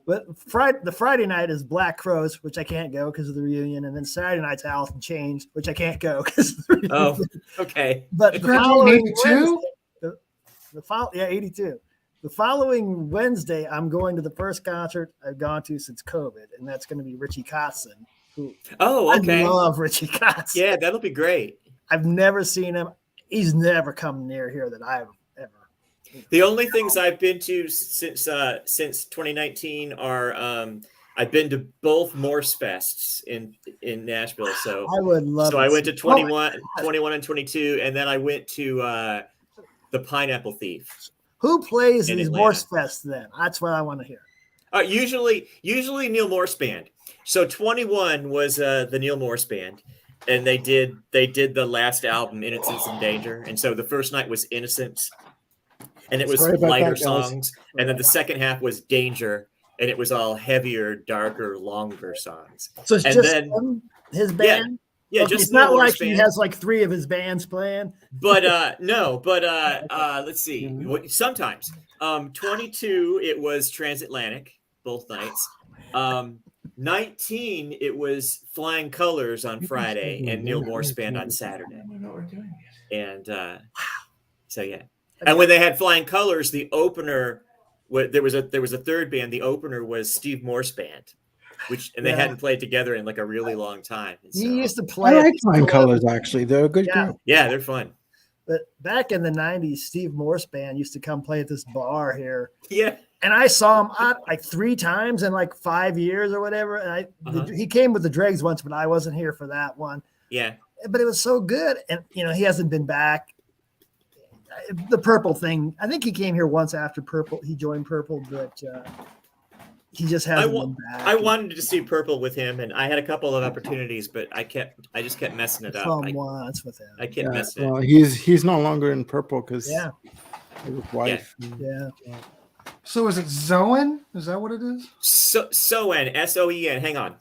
But the Friday night is Black Crows, which I can't go because of the reunion, and then Saturday night's Alice in Chains, which I can't go because of the reunion. Oh, okay. But the following 82? Wednesday, 82. The following Wednesday, I'm going to the first concert I've gone to since COVID, and that's going to be Richie Kotzen. Okay. I love Richie Kotzen. Yeah, that'll be great. I've never seen him. He's never come near here that I've ever. The only things I've been to since 2019 are I've been to both Morse Fests in Nashville. So I would love. So I went to 21 and 22, and then I went to the Pineapple Thief. Who plays in these Atlanta. Morse Fests then? That's what I want to hear. Usually Neil Morse Band. So 21 was the Neil Morse Band, and they did the last album, Innocence and Danger. And so the first night was Innocence, and it was lighter songs, and then the second half was Danger, and it was all heavier, darker, longer songs. So it's and just then, his band. Yeah, Okay, just it's not Neil like Morse he Band. has like 3 of his bands playing. But no, but let's see. Sometimes 22 it was Transatlantic both nights. 19 it was Flying Colors on Friday and Neil Morse Band on Saturday. And so yeah. And when they had Flying Colors, the opener there was a third band. The opener was Steve Morse Band, they hadn't played together in like a really long time. And so, He used to play. I like Flying Colors, actually. They're a good group. Yeah, they're fun. But back in the 90s, Steve Morse Band used to come play at this bar here. Yeah. And I saw him like 3 times in like 5 years or whatever. And he came with the Dregs once, but I wasn't here for that one. Yeah. But it was so good. And, he hasn't been back. The Purple thing, I think he came here once after Purple. He joined Purple, but he just hasn't been back. I wanted to see Purple with him, and I had a couple of opportunities, but I just kept messing it up. Once with him. I kept messing it up. He's no longer in Purple because his wife. Yeah. So is it Zoen? Is that what it is? Soen, Soen. Hang on.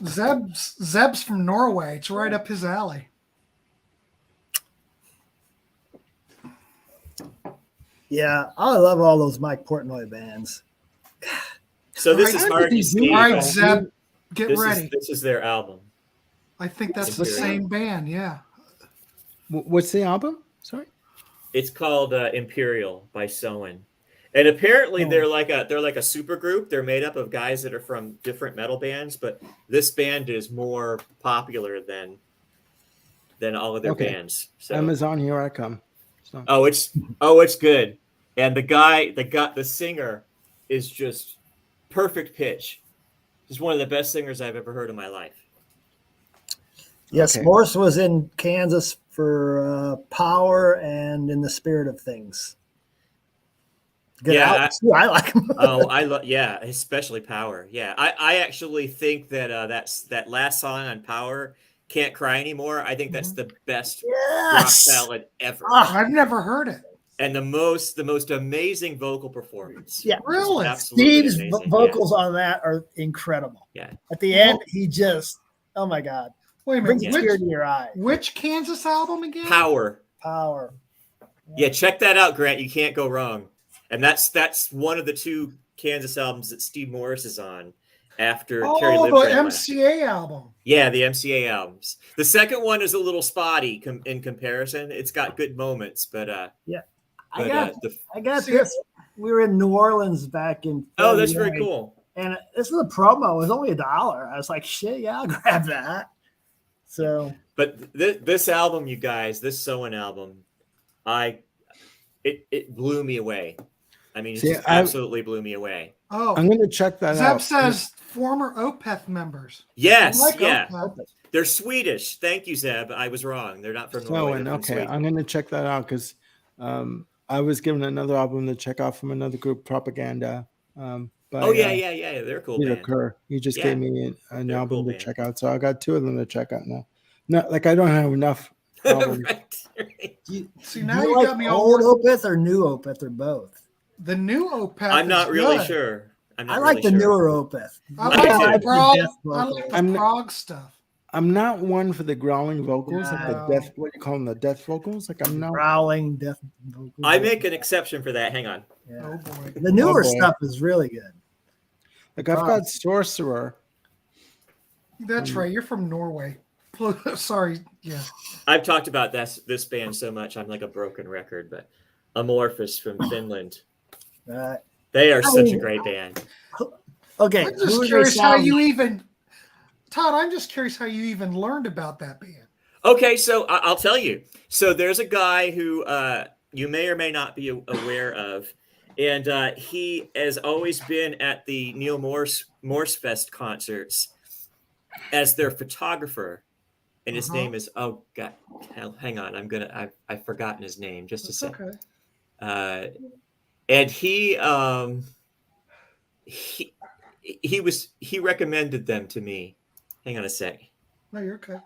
Zeb's from Norway. It's right up his alley. Yeah, I love all those Mike Portnoy bands. So this is hard to see. All right, Zeb, get ready. This is their album. I think that's the same band. Yeah. What's the album? Sorry. It's called Imperial by Soen, and apparently they're like a super group. They're made up of guys that are from different metal bands, but this band is more popular than all of their bands. So. Amazon, here I come. So. Oh, it's good. And the singer is just perfect pitch. He's one of the best singers I've ever heard in my life. Yes, Morse was in Kansas for Power and In the Spirit of Things. Good albums, too. I like them. Especially Power. Yeah, I actually think that that last song on Power, Can't Cry Anymore. I think that's the best rock ballad ever. I've never heard it. And the most amazing vocal performance. Yeah, really. Steve's vocals on that are incredible. Yeah. At the end, he just, oh my God. Wait a minute. Brings a tear to your eye. Which Kansas album again? Power. Yeah, check that out, Grant. You can't go wrong. And that's one of the 2 Kansas albums that Steve Morse is on after Terry Liptrap. Oh, the MCA album. Yeah, the MCA albums. The second one is a little spotty in comparison. It's got good moments, but I got this. We were in New Orleans back in. Oh, that's very cool. And this was a promo. It was only $1. I was like, shit, yeah, I'll grab that. So, but this album, you guys, this Soen album, it blew me away. I mean, it just absolutely blew me away. Oh, I'm going to check that out. Zeb says former Opeth members. Yes, Opeth. They're Swedish. Thank you, Zeb. I was wrong. They're not from Norway. Okay, I'm going to check that out because I was given another album to check out from another group, Propaganda. They're cool. Peter Kerr. He just gave me an album to check out, so I got 2 of them to check out now. No, like I don't have enough. See, now you like got me old Opeth or new Opeth or both. The new Opeth. I'm not really good. sure. I like the newer Opeth. I like the prog stuff. I'm not one for the growling vocals, like the death. What do you call them? The death vocals? Like I'm not growling death vocals. I make an exception for that. Hang on. Yeah. Oh boy. The newer stuff is really good. Like I've got Sorcerer. That's right. You're from Norway. Sorry. Yeah. I've talked about this band so much. I'm like a broken record, but Amorphous from Finland. They are such a great band. Okay, I'm just curious how you even, Todd. I'm just curious how you even learned about that band. Okay, so I'll tell you. So there's a guy who you may or may not be aware of, and he has always been at the Neil Morse concerts as their photographer, and his name is hang on, I've forgotten his name. Just a sec. Okay. And he recommended them to me. Hang on a sec. No, you're okay.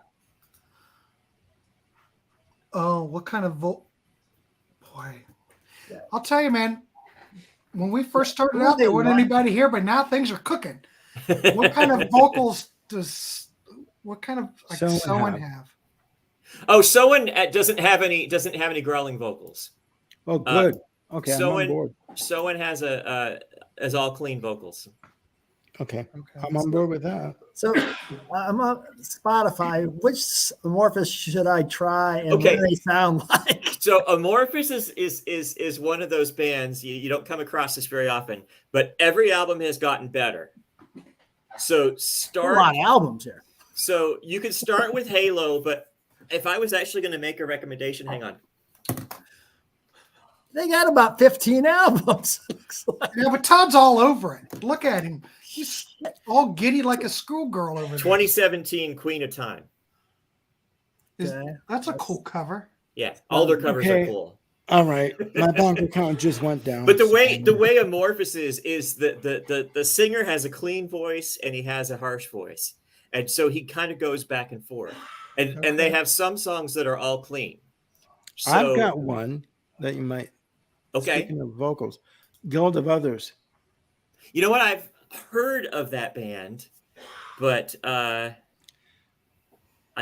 Oh, what kind of boy? I'll tell you, man. When we first started out, there wasn't anybody here, but now things are cooking. What kind of vocals does Soen have? Oh, Soen doesn't have any growling vocals. Oh, good. Okay, I'm on board. Soen has all clean vocals. Okay, I'm on board with that. So I'm on Spotify. Which Amorphous should I try, and what do they sound like? So Amorphous is one of those bands you don't come across this very often, but every album has gotten better. So A lot of albums here. So you can start with Halo, but if I was actually going to make a recommendation, hang on. They got about 15 albums. Yeah, but Todd's all over it. Look at him. He's all giddy like a schoolgirl over there. 2017 Queen of Time. That's a cool cover. Yeah, all their covers are cool. All right, my bank account just went down. But the way Amorphous is the singer has a clean voice and he has a harsh voice, and so he kind of goes back and forth. And they have some songs that are all clean. So, I've got one that you might. Okay. Speaking of vocals, Guild of Others. You know what? I've heard of that band, but I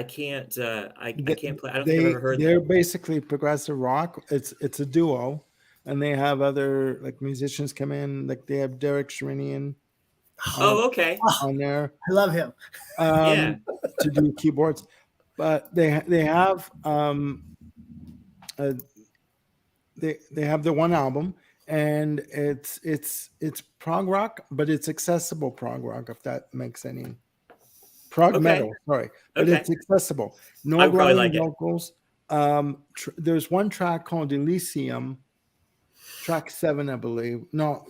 can't. I can't play. I don't think I've ever heard. They're basically progressive rock. It's a duo, and they have other like musicians come in. Like they have Derek Sherinian. Oh, okay. On there, I love him. To do keyboards, but they have they have the one album, and it's prog rock, but it's accessible prog rock, if that makes any prog metal. Sorry, but it's accessible. No growling vocals. There's one track called Elysium, track 7, I believe. No,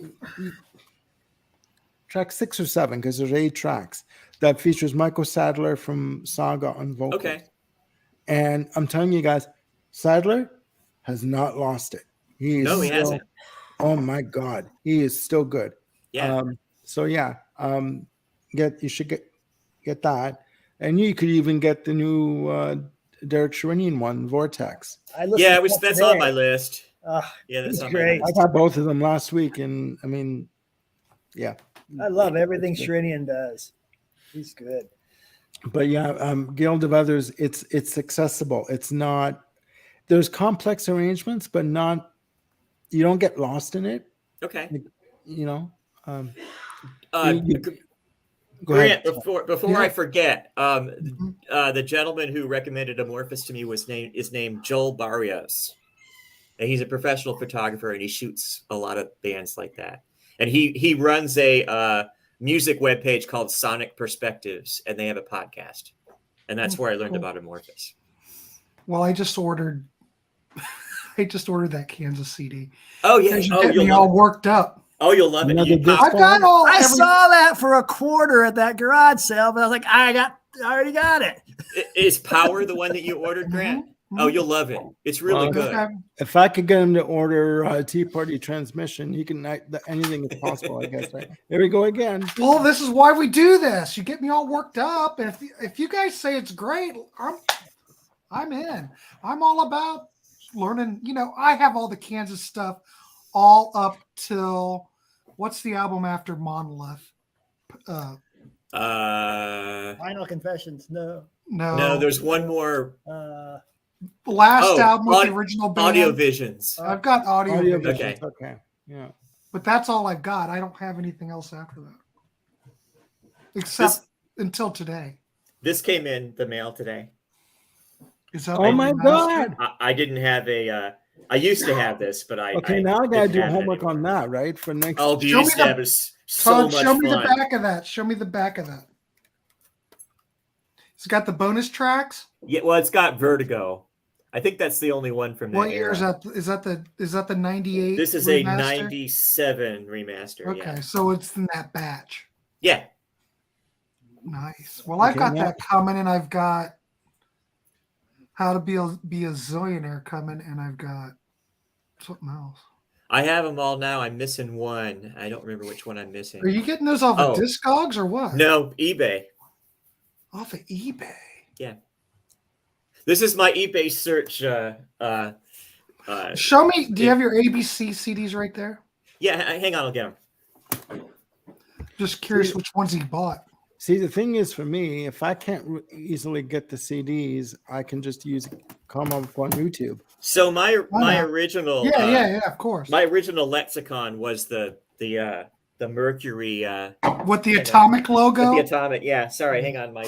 track 6 or 7, because there's 8 tracks that features Michael Sadler from Saga on vocals. Okay, and I'm telling you guys, Sadler has not lost it. He hasn't. Oh my God, he is still good. Yeah. You should get that, and you could even get the new Derek Sherinian one, Vortex. That's on my list. That's great. I got both of them last week, and I mean, yeah. I love everything Sherinian does. He's good. But Guild of Others, it's accessible. It's not. There's complex arrangements, but not. You don't get lost in it. Okay. Go Grant, before I forget, the gentleman who recommended Amorphous to me is named Joel Barrios, and he's a professional photographer, and he shoots a lot of bands like that. And he runs a music webpage called Sonic Perspectives, and they have a podcast, and that's where I learned about Amorphous. Well, I just ordered that Kansas CD. Oh yeah, you'll me all worked up. Oh, you'll love it. I saw that for $25 at that garage sale, but I was like, I already got it. Is Power the one that you ordered, Grant? Mm-hmm. Oh, you'll love it. It's really good. If I could get him to order Tea Party Transmission, he can. Anything is possible, I guess. Right? Here we go again. Well, this is why we do this. You get me all worked up, and if you guys say it's great, I'm in. I'm all about learning. I have all the Kansas stuff all up till what's the album after Monolith? Final Confessions. No, there's one more. Last album with the original band. Audio Visions. I've got Audio Visions. Okay. Yeah. But that's all I've got. I don't have anything else after that. Except until today. This came in the mail today. Is that my God. I didn't have I used to have this, but I now I gotta didn't do have it homework on anymore. that, right? For next. Oh, Beauty Stab is so Todd, much fun. show me the back of that. Show me the back of that. It's got the bonus tracks. Yeah, well, it's got Vertigo. I think that's the only one from that What year era. is that? Is that the 98? This is remaster? a 97 remaster. Okay, Yeah. so it's in that batch. Yeah. Nice. Well, I've got that coming, and I've got How to Be a Zillionaire coming, and I've got something else. I have them all now. I'm missing one. I don't remember which one I'm missing. Are you getting those off of Discogs or what? No, eBay. Off of eBay. Yeah. This is my eBay search. Show me. Do you have your ABC CDs right there? Yeah, hang on. I'll get them. Just curious which ones he bought. See, the thing is, for me, if I can't easily get the CDs, I can just come up on YouTube. So my original, yeah, of course. My original lexicon was the Mercury with the atomic logo. With the atomic, yeah. Sorry, hang on. My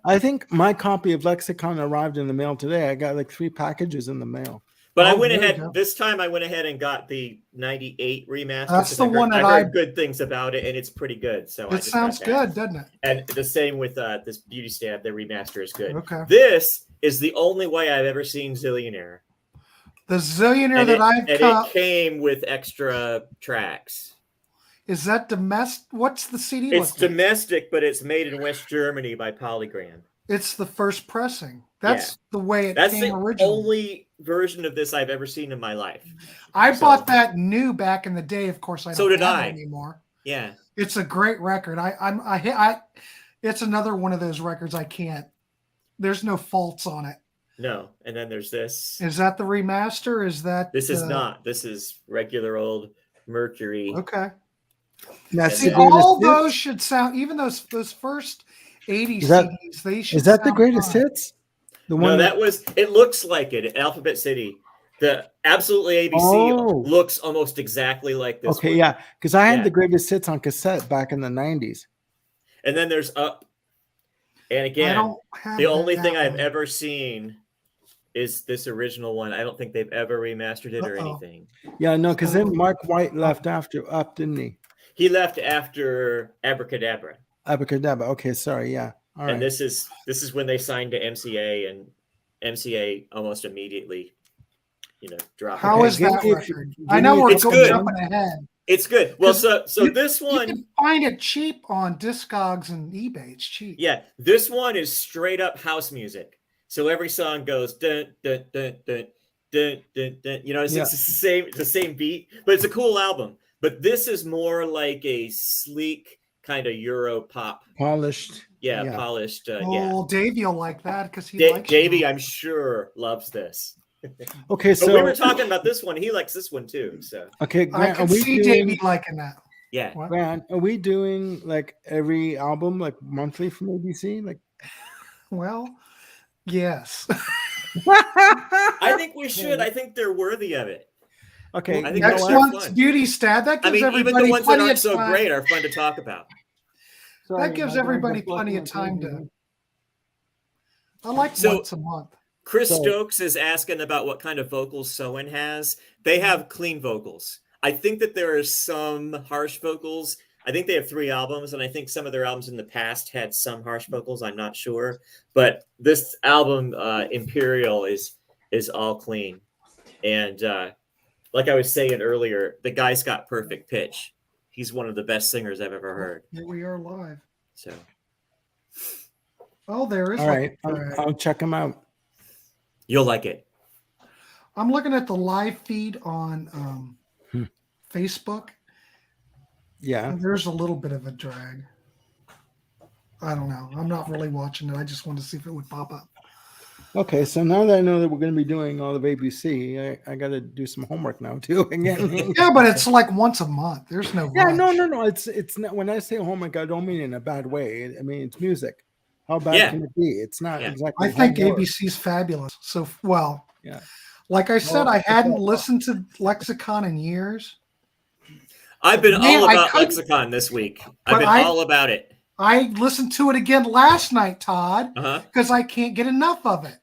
I think my copy of Lexicon arrived in the mail today. I got like 3 packages in the mail. But I went ahead this time. I went ahead and got the '98 remaster. That's the one that I heard good things about it, and it's pretty good. So it sounds good, doesn't it? And the same with this Beauty Stab. The remaster is good. Okay. This is the only way I've ever seen Zillionaire. The Zillionaire it came with extra tracks. Is that domestic? What's the CD? It's domestic, but it's made in West Germany by Polygram. It's the first pressing. That's the way it That's came the originally. only version of this I've ever seen in my life. I bought that new back in the day. Of course, I don't have it anymore. Yeah, it's a great record. It's another one of those records I can't. There's no faults on it. No, and then there's this. Is that the remaster? Is that this is not? This is regular old Mercury. Okay. That's all those should sound. Even those first 80 CDs, they should. Is that the greatest hits? The one that was. It looks like it. Alphabet City. The Absolutely ABC looks almost exactly like this. Okay, yeah, because I had the greatest hits on cassette back in the 90s. And then there's Up. And again, the only thing I've ever seen is this original one. I don't think they've ever remastered it or anything. Yeah, no, because then Mark White left after Up, didn't he? He left after Abracadabra. Abracadabra. Okay, sorry, yeah. All right. And this is when they signed to MCA, and MCA almost immediately, dropped. How is that record? I know we're jumping ahead. It's good. Well, so this one, you can find it cheap on Discogs and eBay. It's cheap. Yeah, this one is straight up house music. So every song goes dun dun dun dun dun dun dun. It's the same beat, but it's a cool album. But this is more like a sleek kind of Euro pop, polished. Yeah, polished. Davy will like that because he likes Davy. I'm sure loves this. Okay, so we were talking about this one. He likes this one too. So okay, Grant, I can see Davy liking that. Yeah, Grant, are we doing like every album like monthly from ABC? Like, well, yes. I think we should. I think they're worthy of it. Okay, I think next one's Beauty Stab. That gives everybody even the ones that aren't so time. great are fun to talk about. That gives everybody plenty of time to. I like once a month. Chris Stokes is asking about what kind of vocals Soen has. They have clean vocals. I think that there are some harsh vocals. I think they have 3 albums, and I think some of their albums in the past had some harsh vocals. I'm not sure, but this album, Imperial, is all clean. And like I was saying earlier, the guy's got perfect pitch. He's one of the best singers I've ever heard. Here we are live. So, there is. All right, I'll check him out. You'll like it. I'm looking at the live feed on Facebook. Yeah. There's a little bit of a drag. I don't know. I'm not really watching it. I just wanted to see if it would pop up. Okay, so now that I know that we're going to be doing all of ABC, I got to do some homework now too. Again. Yeah, but it's like once a month. There's no. Yeah, no. It's not. When I say homework, I don't mean in a bad way. I mean it's music. How bad can it be? It's not exactly. I think ABC's fabulous. So yeah. Like I said, I hadn't listened to Lexicon in years. I've been all about Lexicon this week. I've been all about it. I listened to it again last night, Todd, because I can't get enough of it.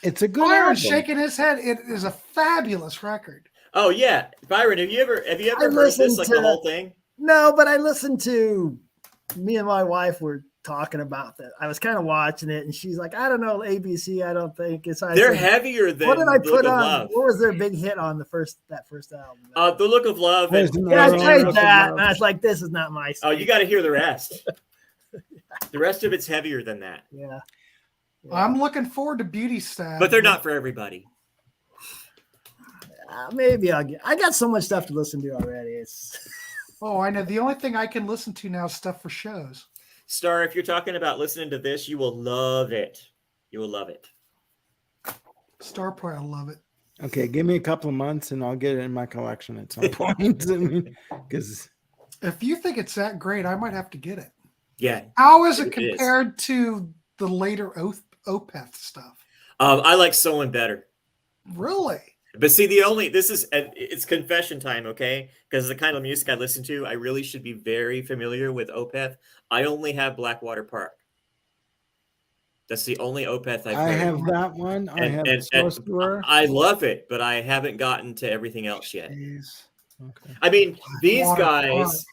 It's a good Byron album. shaking his head. It is a fabulous record. Oh yeah, Byron, have you ever I heard this listened like to- the whole thing? No, but I listened to. Me and my wife were talking about that. I was kind of watching it, and she's like, "I don't know, ABC. I don't think it's." They're heavier than What did I The put Look of on? Love. What was their big hit on that first album? The Look of Love. There's And, no- Yeah, I Look of played Love. that, and I was like, "This is not my." oh, you got to hear the rest. The rest of it's heavier than that, Yeah. I'm looking forward to Beauty Stab. but they're not for everybody. Maybe I'll get. I got so much stuff to listen to already. It's. Oh, I know. The only thing I can listen to now is stuff for shows. Star, if you're talking about listening to this, you will love it. You will love it. Star Boy, I love it. Okay, give me a couple of months and I'll get it in my collection at some point. I mean, because If you think it's that great, I might have to get it. Yeah. How is it It is. compared to the later Opeth stuff? I like Someone better. Really? But see, it's confession time, okay? Because the kind of music I listen to, I really should be very familiar with Opeth. I only have Blackwater Park. That's the only Opeth I've I heard. have that one. I have and Sorcerer. I love it, but I haven't gotten to everything else yet. Jeez. Okay. I mean, these Blackwater guys,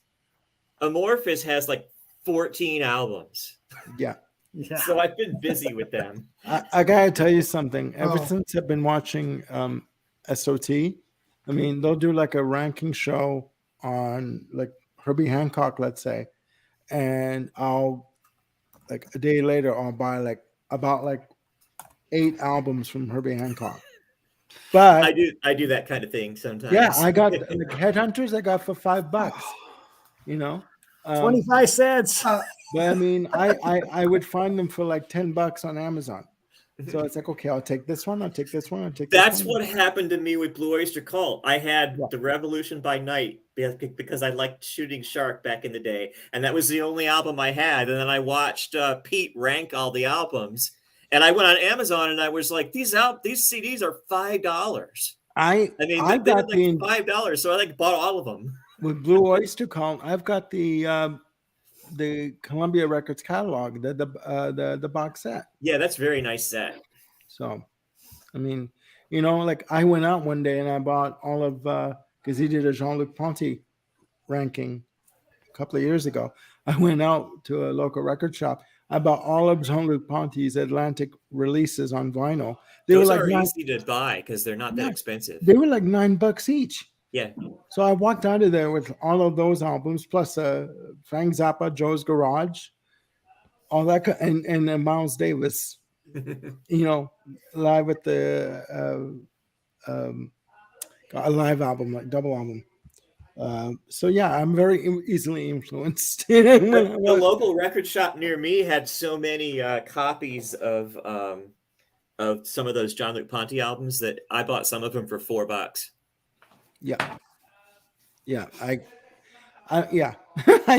Park. Amorphous has like 14 albums. Yeah. Yeah. So I've been busy with them. I gotta tell you something. Ever Oh. since I've been watching SOT, I mean, they'll do like a ranking show on like Herbie Hancock, let's say, and I'll like a day later I'll buy like about like 8 albums from Herbie Hancock. But I do that kind of thing sometimes. yeah, I got like Headhunters. I got for $5. You know, 25 cents. But I mean, I would find them for like $10 on Amazon. So it's like, okay, I'll take this one. I'll take this one. I'll take this That's one. what happened to me with Blue Oyster Cult. I had The Revolution by Night because I liked Shooting Shark back in the day, and that was the only album I had. And then I watched Pete rank all the albums, and I went on Amazon and I was like, these CDs are $5. I mean, I they're got like the $5, so I like bought all of them. with Blue Oyster Cult. I've got the Columbia Records catalog, the box set. Yeah, that's a very nice set. So, I mean, you know, like I went out one day and I bought all of because he did a Jean-Luc Ponty ranking a couple of years ago. I went out to a local record shop. I bought all of Jean-Luc Ponty's Atlantic releases on vinyl. Those are easy to buy because they're not that expensive. They were like $9 each. Yeah. So I walked out of there with all of those albums, plus Frank Zappa, Joe's Garage, all that, and Miles Davis, you know, live at the a live album, like double album. So yeah, I'm very easily influenced. The local record shop near me had so many copies of some of those Jean-Luc Ponty albums that I bought some of them for $4. Yeah. I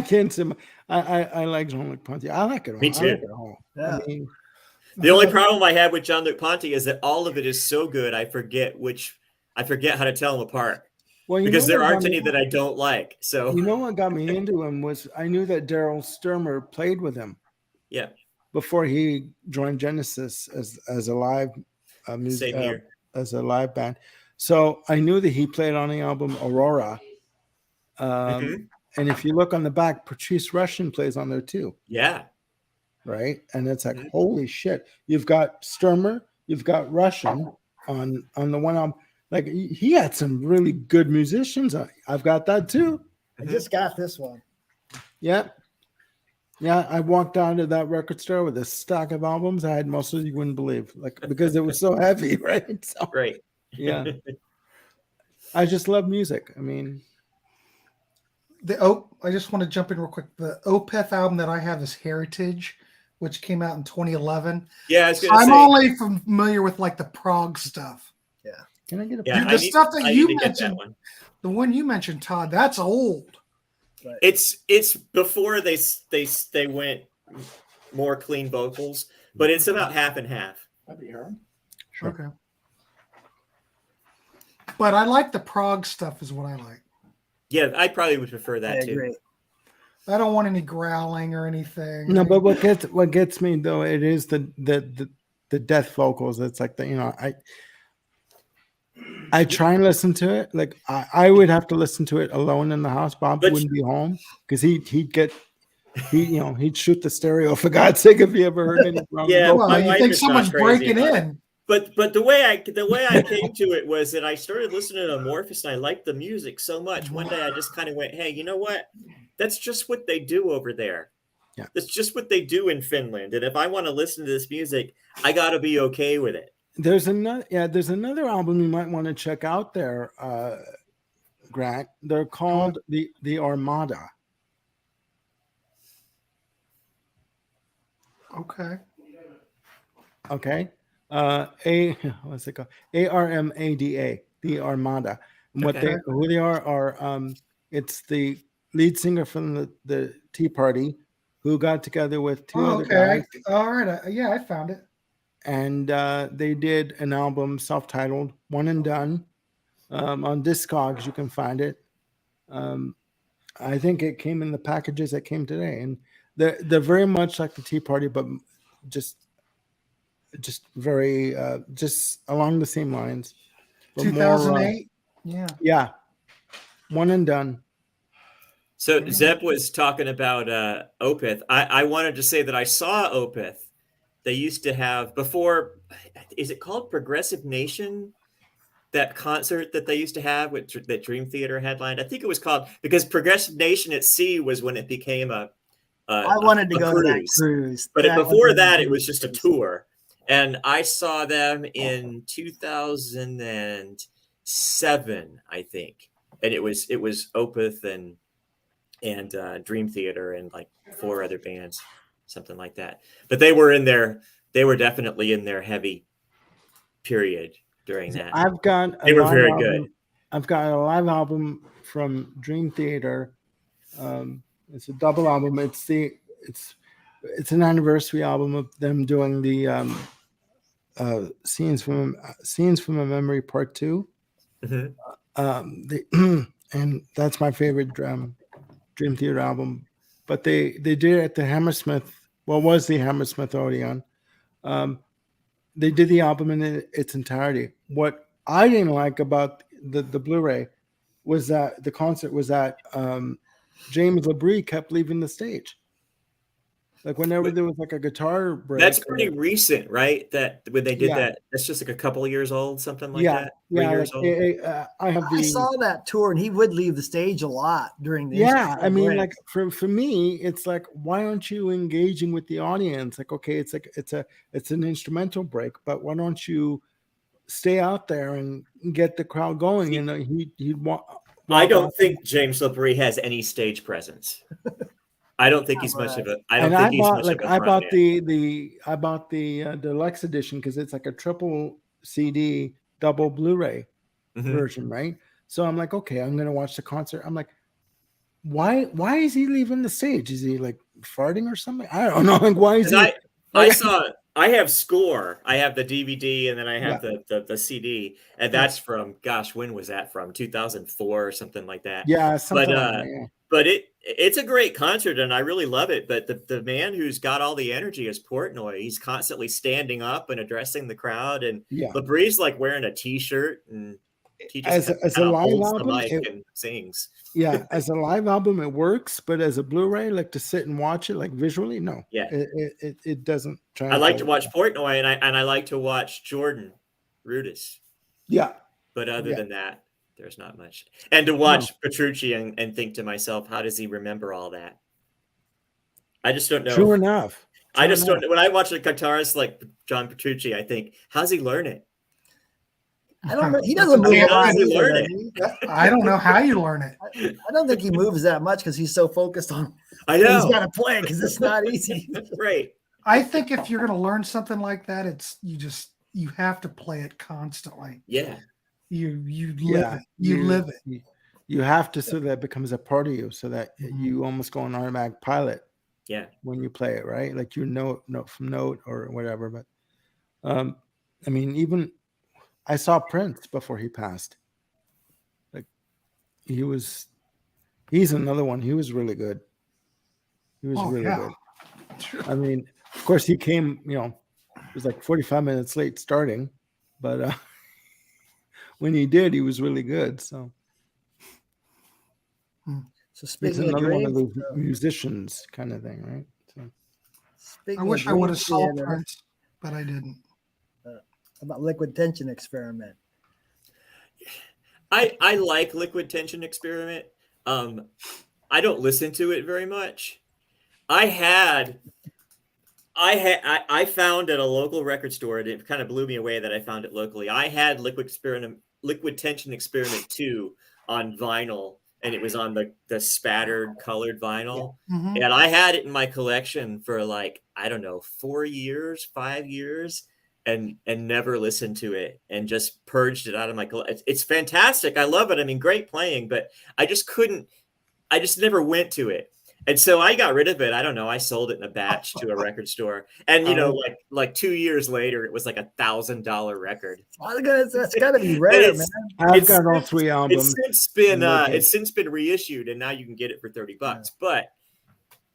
can't say I like Jean-Luc Ponty. I like it all. Me too. I like it all. Yeah. I mean, The only problem I had with Jean-Luc Ponty is that all of it is so good, I forget how to tell them apart. well, Because there what aren't got any me- that I don't like. So You know what got me into him was I knew that Daryl Sturmer played with him yeah, before he joined Genesis as a live same here. as a live band. So I knew that he played on the album Aurora. And if you look on the back, Patrice Rushen plays on there too, Yeah. right? And it's like, holy shit! You've got Sturmer, you've got Rushen on the one album. Like he had some really good musicians. I've got that too. I just got this one. Yeah. Yeah, I walked down to that record store with a stack of albums. I had most of you wouldn't believe, like because it was so heavy, right? So, Great. yeah. I just love music. I mean, I just want to jump in real quick. The Opeth album that I have is Heritage, which came out in 2011. Yeah, I was So gonna I'm say, only familiar with like the prog stuff. can I get a yeah, the I need- stuff that I you need to get that mentioned- one. The one you mentioned, Todd, that's old. It's before they went more clean vocals, but it's about half and half. Sure. Okay. But I like the prog stuff is what I like. Yeah, I probably would prefer that I too. agree. I don't want any growling or anything. No, but what gets me though, it is the the death vocals. It's like I try and listen to it. Like I would have to listen to it alone in the house. Bob wouldn't be home because he'd shoot the stereo for God's sake if he ever heard any wrong. Yeah, well, you think someone's breaking in. But the way I came to it was that I started listening to Amorphous and I liked the music so much. One day I just kind of went, hey, you know what? That's just what they do over there. Yeah. That's just what they do in Finland. And if I want to listen to this music, I got to be okay with it. There's another album you might want to check out there, Grant. They're called the Armada. Okay. What's it called? ARMADA, the Armada. And who they are it's the lead singer from the Tea Party who got together with two other guys. All right. Yeah, I found it. And they did an album self-titled One and Done on Discogs. You can find it. I think it came in the packages that came today, and they're very much like the Tea Party, but just very just along the same lines. 2008. Yeah. One and Done. So Zeb was talking about Opeth. I wanted to say that I saw Opeth. They used to have before. Is it called Progressive Nation? That concert that they used to have that Dream Theater headlined. I think it was called because Progressive Nation at Sea was when it became I wanted to go to that cruise. But before that, it was just a tour. And I saw them in 2007, I think. And it was Opeth and Dream Theater and like 4 other bands, something like that. But they were definitely in their heavy period during that. They were very good. I've got a live album from Dream Theater. It's a double album. It's an anniversary album of them doing the Scenes from a Memory Part 2. Mm-hmm. And that's my favorite Dream Theater album. But they did it at the Hammersmith. What was the Hammersmith Odeon? They did the album in its entirety. What I didn't like about the Blu-ray was that the concert was that James LaBrie kept leaving the stage. Like whenever there was like a guitar break. That's pretty recent, right? That when they did that, that's just like a couple of years old, something like that. 3 years old. I saw that tour, and he would leave the stage a lot during the. Yeah, I mean, like for me, it's like, why aren't you engaging with the audience? Like, okay, it's an instrumental break, but why don't you stay out there and get the crowd going? And he'd want. I don't think James LaBrie has any stage presence. I don't think he's much of a. I bought the deluxe edition because it's like a triple CD double Blu-ray version, right? So I'm like, okay, I'm gonna watch the concert. I'm like, why is he leaving the stage? Is he like farting or something? I don't know. Like, why is he? I have Score. I have the DVD, and then I have the CD, and that's from. Gosh, when was that from? 2004 or something like that. Yeah, something like that, yeah. But it's a great concert, and I really love it. But the man who's got all the energy is Portnoy. He's constantly standing up and addressing the crowd, and LaBrie's like wearing a T-shirt, and he just as a live album, and sings. Yeah, as a live album, it works, but as a Blu-ray, like to sit and watch it, like visually, no. Yeah, it doesn't. I like to watch Portnoy, and I like to watch Jordan Rudess. Yeah, but other than that. There's not much. And to watch Petrucci and think to myself, how does he remember all that? I just don't know. True enough. Don't know. When I watch a guitarist like John Petrucci, I think, how's he learn it? I don't know. He doesn't move. How does he learn it? I don't know how you learn it. I don't think he moves that much because he's so focused on I know. He's got to play because it's not easy. Right. I think if you're going to learn something like that, you have to play it constantly. Yeah. You live it. You live it. You have to, so that it becomes a part of you, so that you almost go on automatic pilot. Yeah. When you play it, right? Like you note from note or whatever. But I mean, even I saw Prince before he passed. Like he's another one. He was really good. He was really good. I mean, of course, he came, was like 45 minutes late starting, but when he did, he was really good. So So it's speaking of another one of dreams, those musicians kind of thing, right? So. speaking I of wish I would have dream saw theater, Prince, but I didn't. about liquid tension experiment. I like Liquid Tension Experiment. I don't listen to it very much. I found at a local record store, and it kind of blew me away that I found it locally. I had Liquid Tension Experiment 2 on vinyl, and it was on the spattered colored vinyl. Mhm. And I had it in my collection for like, I don't know, 5 years, and never listened to it, and just purged it out of my collection. It's fantastic. I love it. I mean, great playing, but I just never went to it. And so I got rid of it. I don't know. I sold it in a batch to a record store. And, like 2 years later, it was like $1,000 record. That's got to be rare, man. I've got all 3 albums. It's since been reissued, and now you can get it for $30. But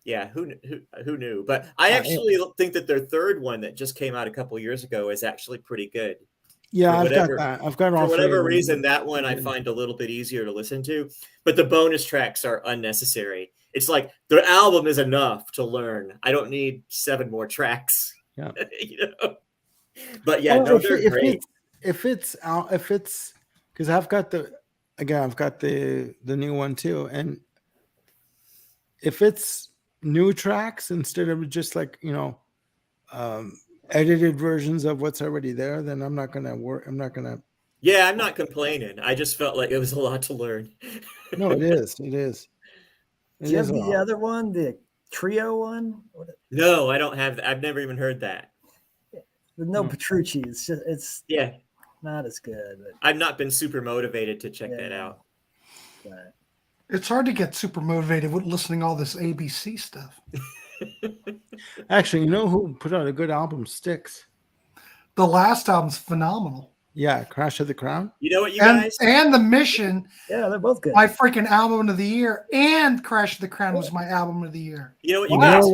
yeah, who knew? But I actually think that their third one that just came out a couple years ago is actually pretty good. Yeah, I've got that. I've got all 3. For whatever reason, that one I find a little bit easier to listen to. But the bonus tracks are unnecessary. It's like the album is enough to learn. I don't need 7 more tracks. Yeah. But yeah, well, they're great. If it's because I've got the new one too, and if it's new tracks instead of just like edited versions of what's already there, then I'm not gonna work. I'm not complaining. I just felt like it was a lot to learn. No, it is. It is. Do you have the other one, the trio one? No, I don't have. I've never even heard that. With no Petrucci, it's yeah, not as good. But I've not been super motivated to check that out. But It's hard to get super motivated with listening to all this ABC stuff. Actually, you know who put out a good album? Styx. The last album's phenomenal. Yeah, Crash of the Crown. You know what, you guys? And The Mission. Yeah, they're both good. My freaking album of the year, and Crash of the Crown was my album of the year. You know what, you guys?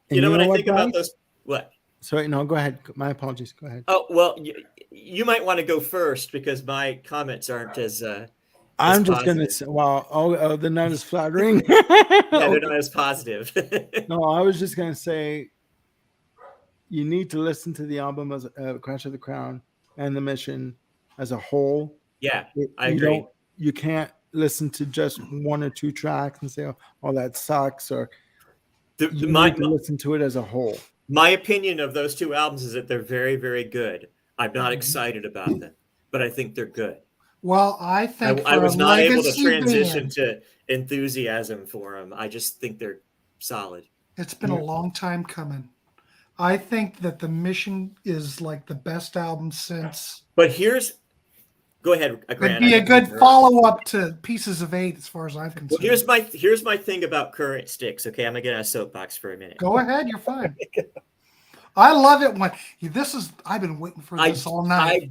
You know what I what, think about those? What? Sorry, no, go ahead. My apologies. Go ahead. Oh, well, you might want to go first because my comments aren't as I'm just going to say, well, they're not as flattering. Yeah, they're not as positive. No, I was just going to say you need to listen to the album as Crash of the Crown and The Mission as a whole. Yeah, I agree. You can't listen to just 1 or 2 tracks and say, oh that sucks, or you need to listen to it as a whole. My opinion of those 2 albums is that they're very, very good. I'm not excited about them, but I think they're good. Well, I think I was not able to transition to enthusiasm for them. I just think they're solid. It's been a long time coming. I think that The Mission is like the best album since. But go ahead, Grant. It'd be a good follow-up to Pieces of 8, as far as I'm concerned. Well, here's my thing about current Styx. Okay, I'm gonna get on a soapbox for a minute. Go ahead, you're fine. I love it when I've been waiting for this all night.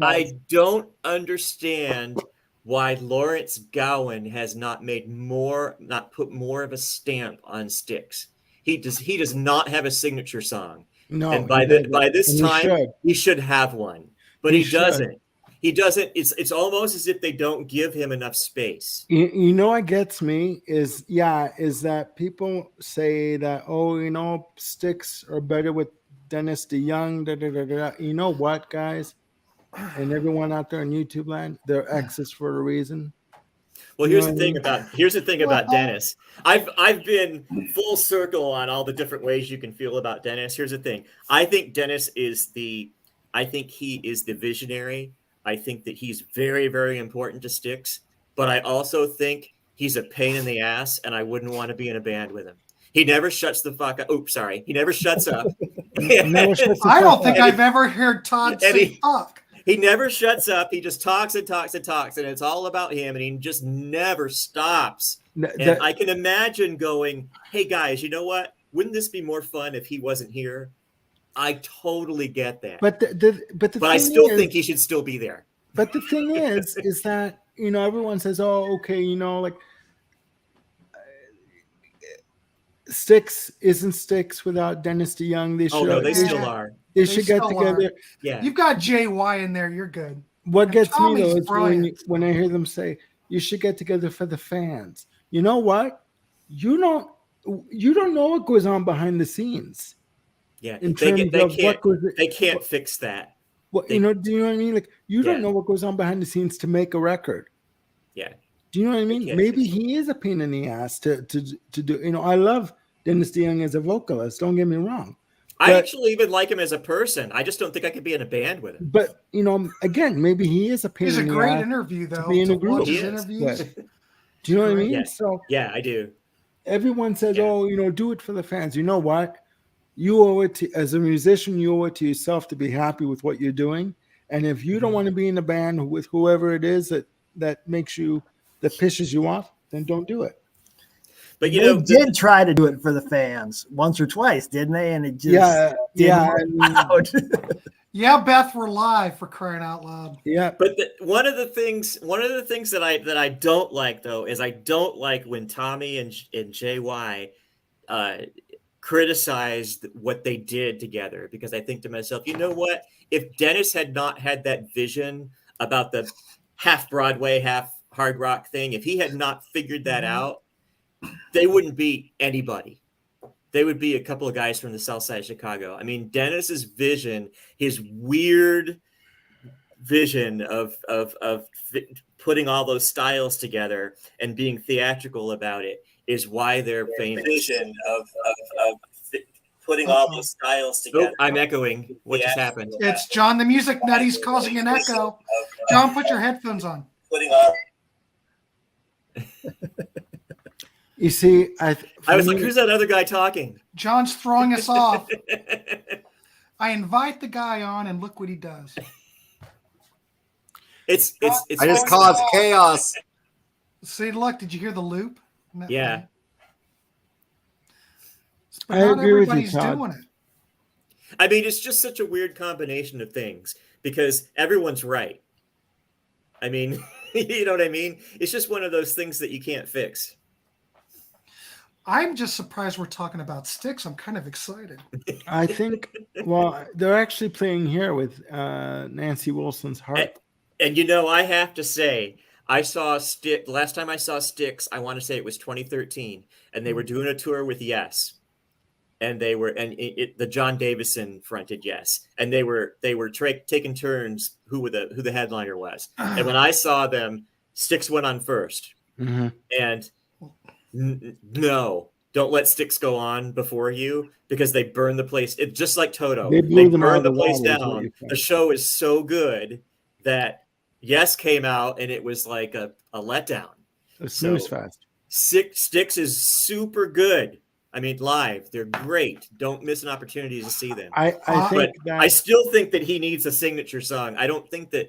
I don't understand why Lawrence Gowan has not put more of a stamp on Styx. He does not have a signature song. No, and by this time he should have one, but he doesn't. He doesn't. It's almost as if they don't give him enough space. You know what gets me is that people say that, Styx are better with Dennis DeYoung. Da, da, da, da. You know what, guys? And everyone out there in YouTube land, they're exes for a reason. Well, here's the thing about Dennis. I've been full circle on all the different ways you can feel about Dennis. Here's the thing. I think Dennis is he is the visionary. I think that he's very, very important to Styx, but I also think he's a pain in the ass, and I wouldn't want to be in a band with him. He never shuts the fuck up. Oops, sorry. He never shuts up. I don't think I've ever heard Todd say fuck. He never shuts up. He just talks and talks and talks, and it's all about him, and he just never stops. And I can imagine going, hey, guys, you know what? Wouldn't this be more fun if he wasn't here? I totally get that. But I still think he should still be there. But the thing is that, everyone says, oh, okay, like Styx isn't Styx without Dennis DeYoung. They still are. They should get still together. Yeah. You've got JY in there. You're good. What And gets me Tommy's though is brilliant. when I hear them say you should get together for the fans. You know what? You don't know what goes on behind the scenes. Yeah. In terms of what goes. They can't fix that. What do you know what I mean? Like you don't Yeah. know what goes on behind the scenes to make a record. Yeah. Do you know what I mean? can't Maybe fix he is a pain in the ass to do. You know, I love Dennis DeYoung as a vocalist. Don't get me wrong. I But- actually even like him as a person. I just don't think I could be in a band with him. But you know, again, maybe he is a pain He's a in the great ass. interview, though. be in To a group. watch his He is. interviews. Do you know what I mean? Yeah. So Yeah, I do. everyone says, Yeah. "Oh, you know, do it for the fans." You know what? You owe it to, as a musician, you owe it to yourself to be happy with what you're doing. And if you don't want to be in a band with whoever it is that makes you, that pisses you off, then don't do it. But you They know, did try to do it for the fans once or twice, didn't they? And it just Yeah. didn't I mean, work out. Yeah, Beth, we're live, for crying out loud. yeah. but one of the things that I don't like though is I don't like when Tommy and JY criticized what they did together, because I think to myself, you know what? If Dennis had not had that vision about the half Broadway, half hard rock thing, if he had not figured that out, they wouldn't be anybody. They would be a couple of guys from the South Side of Chicago. I mean, Dennis's vision, his weird vision of putting all those styles together and being theatrical about it is why they're famous. Vision of putting all those styles together. Oh, I'm echoing. What just happened? It's John, the music nutty's causing an echo. John, put your headphones on. Putting all. You see, I was like, who's that other guy talking? John's throwing us off. I invite the guy on, and look what he does. It's I just caused chaos. See, look, did you hear the loop? Isn't that Yeah. funny? But I not agree with you, everybody's Todd. doing it. I mean, it's just such a weird combination of things because everyone's right. I mean, you know what I mean? It's just one of those things that you can't fix. I'm just surprised we're talking about Styx. I'm kind of excited. I think, well, they're actually playing here with Nancy Wilson's Heart. And you know, I have to say, I saw Styx last time I saw Styx. I want to say it was 2013, and they were doing a tour with Yes, and they were the John Davison fronted Yes, and they were taking turns who the headliner was. And when I saw them, Styx went on first, and no, don't let Styx go on before you because they burn the place. It's just like Toto. They They them out burn of the the place water, is what down. you're saying. The show is so good that Yes came out and it was like a letdown. A snooze fest. Styx is super good. I mean, live, they're great. Don't miss an opportunity to see them. I But think that I still think that he needs a signature song. I don't think that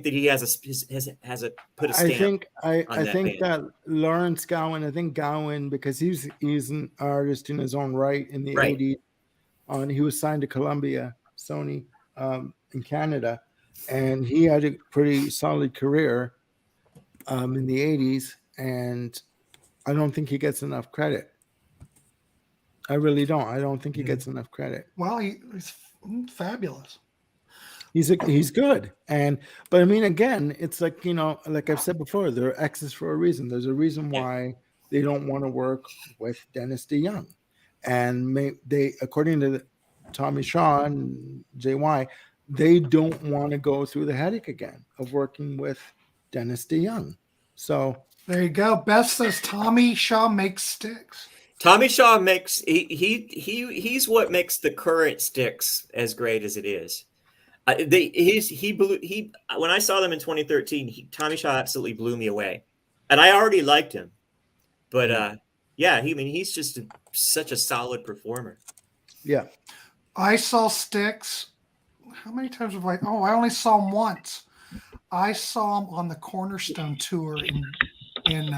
he has a put a stamp. I that think band. that Lawrence Gowan. I think Gowan, because he's an artist in his own right in the Right. 80s. He was signed to Columbia, Sony, in Canada, and he had a pretty solid career in the 80s. And I don't think he gets enough credit. I really don't. I don't think he gets enough credit. Well, he's fabulous. He's good, but I mean, again, it's like, you know, like I've said before, they're exes for a reason. There's a reason why they don't want to work with Dennis DeYoung, and they, according to Tommy Shaw and JY, they don't want to go through the headache again of working with Dennis DeYoung. So There you go. Beth says Tommy Shaw makes Styx. Tommy Shaw makes he's what makes the current Styx as great as it is. When I saw them in 2013, Tommy Shaw absolutely blew me away, and I already liked him, but he's just such a solid performer. yeah, I saw Styx. How many times have I? Oh, I only saw him once. I saw him on the Cornerstone tour in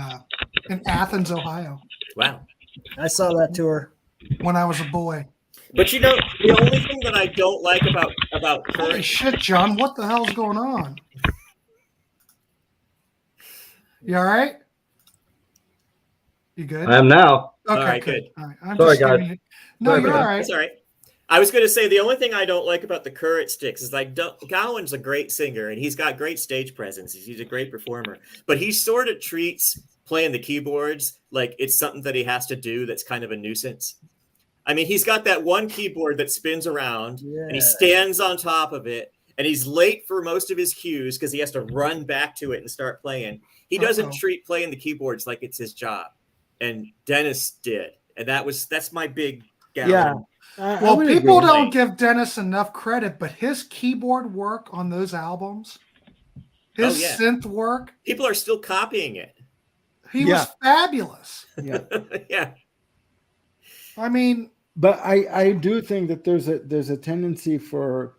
Athens, Ohio, Wow. I saw that tour. when I was a boy. But you know, the only thing that I don't like about Holy current shit, John! What the hell's going on? You all right? You good? I am now. Okay, All right, good. good. All right. I'm Sorry, just guys. giving you- No, Sorry you're about all that. right. That's all right. I was going to say the only thing I don't like about the current sticks is like Gowan's a great singer and he's got great stage presence. He's a great performer, but he sort of treats playing the keyboards like it's something that he has to do that's kind of a nuisance. I mean, he's got that one keyboard that spins around and he stands on top of it and he's late for most of his cues because he has to run back to it and start playing. He doesn't treat playing the keyboards like it's his job. And Dennis did. And that's my big Gowan. Yeah. Well, people don't give Dennis enough credit, but his keyboard work on those albums, his synth work, people are still copying it. He was fabulous. Yeah. Yeah. I mean, but I do think that there's a tendency for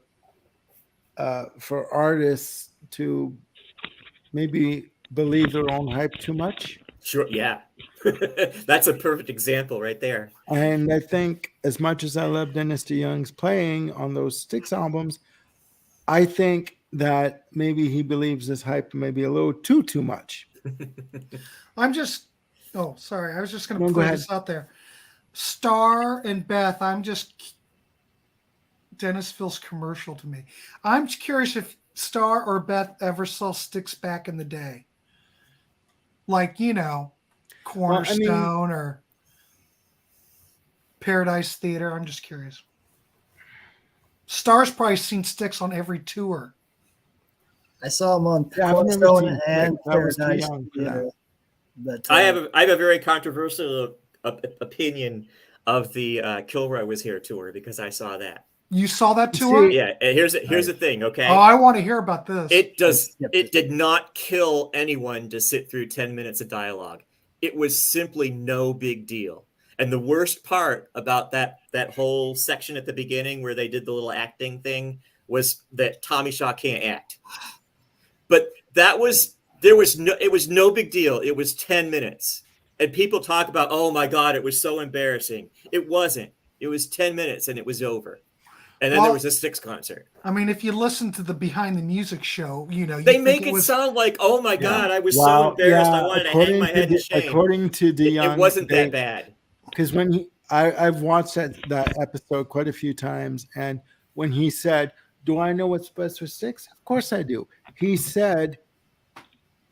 artists to maybe believe their own hype too much. Sure. Yeah. That's a perfect example right there. And I think as much as I love Dennis DeYoung's playing on those Styx albums, I think that maybe he believes his hype maybe a little too much. I was just going to put this out there. Star and Beth, Dennis feels commercial to me. I'm curious if Star or Beth ever saw Styx back in the day. Like, Cornerstone or Paradise Theater. I'm just curious. Star's probably seen Styx on every tour. I saw him on Cornerstone and Paradise Theater. But I have a very controversial opinion of the Kilroy Was Here tour because I saw that. You saw that tour? Yeah. And here's the thing. Okay. Oh, I want to hear about this. It did not kill anyone to sit through 10 minutes of dialogue. It was simply no big deal. And the worst part about that whole section at the beginning where they did the little acting thing was that Tommy Shaw can't act. But it was no big deal. It was 10 minutes. And people talk about, oh my God, it was so embarrassing. It wasn't. It was 10 minutes and it was over. And then there was a Styx concert. I mean, if you listen to the Behind the Music show, they make it sound like, oh my God, I was so embarrassed. I wanted to hang my head in shame. According to DeYoung, it wasn't that bad. Because when I've watched that episode quite a few times, and when he said, "Do I know what's best for Styx?" Of course I do. He said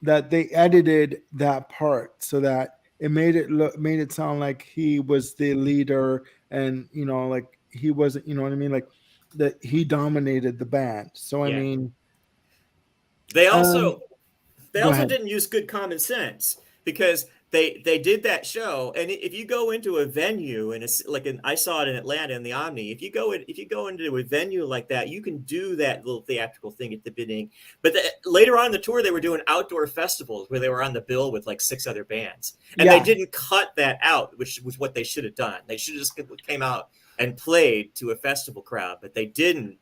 that they edited that part so that it made it sound like he was the leader, and like he wasn't. You know what I mean? Like that he dominated the band. So I mean, they also didn't use good common sense because they did that show, and if you go into a venue and it's like I saw it in Atlanta in the Omni. If you go into a venue like that, you can do that little theatrical thing at the beginning. But later on in the tour, they were doing outdoor festivals where they were on the bill with like 6 other bands, and they didn't cut that out, which was what they should have done. They should have just came out and played to a festival crowd, but they didn't.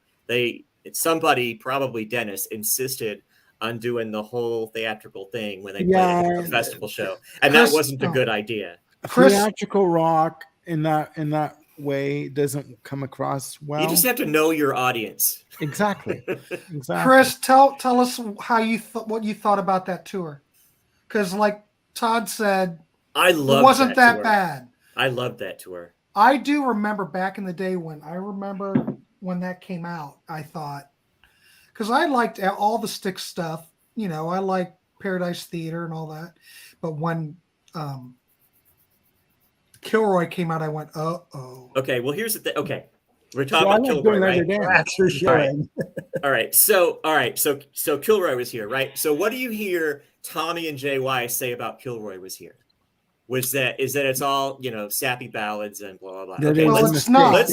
Somebody, probably Dennis, insisted on doing the whole theatrical thing when they played a festival show, and that wasn't a good idea. Theatrical rock in that way doesn't come across well. You just have to know your audience. Exactly. Chris, tell us how what you thought about that tour, because like Todd said, it wasn't that bad. I loved that tour. I do remember back in the day when that came out, I thought, because I liked all the Styx stuff, I liked Paradise Theater and all that. But when Kilroy came out, I went, uh-oh. Okay, well, here's the thing. Okay, we're talking about Kilroy, right? That's for sure. All right. So Kilroy Was Here, right? So what do you hear Tommy and JY say about Kilroy Was Here? Is that it's all sappy ballads and blah blah blah. Okay, it's not.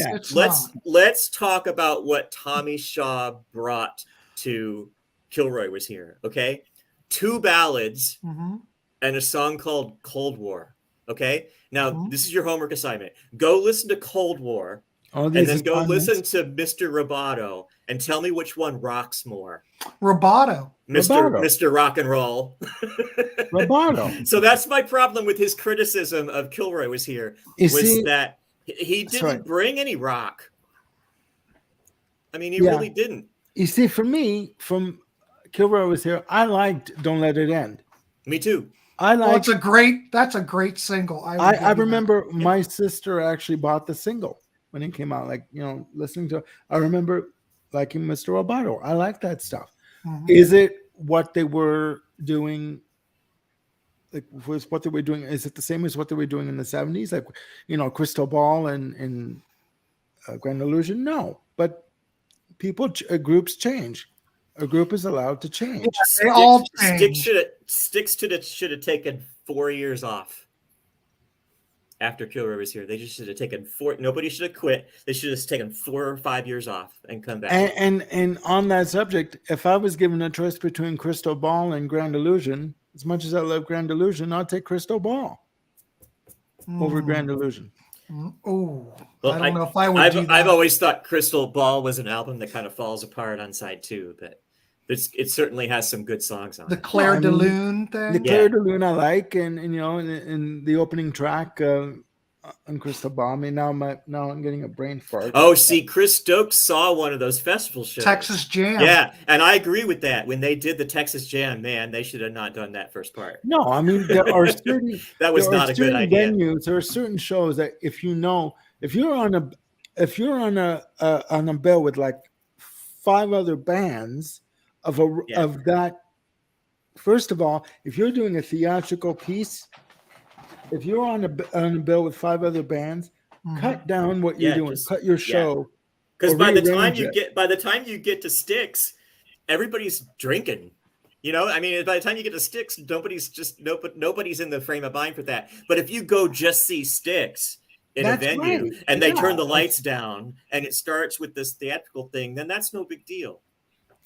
Let's talk about what Tommy Shaw brought to Kilroy Was Here. Okay, 2 ballads and a song called Cold War. Okay, now this is your homework assignment. Go listen to Cold War, and then go listen to Mr. Roboto and tell me which one rocks more. Roboto. Mr. Rock and Roll. Roboto. So that's my problem with his criticism of Kilroy Was Here, that he didn't bring any rock. I mean, he really didn't. You see, for me, from Kilroy Was Here, I liked Don't Let It End. Me too. That's a great single. I remember my sister actually bought the single when it came out. Like, listening to, I remember liking Mr. Roboto. I like that stuff. Mhm. Is it what they were doing? Like, was what they were doing? Is it the same as what they were doing in the 70s? Like, Crystal Ball and Grand Illusion? No, but groups change. A group is allowed to change. They all change. Styx should have taken 4 years off after Kilroy was here. They just should have taken nobody should have quit. They should have taken 4 or 5 years off and come back. And on that subject, if I was given a choice between Crystal Ball and Grand Illusion, as much as I love Grand Illusion, I'll take Crystal Ball over Grand Illusion. Oh, Well, I don't know if I would do that. I've always thought Crystal Ball was an album that kind of falls apart on side 2, but it certainly has some good songs on The it. Claire de Lune thing. The Claire de Lune I like, and in the opening track on Crystal Ball. I mean, now I'm getting a brain fart. Oh, see, Chris Stokes saw one of those festival shows. Texas Jam. Yeah, and I agree with that. When they did the Texas Jam, man, they should have not done that first part. No, I mean, there are certain That was not a good idea. venues. There are certain shows that if you're on a bill with like 5 other bands of that. First of all, if you're doing a theatrical piece, if you're on a bill with 5 other bands, cut down what you're doing. Cut your show. Because by the time you get to Styx, everybody's drinking. I mean, by the time you get to Styx, nobody's in the frame of mind for that. But if you go just see Styx in a venue and they turn the lights down and it starts with this theatrical thing, then that's no big deal.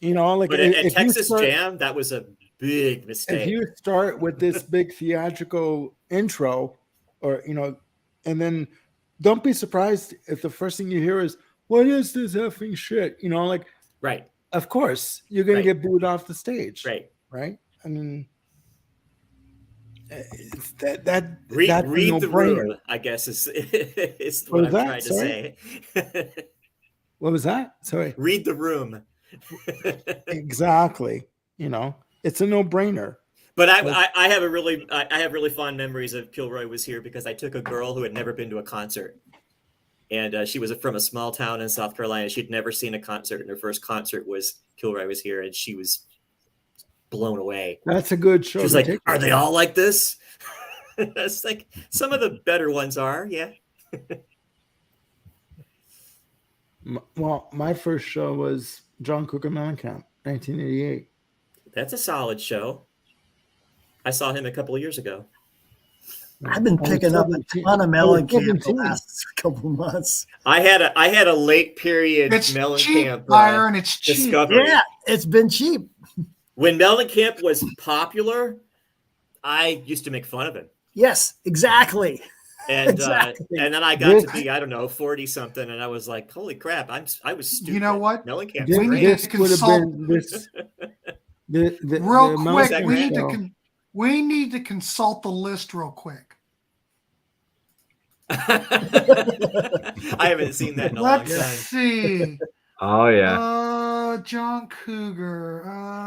But at Texas Jam, that was a big mistake. If you start with this big theatrical intro, and then don't be surprised if the first thing you hear is, "What is this effing shit?" Right. Of course, you're going to get booed off the stage. Right. I mean, read the room, I guess is what I'm trying to say. What was that? Sorry. Read the room. Exactly. It's a no-brainer. But I have really fond memories of Kilroy was here because I took a girl who had never been to a concert, and she was from a small town in South Carolina. She'd never seen a concert, and her first concert was Kilroy was here, and she was blown away. That's a good show. She was like, "Are they all like this?" It's like some of the better ones are, yeah. Well, my first show was John Cougar Mellencamp, 1988. That's a solid show. I saw him a couple of years ago. I've been picking up a ton of Mellencamp the last couple of months. I had a late period Mellencamp Byron, it's cheap. discovery. Yeah, it's been cheap. When Mellencamp was popular, I used to make fun of him. Yes, exactly. And and then I got to be, I don't know, 40 something, and I was like, holy crap, I was stupid. You know what? Mellencamp. We need to consult. Real quick, we need to consult the list real quick. I haven't seen that in a long time. Let's see. Oh yeah. John Cougar.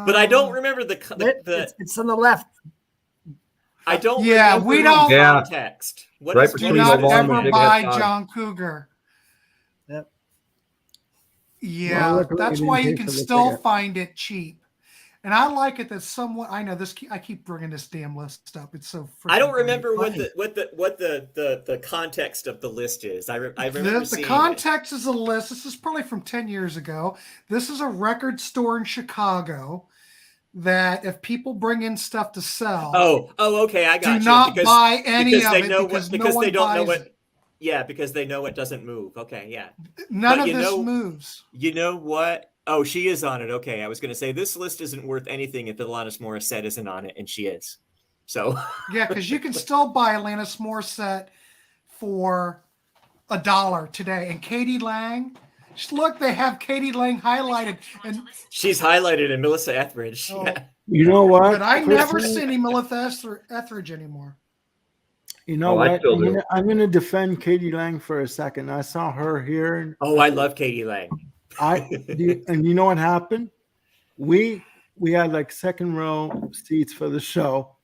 But I don't remember it's on the left. I don't. Yeah, we don't. Context. What right is Do not ever buy John Cougar. Yep. Yeah, that's why you can still find it cheap. And I like it that someone I know this. I keep bringing this damn list up. It's so. I don't remember what the context of the list is. I remember the context is a list. This is probably from 10 years ago. This is a record store in Chicago that if people bring in stuff to sell, okay, I got you. Do not buy any of it because they don't know what. Yeah, because they know it doesn't move. Okay, yeah. None of this moves. You know what? Oh, she is on it. Okay, I was going to say this list isn't worth anything if Alanis Morissette isn't on it, and she is. So yeah, because you can still buy Alanis Morissette for $1 today, and Katie Lang. Just look, they have Katie Lang highlighted, and she's highlighted in Melissa Etheridge. Oh, yeah. You know what? But I never see any Melissa Etheridge anymore. You know what? I'm going to defend Katie Lang for a second. I saw her here. Oh, I love Katie Lang. And you know what happened? We had like second row seats for the show,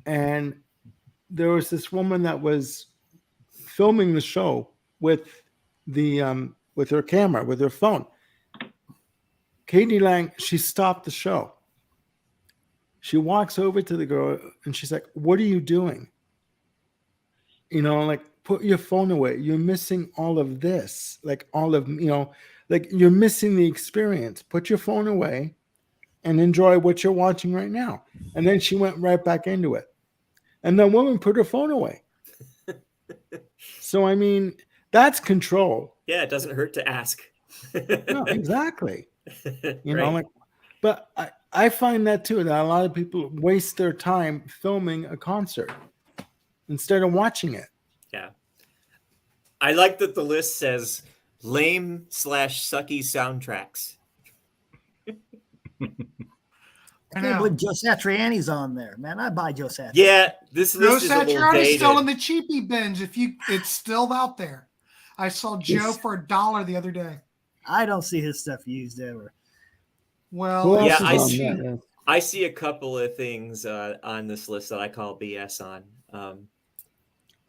and there was this woman that was filming the show with with her camera, with her phone. Katie Lang, she stopped the show. She walks over to the girl and she's like, "What are you doing? You know, like, put your phone away. You're missing all of this. Like, all of, you know, like, you're missing the experience. Put your phone away and enjoy what you're watching right now." And then she went right back into it. And the woman put her phone away. So, I mean, that's control. Yeah, it doesn't hurt to ask. No, exactly. You know, Right. like, but I find that too, that a lot of people waste their time filming a concert instead of watching it. Yeah. I like that the list says lame/sucky soundtracks. I can't believe Joe Satriani's on there, man. I buy Joe Satriani. Yeah, this Joe list is a little Satriani's dated. still in the cheapie bins. It's still out there. I saw Joe for $1 the other day. I don't see his stuff used ever. Well, yeah, on I see a couple of things on this list that I call BS on.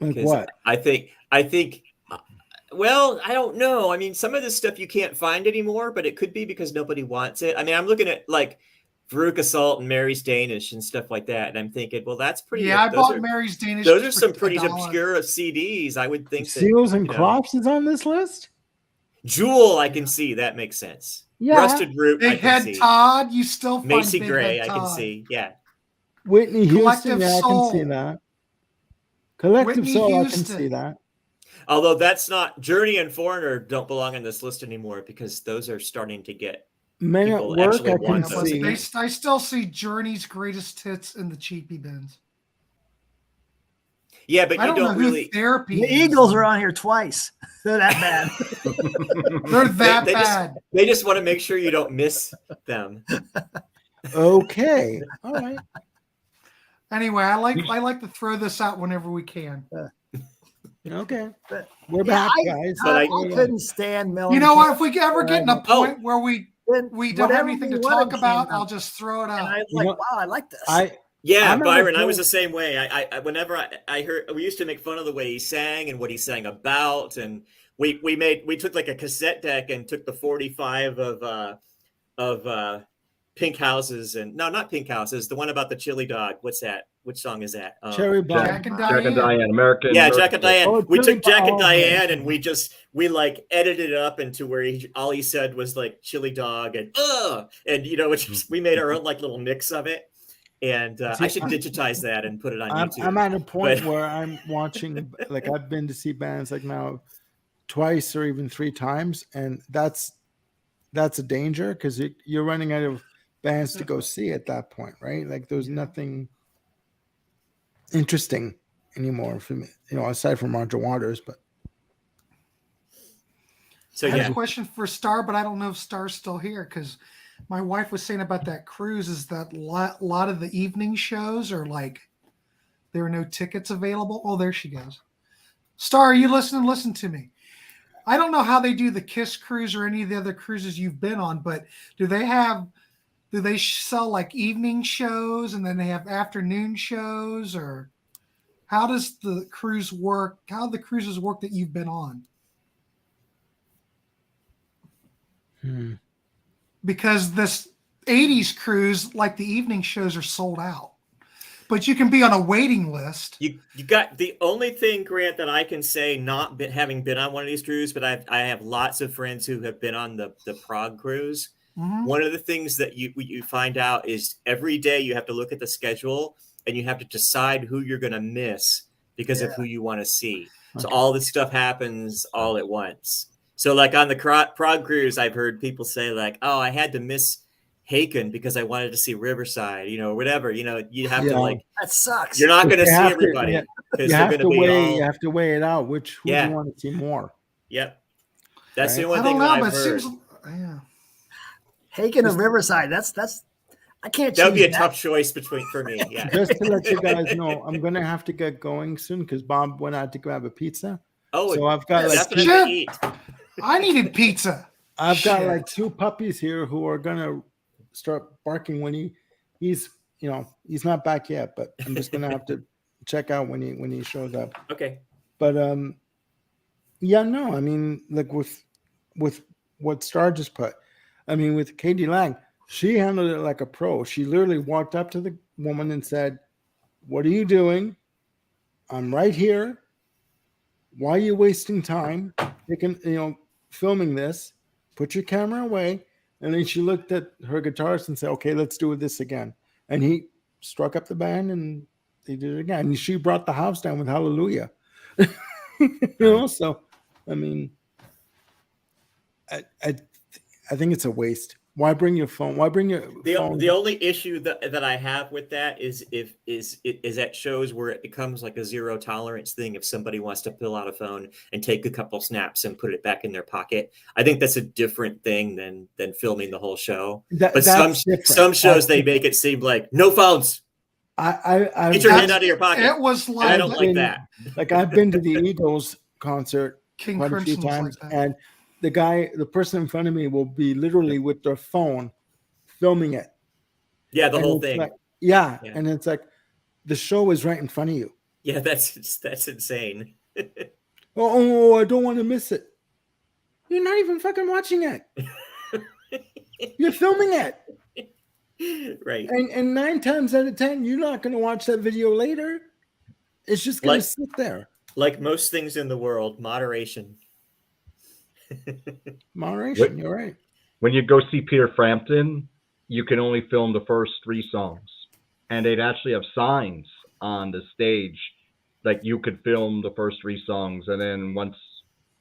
Like 'cause what? I think. Well, I don't know. I mean, some of this stuff you can't find anymore, but it could be because nobody wants it. I mean, I'm looking at like Veruca Salt and Mary's Danish and stuff like that, and I'm thinking, well, that's pretty. Yeah, I those bought are- Mary's Danish. Those are for some pretty $1. obscure CDs. I would think that, Seals and you know, Crofts is on this list? Jewel, I can see that makes sense. Yeah. Rusted Root, I Big can Head see. Todd, you still find Macy Big Gray, Head I can Todd. see. Yeah. Whitney Houston, Collective yeah, I can Soul. see that. Collective Whitney Soul, I can Houston. see that. Although that's not Journey and Foreigner don't belong on this list anymore because those are starting to get Men at people Work, actually I want can those. see. I still see Journey's greatest hits in the cheapie bins. Yeah, but I you don't know don't who really Therapy The is. Eagles are on here twice. They're that bad. They're that they bad. They just want to make sure you don't miss them. Okay. All right. Anyway, I like to throw this out whenever we can. Okay. But- We're Yeah, back, guys. But I couldn't stand Mellencamp. You know what? If we ever get in a Oh. point where we don't have Whatever anything to we wanted talk about, came I'll out. just throw it And out. I was You like, know, wow, I like this. Yeah, I'm at a Byron, I was point- the same way. I whenever I heard, we used to make fun of the way he sang and what he sang about, and we took like a cassette deck and took the 45 of Pink Houses, and no, not Pink Houses, the one about the chili dog. What's that? Which song is that? Cherry Bomb. Jack and Jack and Diane. Diane, American. Yeah, Jack and Diane. Oh, We Chili took Jack and Bomb. Diane and we like edited it up into where all he said was like chili dog and you know, we made our own like little mix of it. And I should digitize that and put it on YouTube. I'm at a point But- where I'm watching, like, I've been to see bands like now twice or even 3 times, and that's a danger because you're running out of bands to go see at that point, right? Like, there's nothing interesting anymore for me, you know, aside from Roger Waters. But So I have yeah, a question for Star, but I don't know if Star's still here because my wife was saying about that cruise is that lot of the evening shows are like there are no tickets available. Oh, there she goes. Star, are you listening? Listen to me. I don't know how they do the Kiss cruise or any of the other cruises you've been on, but do they sell like evening shows and then they have afternoon shows, or how does the cruise work? How do the cruises work that you've been on? Because this 80s cruise, like the evening shows are sold out, but you can be on a waiting list. you got the only thing, Grant, that I can say, having been on one of these cruises, but I have lots of friends who have been on the Prague cruise. Mhm. One of the things that you find out is every day you have to look at the schedule and you have to decide who you're going to miss because of who you want to see. So all this stuff happens all at once. So like on the Prague cruise, I've heard people say like, oh, I had to miss Haken because I wanted to see Riverside, you know, whatever, you know, you have to like, That sucks. you're not going to see have to- everybody yeah, because you they're have going to to be weigh. all, You have to weigh it out. Who do Yeah. you want to see more? yep. That's Right. the only I thing don't that know, I've but it heard. seems, yeah. Haken and Riverside. That's I can't That would be choose a that. tough choice for me. Yeah. Just to let you guys know, I'm gonna have to get going soon because Bob went out to grab a pizza. Oh, So I've got like definitely Chip. eat. I needed pizza. I've got Shit. like 2 puppies here who are gonna start barking when he's you know he's not back yet, but I'm just gonna have to check out when he shows up. Okay. But Yeah, no, I mean, like with what Star just put, I mean, with Katie Lang, she handled it like a pro. She literally walked up to the woman and said, "What are you doing? I'm right here. Why are you wasting time filming this? Put your camera away." And then she looked at her guitarist and said, "Okay, let's do this again." And he struck up the band and they did it again. And she brought the house down with Hallelujah. So I mean, I think it's a waste. Why bring your phone? Why bring your phone? The only issue that I have with that is at shows where it becomes like a zero tolerance thing. If somebody wants to pull out a phone and take a couple snaps and put it back in their pocket, I think that's a different thing than filming the whole show. But some shows they make it seem like no phones. I get your hand out of your pocket. It was like, I don't like that. Like I've been to the Eagles concert King quite a few Crimson's times, like that. and the person in front of me will be literally with their phone filming it. Yeah, the And whole it's thing. like, yeah, and it's like the show is right in front of you. Yeah, that's insane. Oh, I don't want to miss it. You're not even fucking watching it. You're filming it. Right. And 9 times out of 10, you're not going to watch that video later. It's just going to sit there. Like most things in the world, moderation. Moderation, you're right. When you go see Peter Frampton, you can only film the first 3 songs. And they'd actually have signs on the stage like you could film the first 3 songs. And then once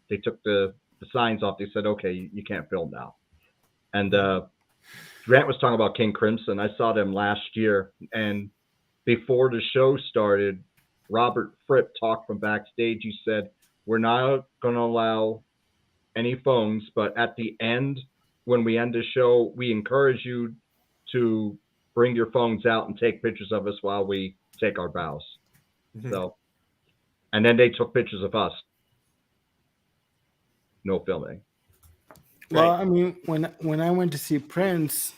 they took the signs off, they said, okay, you can't film now. And Grant was talking about King Crimson. I saw them last year. And before the show started, Robert Fripp talked from backstage. He said, we're not going to allow any phones, but at the end, when we end the show, we encourage you to bring your phones out and take pictures of us while we take our bows. Mm-hmm. So, and then they took pictures of us. No filming. Well, I mean, when I went to see Prince,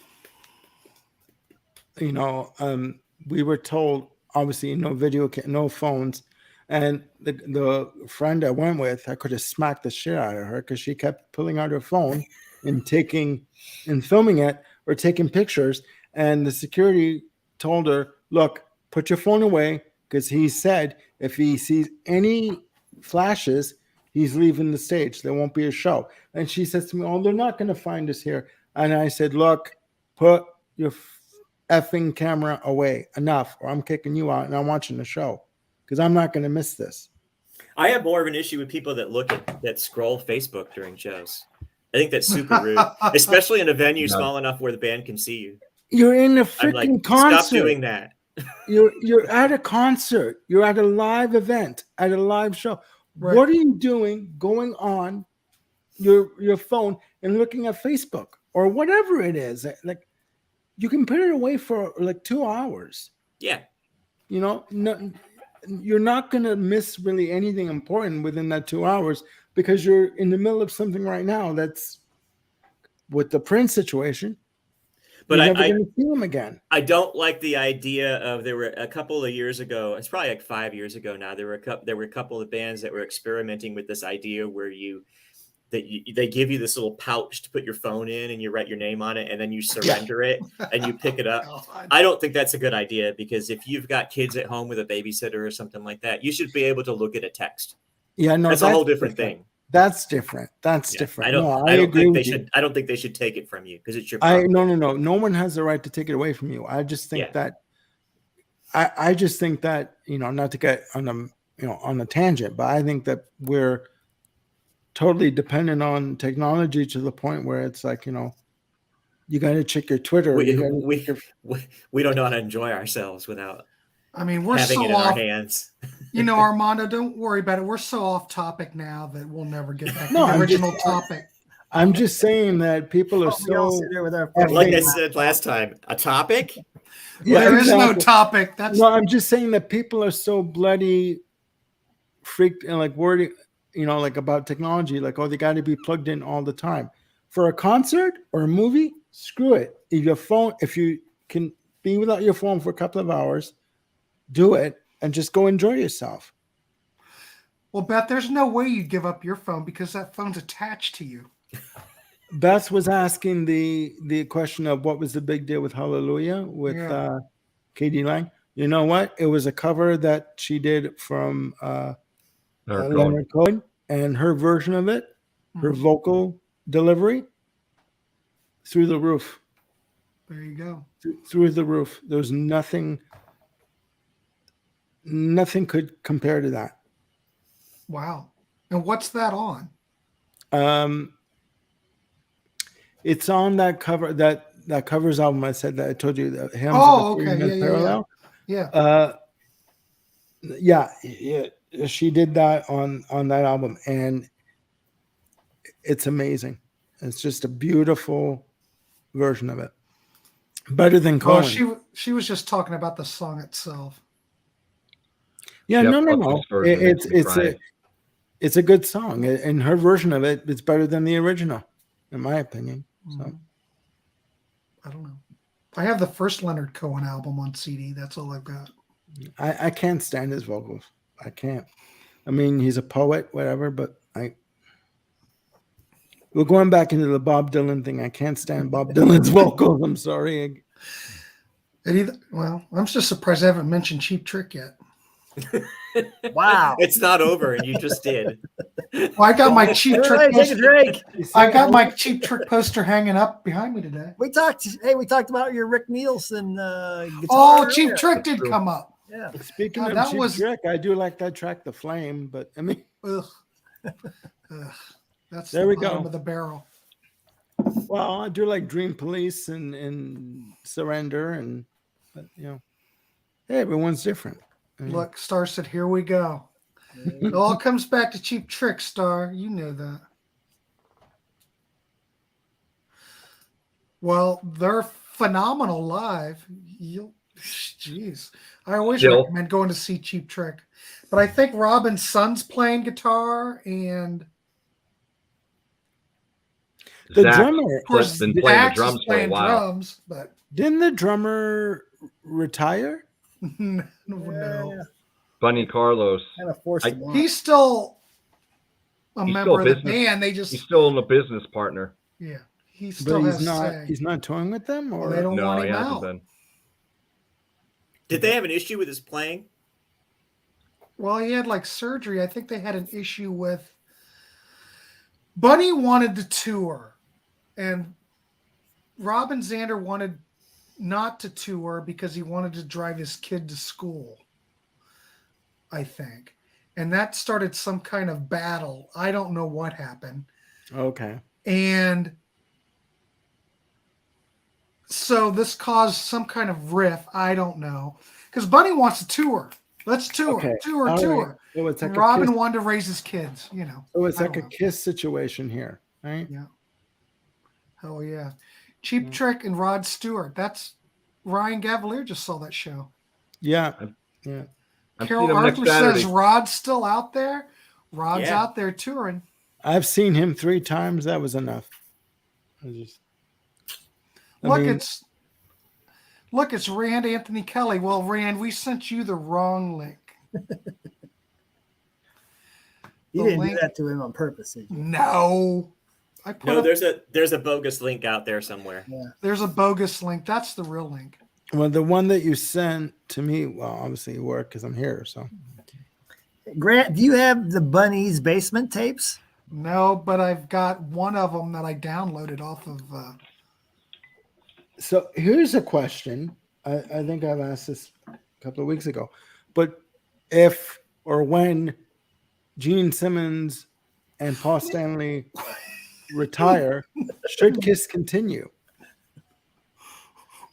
we were told obviously no video, no phones, and the friend I went with, I could have smacked the shit out of her because she kept pulling out her phone and filming it or taking pictures, and the security told her, "Look, put your phone away," because he said if he sees any flashes, he's leaving the stage. There won't be a show. And she says to me, "Oh, they're not going to find us here." And I said, "Look, put your effing camera away. Enough, or I'm kicking you out and I'm watching the show because I'm not going to miss this." I have more of an issue with people that scroll Facebook during shows. I think that's super rude, especially in a venue small enough where the band can see you. You're in a freaking concert. Stop doing that. You're at a concert. You're at a live event, at a live show. Right. What are you doing going on your phone and looking at Facebook or whatever it is? Like, you can put it away for like 2 hours. Yeah. No, you're not going to miss really anything important within that 2 hours because you're in the middle of something right now that's with the Prince situation. But you're never going to see him again. I don't like the idea of, there were a couple of years ago, it's probably like 5 years ago now, there were a couple of bands that were experimenting with this idea where they give you this little pouch to put your phone in and you write your name on it and then you surrender it and you pick it up. I don't think that's a good idea because if you've got kids at home with a babysitter or something like that, you should be able to look at a text. Yeah, no, that's a whole different thing. That's different. That's different. I don't think they should. I don't think they should take it from you because it's your property. No. No one has the right to take it away from you. I just think that. I just think that not to get on a tangent, but I think that we're totally dependent on technology to the point where it's like you got to check your Twitter. We don't know how to enjoy ourselves without. I mean, we're having so it in off. Our hands. Armando, don't worry about it. We're so off topic now that we'll never get back to the original topic. I'm just saying that people are so. Like I said last time, a topic? Yeah, there is no topic. No, I'm just saying that people are so bloody freaked and like worried, like about technology. Like, oh, they got to be plugged in all the time. For a concert or a movie, screw it. If you can be without your phone for a couple of hours, do it and just go enjoy yourself. Well, Beth, there's no way you'd give up your phone because that phone's attached to you. Beth was asking the question of what was the big deal with Hallelujah with Katie Lang. You know what? It was a cover that she did from Leonard Cohen, and her version of it, her vocal delivery, through the roof. There you go. Through the roof. There's nothing could compare to that. Wow. And what's that on? It's on that cover that covers album. I said that I told you that hymns. Oh, okay. Yeah. Yeah. She did that on that album, and it's amazing. It's just a beautiful version of it. Better than Cohen. Well, she was just talking about the song itself. Yeah, no. It's a good song, and her version of it is better than the original, in my opinion. So, I don't know. I have the first Leonard Cohen album on CD. That's all I've got. I can't stand his vocals. I can't. I mean, he's a poet, whatever, but we're going back into the Bob Dylan thing. I can't stand Bob Dylan's vocals. I'm sorry. Well, I'm just surprised I haven't mentioned Cheap Trick yet. Wow. It's not over, and you just did. Well, I got my Cheap Trick poster. I got my Cheap Trick poster hanging up behind me today. We talked about your Rick Nielsen guitar. Oh, Cheap Trick did come up. Yeah. Speaking of Cheap Trick, I do like that track, The Flame, but I mean, that's there the we bottom go. of the barrel. Well, I do like Dream Police and Surrender, but hey, everyone's different. Look, Star said, "Here we go." It all comes back to Cheap Trick, Star. You know that. Well, they're phenomenal live. Jeez, I always recommend going to see Cheap Trick, but I think Robin's son's playing guitar and the drummer. Of course, been playing the drums for a while. But didn't the drummer retire? No. Bunny Carlos. Kind of forced him on. He's still a member of the band. He's still a business partner. Yeah, he still has say. He's not touring with them, or they don't want him he hasn't out. been. Did they have an issue with his playing? Well, he had like surgery. I think they had an issue with. Bunny wanted to tour, and Robin Zander wanted not to tour because he wanted to drive his kid to school, I think. And that started some kind of battle. I don't know what happened. Okay. And so this caused some kind of riff. I don't know. Because Bunny wants to tour. Let's tour. Okay. Tour. All Tour. right. So it's like Robin wanted to raise his kids, So it's like a Kiss situation here, right? Yeah. Oh, yeah. Cheap Trick and Rod Stewart. That's Ryan Gavalier just saw that show. Yeah. Carol Arthur says Rod's still out there. Rod's out there touring. I've seen him 3 times. That was enough. It's Rand Anthony Kelly. Well, Rand, we sent you the wrong link. You didn't do that to him on purpose, did you? No. There's a bogus link out there somewhere. Yeah. There's a bogus link. That's the real link. Well, the one that you sent to me, well, obviously it worked because I'm here. So, Grant, do you have the Bunny's Basement tapes? No, but I've got one of them that I downloaded off of. So here's a question. I think I've asked this a couple of weeks ago, but if or when Gene Simmons and Paul Stanley retire, should Kiss continue?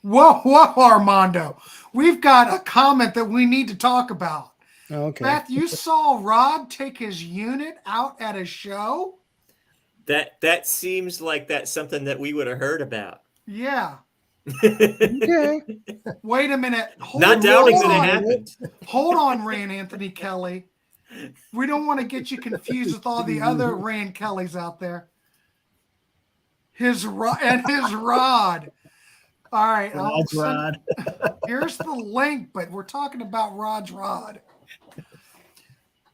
Whoa, Armando. We've got a comment that we need to talk about. Okay. Beth, you saw Rod take his unit out at a show? That seems like that's something that we would have heard about. Yeah. Okay. Wait a minute. Not doubting that it happened. Hold on, Rand Anthony Kelly. We don't want to get you confused with all the other Rand Kellys out there. His rod. All right. Rod. Here's the link, but we're talking about Rod's rod.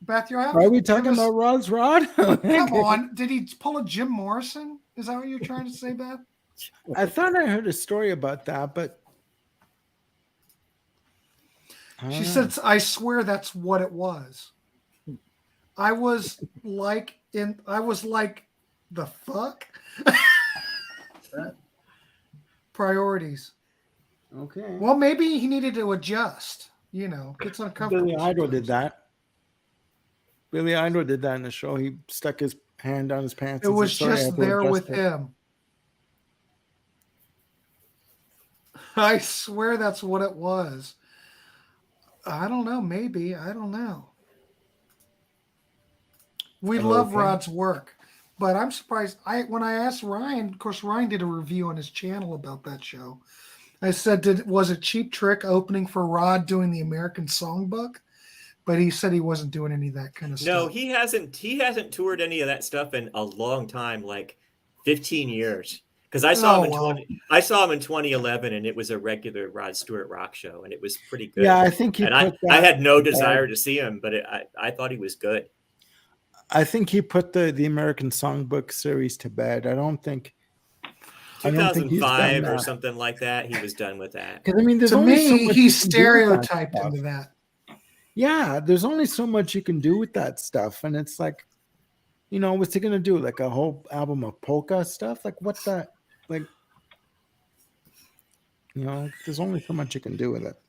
Beth, you're Are we talking about Rod's Rod? Come on. Did he pull a Jim Morrison? Is that what you're trying to say, Beth? I thought I heard a story about that, but She said, I swear that's what it was. I was like, the fuck? Priorities. Okay. Well, maybe he needed to adjust. You know, gets uncomfortable. Billy Idol did that. Billy Idol did that in the show. He stuck his hand down his pants. It was just there with him. I swear that's what it was. I don't know. Maybe. I don't know. We love Rod's work, but I'm surprised. When I asked Ryan, of course, Ryan did a review on his channel about that show. I said, was it Cheap Trick opening for Rod doing the American Songbook? But he said he wasn't doing any of that kind of stuff. No, he hasn't toured any of that stuff in a long time, like 15 years. Because I saw him in 2011, and it was a regular Rod Stewart rock show, and it was pretty good. Yeah, I think he. And I had no desire to see him, but I thought he was good. I think he put the American Songbook series to bed. I don't think 2005 or something like that. He was done with that. Because I mean, to me, he stereotyped into that. Yeah, there's only so much you can do with that stuff, and it's like, you know, what's he gonna do? Like a whole album of polka stuff? Like what's that? Like, you know, there's only so much you can do with it.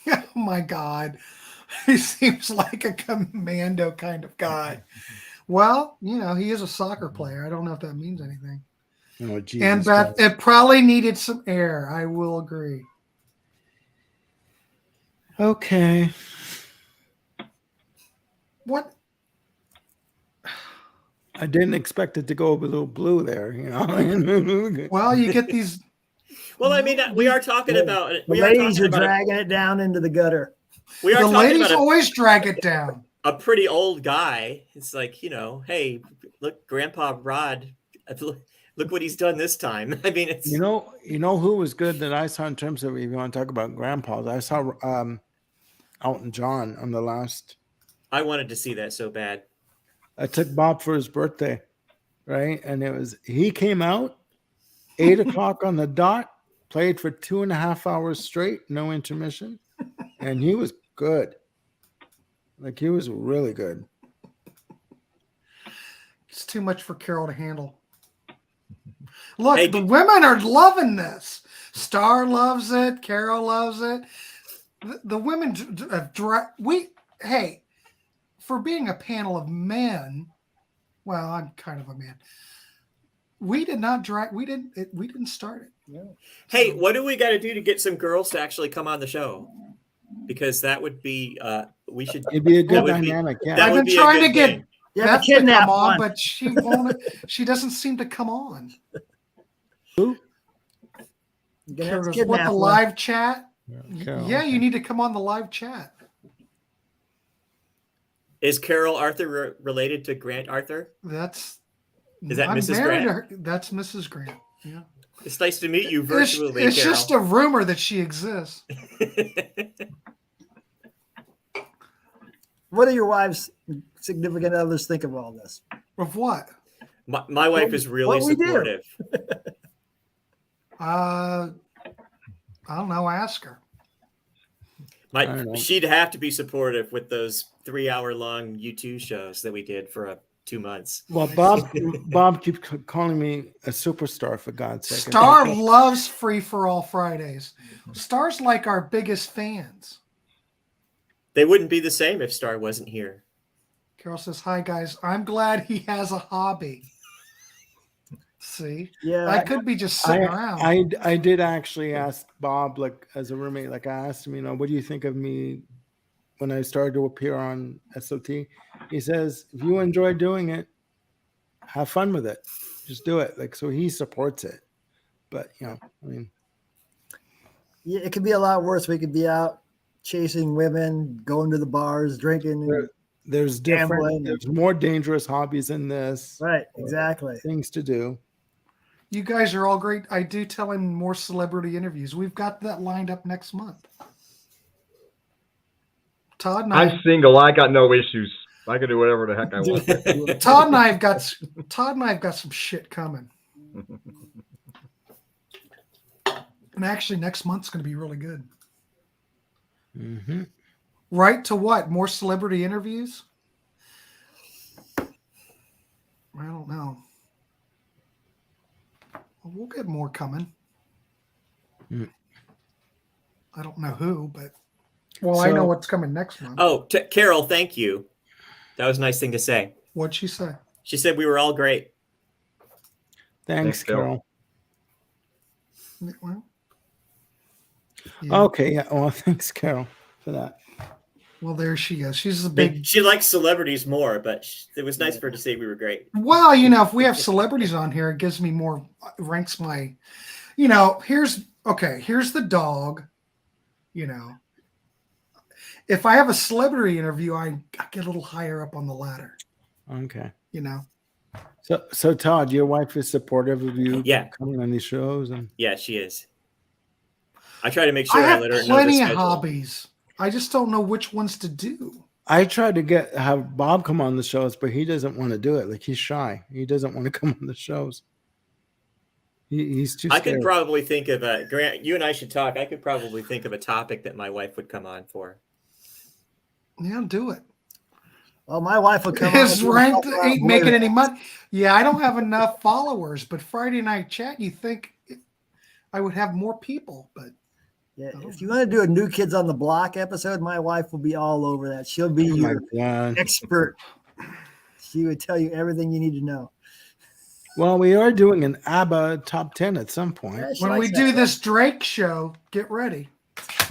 Oh my God, he seems like a commando kind of guy. Well, you know, he is a soccer player. I don't know if that means anything. Oh, Jesus and Beth, it probably needed some air. I will agree. Okay. What? I didn't expect it to go a little blue there, you know. Well, you get these. Well, I mean, we are talking about it. The ladies are dragging it down into the gutter. We are the ladies always drag it down. A pretty old guy. It's like, you know, hey, look, Grandpa Rod, look what he's done this time. I mean, it's you know who was good that I saw in terms of, if you want to talk about grandpas, I saw Elton John on the last. I wanted to see that so bad. I took Bob for his birthday, right? And he came out 8 o'clock on the dot, played for 2.5 hours straight, no intermission, and he was good. Like, he was really good. It's too much for Carol to handle. Look, the women are loving this. Star loves it. Carol loves it. The women for being a panel of men, well, I'm kind of a man. We did not drag. We didn't start it. Yeah. Hey, what do we got to do to get some girls to actually come on the show? Because that would be, we should. It'd be a good dynamic. Yeah, I've been trying to get Beth to come on, one. but she won't. She doesn't seem to come on. Who? What, the live chat? Carol, yeah, you need to come on the live chat. Is Carol Arthur related to Grant Arthur? Is that I'm Mrs. married Grant? to her. That's Mrs. Grant. Yeah. It's nice to meet you virtually. It's Carol. just a rumor that she exists. What do your wives' significant others think of all this? Of what? My wife is really supportive. I don't know. Ask her. She'd have to be supportive with those 3-hour-long U2 shows that we did for 2 months. Well, Bob keeps calling me a superstar, for God's sake. Star loves Free for All Fridays. Star's like our biggest fans. They wouldn't be the same if Star wasn't here. Carol says, "Hi guys, I'm glad he has a hobby." See, yeah, I could be just sitting around. I did actually ask Bob, like, as a roommate, like, I asked him, you know, what do you think of me when I started to appear on SOT? He says, if you enjoy doing it, have fun with it. Just do it. Like, so he supports it. But, you know, I mean, yeah, it could be a lot worse. We could be out chasing women, going to the bars, drinking. There's more dangerous hobbies in this. Right, exactly. Things to do. You guys are all great. I do tell him more celebrity interviews. We've got that lined up next month. Todd and I'm single. I got no issues. I can do whatever the heck I want. Todd and I have got some shit coming. And actually, next month's going to be really good. Mm-hmm. Right to what? More celebrity interviews? I don't know. Well, we'll get more coming. Mm. I don't know who, but I know what's coming next month. Oh, Carol, thank you. That was a nice thing to say. What'd she say? She said we were all great. Thanks, Carol. Well, yeah. Okay, yeah. Well, thanks, Carol, for that. Well, there she goes. She's a big. She likes celebrities more, but it was nice for her to say we were great. Well, if we have celebrities on here, it gives me more, ranks my, here's the dog, If I have a celebrity interview, I get a little higher up on the ladder. Okay. So Todd, your wife is supportive of you Yeah. coming on these shows? And Yeah, she is. I try to make sure I I have let her know the plenty of schedule. hobbies. I just don't know which ones to do. I tried to have Bob come on the shows, but he doesn't want to do it. Like, he's shy. He doesn't want to come on the shows. He's too scared. I could probably think of Grant, you and I should talk. I could probably think of a topic that my wife would come on for. Yeah, do it. Well, my wife will come. His rank ain't making any money. Yeah, I don't have enough followers, but Friday Night Chat, you think I would have more people, but yeah, if you want to do a New Kids on the Block episode, my wife will be all over that. She'll be your expert. She would tell you everything you need to know. Well, we are doing an ABBA top 10 at some point. Yeah, when we do this Drake show, get ready.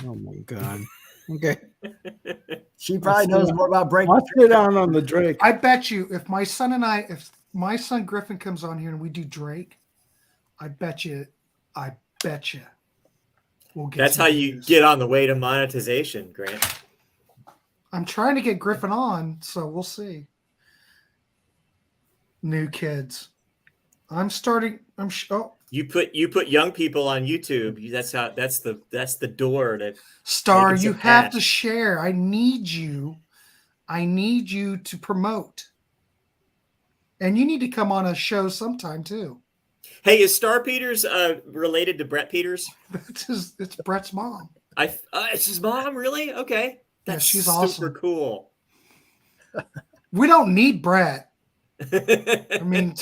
Oh my God. Okay. She probably knows more about break. I'll sit down on the Drake. I bet you if my son Griffin comes on here and we do Drake, I bet you we'll get. That's how you get on the way to monetization, Grant. I'm trying to get Griffin on, so we'll see. New Kids. You put young people on YouTube. That's the door to Star. You have to share. I need you to promote, and you need to come on a show sometime too. Hey, is Star Peters related to Brett Peters? It's Brett's mom. It's his mom, really? Okay, that's she's super awesome. Cool. We don't need Brett. I mean,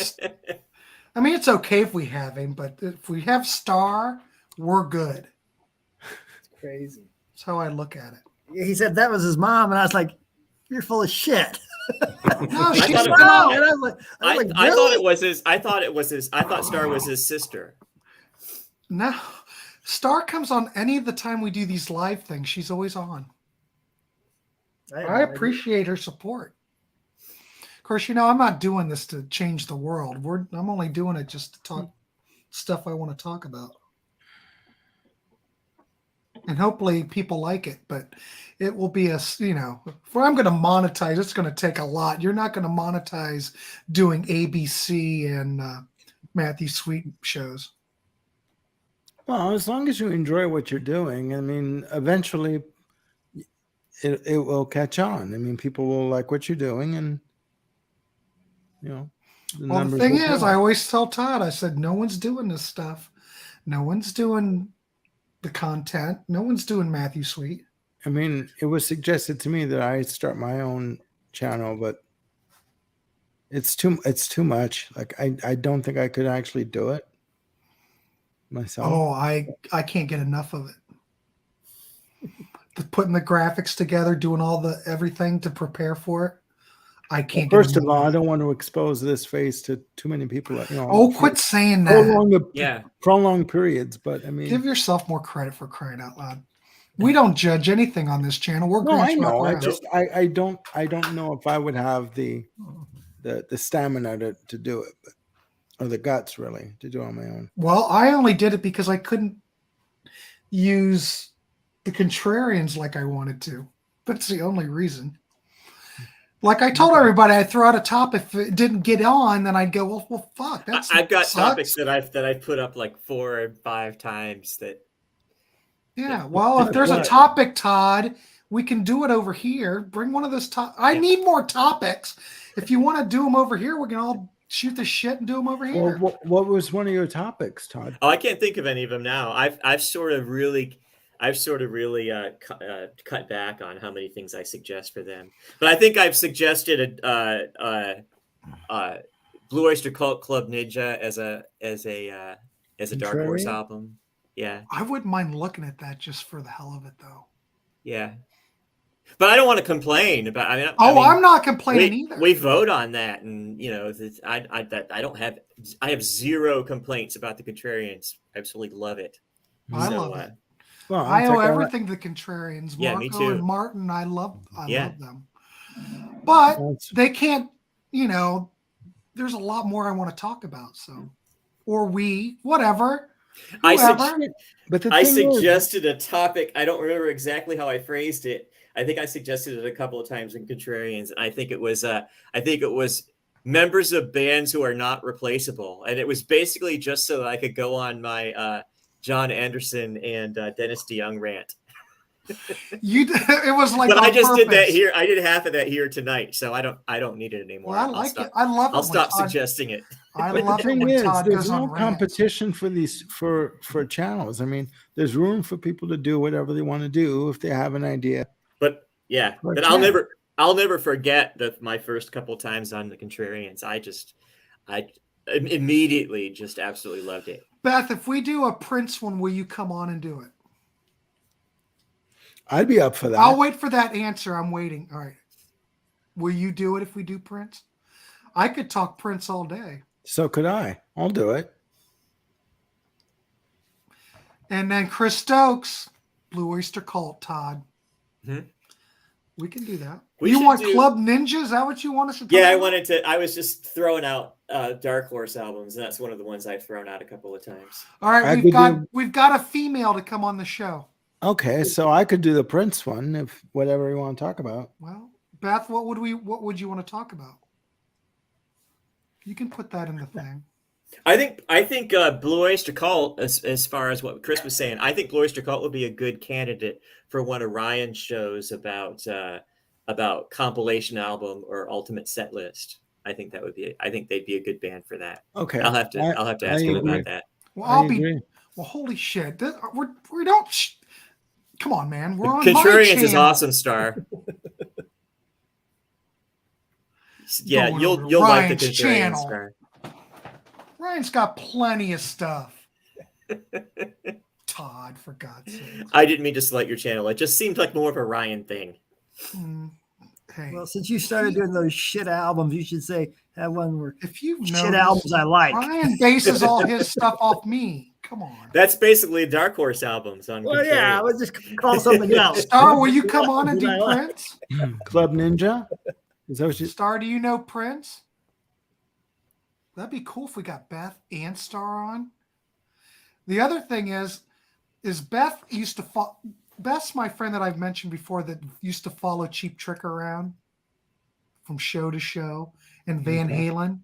it's okay if we have him, but if we have Star, we're good. It's crazy. That's how I look at it. He said that was his mom, and I was like, "You're full of shit." No, she's I thought Star was his sister. No, Star comes on any of the time we do these live things. She's always on. I appreciate her support. Of course, I'm not doing this to change the world. I'm only doing it just to talk stuff I want to talk about. And hopefully people like it, but it will be if I'm going to monetize, it's going to take a lot. You're not going to monetize doing ABC and Matthew Sweet shows. Well, as long as you enjoy what you're doing, eventually it will catch on. People will like what you're doing, and the thing is, I always tell Todd, I said, no one's doing this stuff. No one's doing the content. No one's doing Matthew Sweet. It was suggested to me that I start my own channel, but it's too much. Like, I don't think I could actually do it myself. Oh, I can't get enough of it. Putting the graphics together, doing everything to prprepare for it. I can't. First of all, I don't want to expose this face to too many people. Quit saying that. Prolonged periods, but give yourself more credit for crying out loud. We don't judge anything on this channel. We're I know. I don't know if I would have the stamina to do it, or the guts really to do it on my own. Well, I only did it because I couldn't use the Contrarians like I wanted to. That's the only reason. Like I told everybody, I'd throw out a top. If it didn't get on, then I'd go, well, fuck. I've got topics that I've put up like 4 or 5 times. That. Yeah, well, if there's a topic, Todd, we can do it over here. Bring one of those I need more topics. If you want to do them over here, we can all shoot the shit and do them over here. Well, what was one of your topics, Todd? Oh, I can't think of any of them now. I've sort of really cut back on how many things I suggest for them. But I think I've suggested Blue Oyster Cult Club Ninja as a Dark Horse album. Yeah, I wouldn't mind looking at that just for the hell of it, though. Yeah, but I don't want to complain about. I mean, I'm not complaining either. We vote on that, and I have zero complaints about the Contrarians. I absolutely love it. I love it. Well, I owe everything to the Contrarians. Yeah, Marco me too. And Martin, I love them. But they can't, there's a lot more I want to talk about. So, or whatever. I suggested a topic. I don't remember exactly how I phrased it. I think I suggested it a couple of times in Contrarians. And I think it was members of bands who are not replaceable. And it was basically just so that I could go on my John Anderson and Dennis DeYoung rant. It was like, but I just did that here. I did half of that here tonight, so I don't need it anymore. Well, I like it. I love it. I'll stop suggesting it. I love it when Todd there's goes no on competition for these for channels. I mean, there's room for people to do whatever they want to do if they have an idea. But I'll never forget my first couple times on the Contrarians. I immediately just absolutely loved it. Beth, if we do a Prince one, will you come on and do it? I'd be up for that. I'll wait for that answer. I'm waiting. All right. Will you do it if we do Prince? I could talk Prince all day. So could I. I'll do it. And then Chris Stokes, Blue Oyster Cult, Todd. Mm-hmm. We can do that. We you want Club Ninja? Is that what you want us to talk about? I was just throwing out Dark Horse albums, and that's one of the ones I've thrown out a couple of times. All right, we've got a female to come on the show. Okay, so I could do the Prince one if whatever you want to talk about. Well, Beth, what would you want to talk about? You can put that in the thing. I think Blue Oyster Cult, as far as what Chris was saying, I think Blue Oyster Cult would be a good candidate for one of Ryan's shows about compilation album or ultimate set list. I think they'd be a good band for that. Okay, I'll have to ask him about that. Well, holy shit, we don't. Come on, man. We're on Contrarians is awesome, Star. Yeah, you'll like the Contrarians, Star. Ryan's got plenty of stuff. Todd, for God's sake. I didn't mean to select your channel. It just seemed like more of a Ryan thing. Hey, well, since you started doing those shit albums, you should have one where if you shit albums I like. Ryan bases all his stuff off me. Come on. That's basically Dark Horse albums on. Well, yeah, I would just call something else. Star, will you come on and do Prince? Club Ninja? Is that what you... Star, do you know Prince? That'd be cool if we got Beth and Star on. The other thing is Beth used to follow. Beth's my friend that I've mentioned before that used to follow Cheap Trick around from show to show and Van Halen.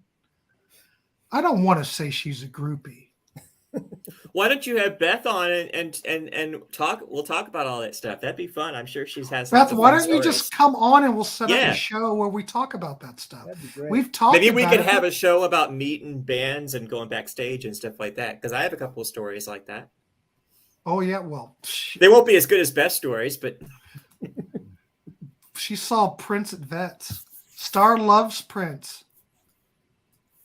I don't want to say she's a groupie. Why don't you have Beth on and talk? We'll talk about all that stuff. That'd be fun. I'm sure she's has. Beth, why don't you just come on and we'll set up a show where we talk about that stuff. We've talked. Maybe we could have a show about meeting bands and going backstage and stuff like that. Because I have a couple of stories like that. Oh yeah, well, they won't be as good as Beth's stories, but she saw Prince at Vets. Star loves Prince.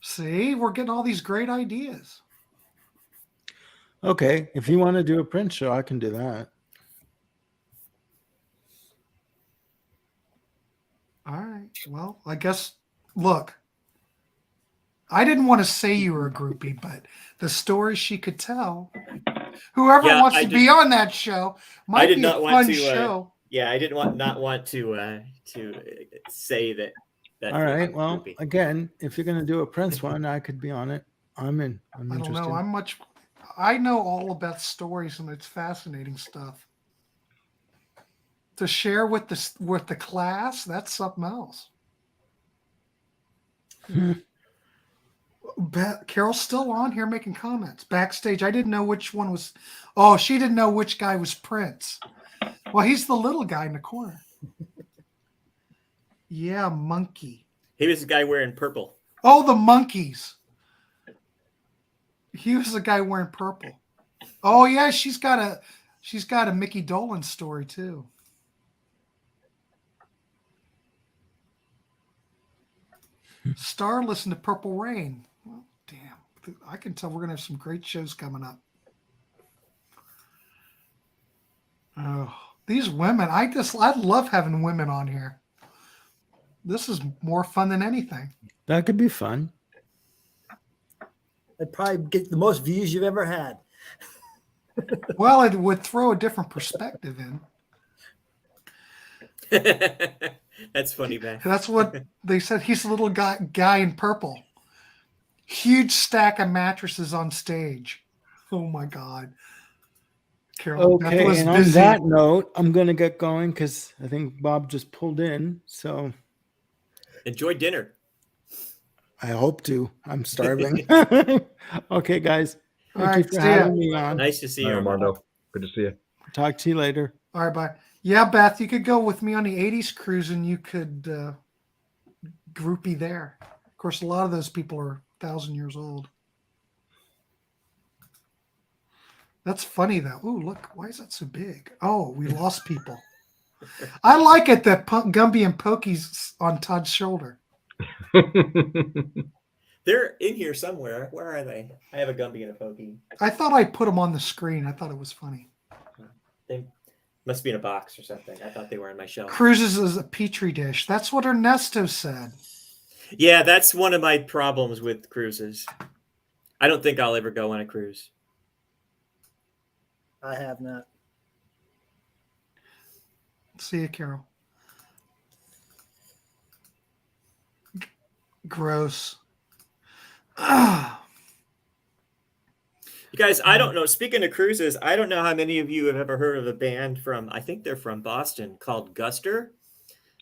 See, we're getting all these great ideas. Okay, if you want to do a Prince show, I can do that. All right. Well, I guess, look, I didn't want to say you were a groupie, but the stories she could tell, whoever wants to be on that show might be a fun show. I didn't want to say that. All right. Well, groupie. Again, if you're going to do a Prince one, I could be on it. I'm in. I'm interested. I don't know. I know all about stories, and it's fascinating stuff. To share with the class, that's something else. Carol's still on here making comments. Backstage, I didn't know which one was. Oh, she didn't know which guy was Prince. Well, he's the little guy in the corner. Yeah, monkey. He was the guy wearing purple. Oh, the monkeys. He was the guy wearing purple. Oh yeah, she's got a Mickey Dolenz story too. Star listened to Purple Rain. Well, damn. I can tell we're gonna have some great shows coming up. Oh, these women. I love having women on here. This is more fun than anything. That could be fun. I'd probably get the most views you've ever had. Well, it would throw a different perspective in. That's funny, man. That's what they said. He's a little guy in purple. Huge stack of mattresses on stage. Oh my God. Carol, Okay, and on that note, I'm going to get going because I think Bob just pulled in. So enjoy dinner. I hope to. I'm starving. Okay, guys. Thank you for having me on. Nice to see you, Armando. Good to see you. Talk to you later. All right, bye. Yeah, Beth, you could go with me on the 80s cruise and you could groupie there. Of course, a lot of those people are 1,000 years old. That's funny, though. Ooh, look. Why is that so big? Oh, we lost people. I like it that Gumby and Pokey's on Todd's shoulder. They're in here somewhere. Where are they? I have a Gumby and a Pokey. I thought I put them on the screen. I thought it was funny. They must be in a box or something. I thought they were on my shelf. Cruises is a petri dish. That's what Ernesto said. Yeah, that's one of my problems with cruises. I don't think I'll ever go on a cruise. I have not. See you, Carol. Gross. You guys, I don't know. Speaking of cruises, I don't know how many of you have ever heard of a band from, I think they're from Boston, called Guster.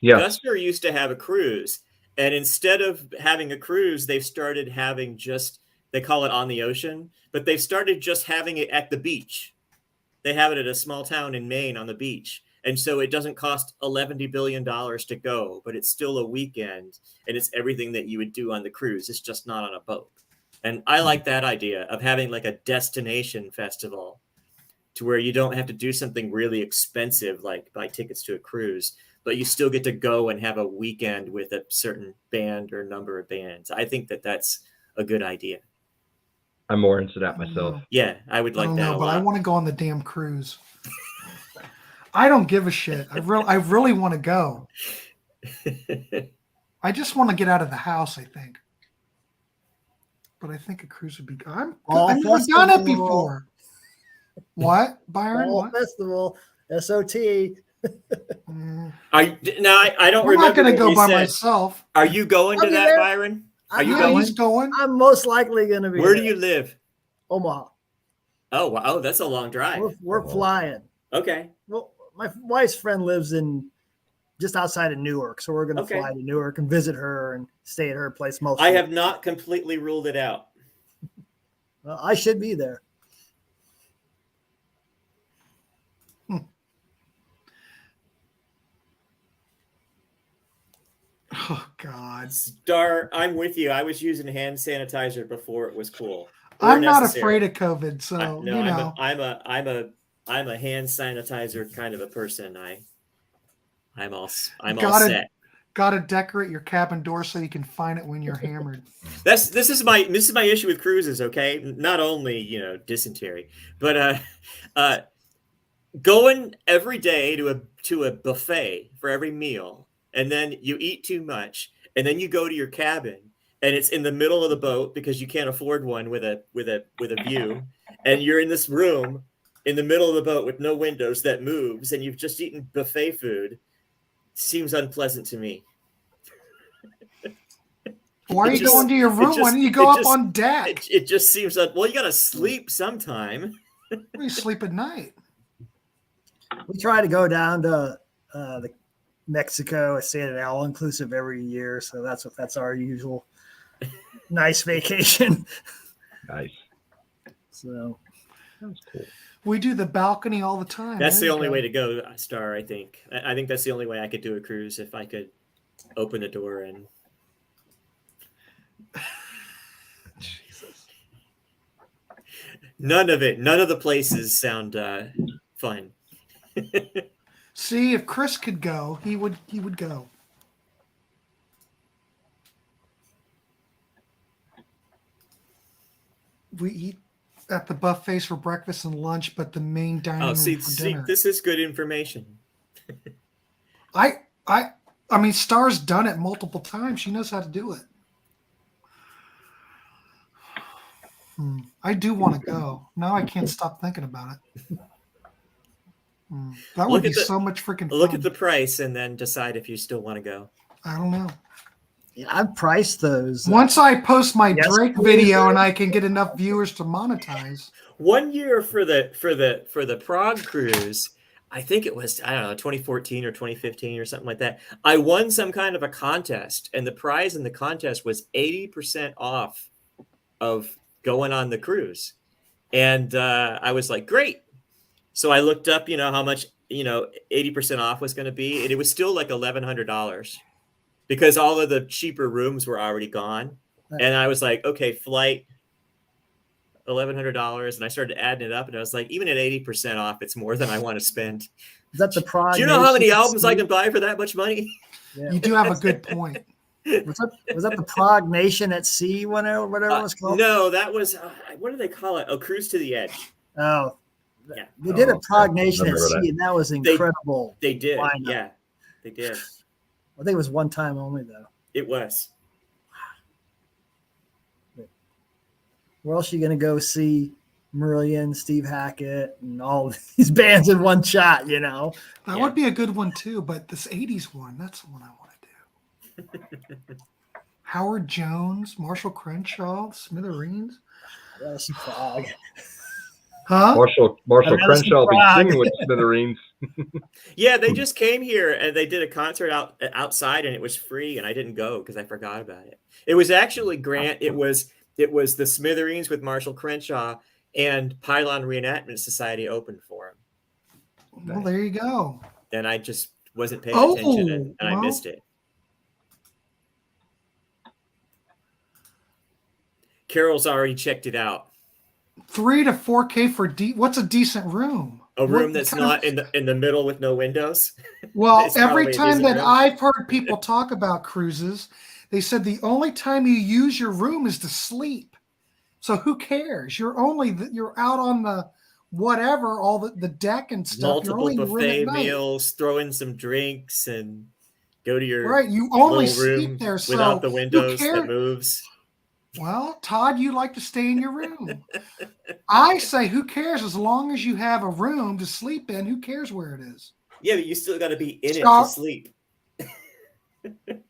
Yeah. Guster used to have a cruise. And instead of having a cruise, they've started having they call it on the ocean, but they've started just having it at the beach. They have it at a small town in Maine on the beach. And so it doesn't cost $11 billion to go, but it's still a weekend. And it's everything that you would do on the cruise. It's just not on a boat. And I like that idea of having like a destination festival to where you don't have to do something really expensive, like buy tickets to a cruise, but you still get to go and have a weekend with a certain band or number of bands. I think that that's a good idea. I'm more into that myself. Yeah, I would like that a but lot. I want to go on the damn cruise. I don't give a shit. I really want to go. I just want to get out of the house, I think. But I think a cruise would be good. I've never done it before. What, Byron? Fall What? Festival, SOT. I don't remember. I'm not going to go by said. myself. Are you going to that, Byron? Are you going? He's going. I'm most likely going to be. Where do you live? Omaha. Oh, wow. That's a long drive. We're flying. Okay. Well, my wife's friend lives just outside of Newark, so we're going to fly to Newark and visit her and stay at her place mostly. I have not completely ruled it out. Well, I should be there. Oh God. Star, I'm with you. I was using hand sanitizer before it was cool. I'm not afraid of COVID, so no, you know. I'm a hand sanitizer kind of a person. I'm all set. Got to decorate your cabin door so you can find it when you're hammered. This is my issue with cruises. Okay, not only dysentery, but going every day to a buffet for every meal, and then you eat too much, and then you go to your cabin, and it's in the middle of the boat because you can't afford one with a view, and you're in this room in the middle of the boat with no windows that moves, and you've just eaten buffet food. Seems unpleasant to me. Why are you going to your room? Why don't you go up on deck? It just seems you got to sleep sometime. You sleep at night. We try to go down to Mexico. I stay at an all-inclusive every year, so that's our usual nice vacation. Nice. So that's cool. We do the balcony all the time. That's There the you only go. way to go, Star. I think. I think that's the only way I could do a cruise if I could open the door and. Jesus. None of the places sound fun. See, if Chris could go, he would go. We eat at the buffets for breakfast and lunch, but the main dining room for dinner. This is good information. I mean, Star's done it multiple times. She knows how to do it. I do want to go. Now I can't stop thinking about it. That would be so much freaking fun. Look at the price and then decide if you still want to go. I don't know. Yeah, I've priced those. Once I post my Drake video and I can get enough viewers to monetize. One year for the Prague cruise, I think it was, I don't know, 2014 or 2015 or something like that. I won some kind of a contest, and the prize in the contest was 80% off of going on the cruise. And I was like, great. So I looked up, how much, 80% off was going to be. And it was still like $1,100 because all of the cheaper rooms were already gone. And I was like, okay, flight, $1,100. And I started adding it up, and I was like, even at 80% off, it's more than I want to spend. Is that the Prague? Do you know how many albums I can buy for that much money? Yeah. You do have a good point. Was that the Prague Nation at Sea, whatever it was called? No, that was, what do they call it? Oh, Cruise to the Edge. Oh, yeah. They did a Prague Nation at Sea, and that was incredible. They did, lineup. yeah. They did. I think it was one time only, though. It was. Where else are you going to go see Marillion, Steve Hackett, and all these bands in one shot, That would be a good one, too, but this 80s one, that's the one I want to do. Howard Jones, Marshall Crenshaw, Smithereens. That's Prague. Huh? Marshall Crenshaw will be singing with Smithereens. Yeah, they just came here and they did a concert outside, and it was free, and I didn't go because I forgot about it. It was actually Grant. It was the Smithereens with Marshall Crenshaw, and Pylon Reenactment Society opened for him. Well, there you go. And I just wasn't paying attention, and I missed it. Carol's already checked it out. 3 to 4K for what's a decent room? A room that's not in the middle with no windows. Well, every time that I've heard people talk about cruises, they said the only time you use your room is to sleep. So who cares? You're out on the whatever, all the deck and stuff. Multiple buffet meals, throw in some drinks, and go to your right. You only little room sleep there without the windows that moves. Well, Todd, you like to stay in your room. I say, who cares? As long as you have a room to sleep in, who cares where it is? Yeah, but you still got to be in it to sleep.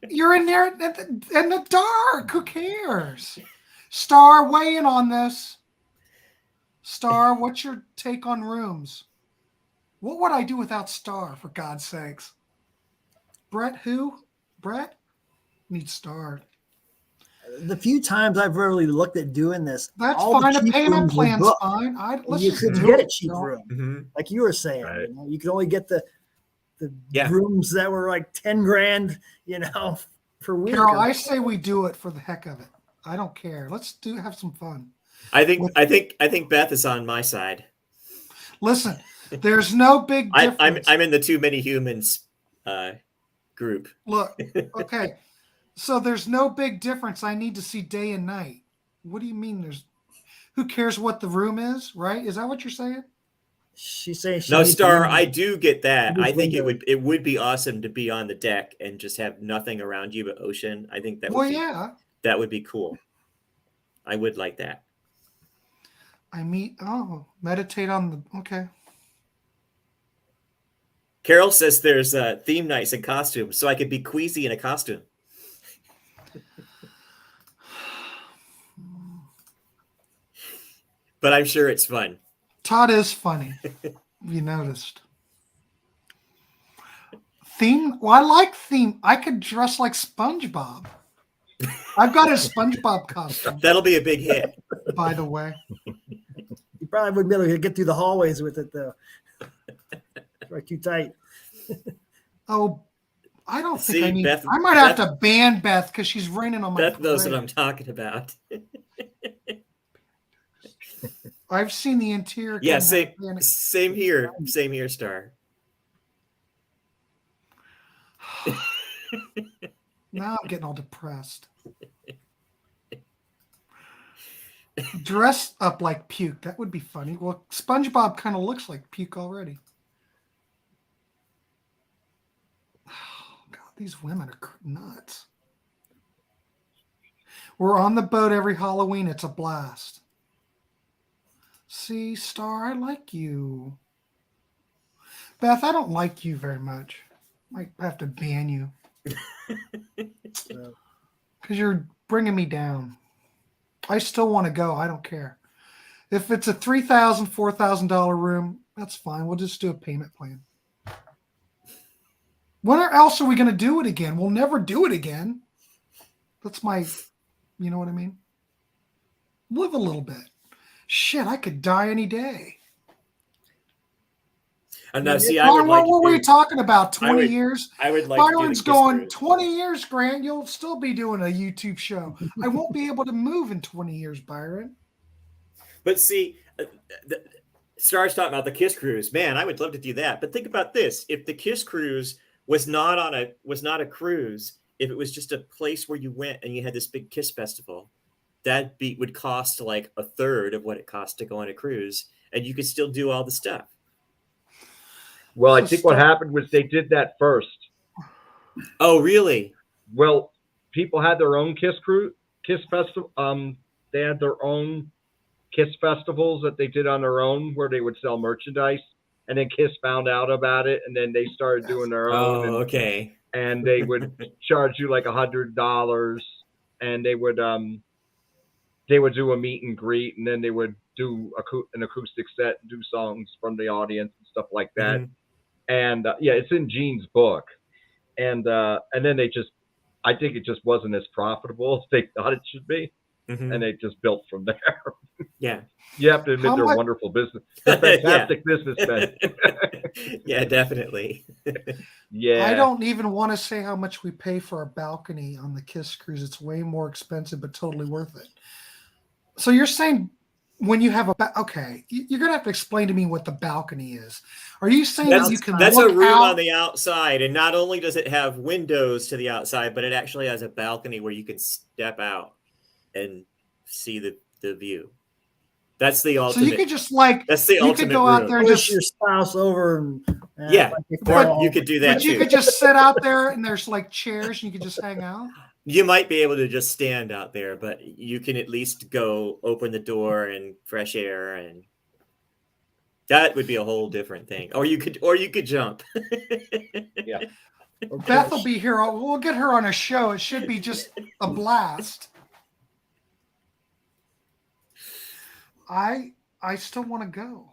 You're in there in the dark. Who cares? Star, weigh in on this. Star, what's your take on rooms? What would I do without Star, for God's sakes? Brett, who? Brett? Needs Star. The few times I've really looked at doing this, that's fine. A payment plan's fine. You couldn't get a cheap room, like you were saying. Right. You could only get the rooms that were like $10,000, per week. Carol, I say we do it for the heck of it. I don't care. Let's have some fun. I think Beth is on my side. Listen, there's no big difference. I'm in the Too Many Humans group. Look, okay. So there's no big difference. I need to see day and night. What do you mean? Who cares what the room is, right? Is that what you're saying? She's saying no, Star. I do get that. I think it would be awesome to be on the deck and just have nothing around you but ocean. I think that that would be cool. I would like that. Meditate on the okay. Carol says there's theme nights and costumes, so I could be queasy in a costume. But I'm sure it's fun. Todd is funny. You noticed. Theme? Well, I like theme. I could dress like SpongeBob. I've got a SpongeBob costume. That'll be a big hit. By the way. You probably wouldn't be able to get through the hallways with it though. It's right too tight. Oh, I don't think See, I need. Beth- I might have to ban Beth because she's raining on my. Beth knows what parade. I'm talking about. I've seen the interior. Yeah, can have panic. same here. Same here, Star. Now I'm getting all depressed. Dress up like puke. That would be funny. Well, SpongeBob kind of looks like puke already. Oh, God, these women are nuts. We're on the boat every Halloween. It's a blast. See, Star, I like you. Beth, I don't like you very much. Might have to ban you. Because you're bringing me down. I still want to go. I don't care. If it's a $3,000, $4,000 room, that's fine. We'll just do a payment plan. When else are we going to do it again? We'll never do it again. That's my, you know what I mean? Live a little bit. Shit, I could die any day. And now, see, What were we talking about? 20 years? I would like Byron's to do the Kiss going, Cruise. 20 years, Grant. You'll still be doing a YouTube show. I won't be able to move in 20 years, Byron. But see, Star's talking about the Kiss Cruise. Man, I would love to do that. But think about this: if the Kiss Cruise was not a cruise, if it was just a place where you went and you had this big Kiss festival, that would cost like a third of what it costs to go on a cruise, and you could still do all the stuff. Well, I think what happened was they did that first. Oh, really? Well, people had their own Kiss festival. They had their own Kiss festivals that they did on their own, where they would sell merchandise, and then Kiss found out about it, and then they started doing their own. Oh, okay. And they would charge you like $100, and they would do a meet and greet, and then they would do an acoustic set, and do songs from the audience and stuff like that. Mm-hmm. And yeah, it's in Gene's book. And then I think it just wasn't as profitable as they thought it should be. Mm-hmm. And they just built from there. Yeah. You have to admit they're wonderful business. They're fantastic businessmen. Yeah, definitely. Yeah. I don't even want to say how much we pay for a balcony on the Kiss Cruise. It's way more expensive, but totally worth it. So you're saying when you have okay, you're going to have to explain to me what the balcony is. Are you saying that you can That's look a room out? on the outside, and not only does it have windows to the outside, but it actually has a balcony where you can step out and see the view. That's the ultimate. So you could just like that's the you ultimate could go room. out there and Push just your spouse over and Yeah, or you could do that but you too. could just sit out there and there's like chairs and you could just hang out. You might be able to just stand out there, but you can at least go open the door and fresh air, and that would be a whole different thing. Or you could jump. Yeah. Beth will be here. We'll get her on a show. It should be just a blast. I still want to go.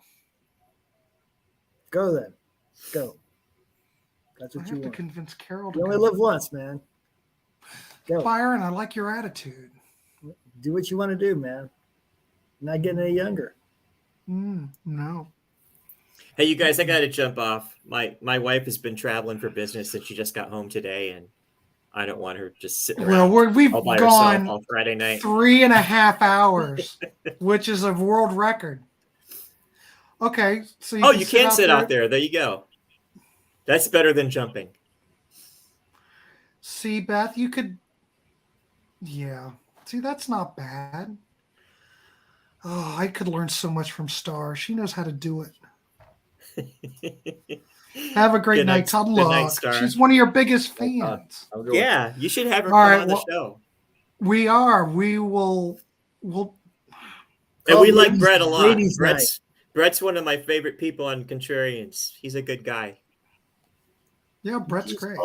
Go then. Go. That's I what have you to want. convince Carol to You only go. live once, man. Go. Byron, I like your attitude. Do what you want to do, man. You're not getting any younger. No. Hey, you guys, I got to jump off. My wife has been traveling for business, and she just got home today, and I don't want her just sitting around. Well, we've all by gone herself on Friday night. 3.5 hours, which is a world record. Okay, so you can sit out there. There you go. That's better than jumping. See, Beth, you could. Yeah. See, that's not bad. Oh, I could learn so much from Star. She knows how to do it. Have a great night. Todd Luck. She's one of your biggest fans. Yeah, you should have her All come right, on the show. We are. We will. And we like Brett a lot. ladies' Brett's one of my favorite people on Contrarians. He's a good guy. Yeah, Brett's great.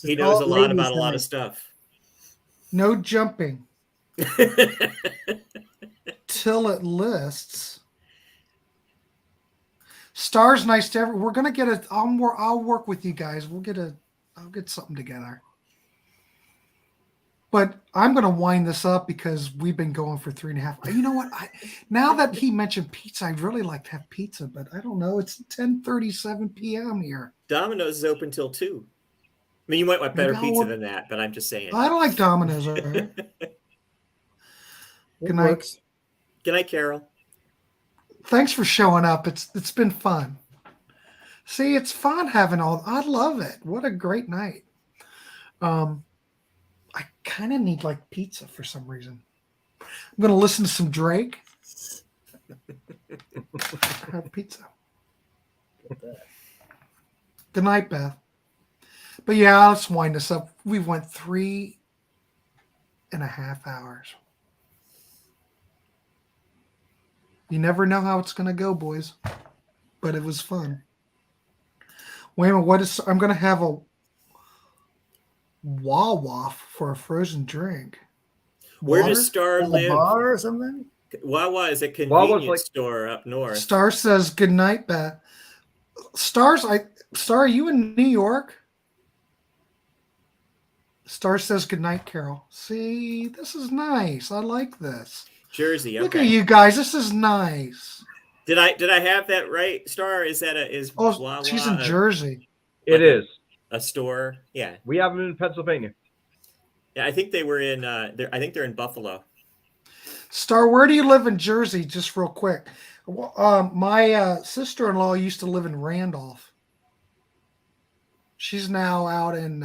He knows a lot about a lot of stuff. No jumping. Till it lists. Star's nice to everyone. We're gonna get a. I'll work with you guys. I'll get something together. But I'm going to wind this up because we've been going for 3.5. You know what? Now that he mentioned pizza, I'd really like to have pizza, but I don't know. It's 10:37 p.m. here. Domino's is open till 2. I mean, you might want better pizza than that, but I'm just saying. I don't like Domino's. Right? Good night. Good night, Carol. Thanks for showing up. It's been fun. See, it's fun having all. I love it. What a great night. I kind of need like pizza for some reason. I'm going to listen to some Drake. Have pizza. Good night, Beth. But yeah, let's wind this up. We went 3.5 hours. You never know how it's going to go, boys. But it was fun. Wait a minute. I'm going to have a Wawa for a frozen drink. Where does Star live? Bar or something? Wawa is a convenience store up north. Star says good night, Beth. Star, are you in New York? Star says good night, Carol. See, this is nice. I like this. Jersey. Okay. Look at you guys. This is nice. Did I have that right? Star, is that Wawa? She's in Jersey. It is a store. Yeah, we have them in Pennsylvania. Yeah, I think they were in. I think they're in Buffalo. Star, where do you live in Jersey? Just real quick. My sister-in-law used to live in Randolph. She's now out in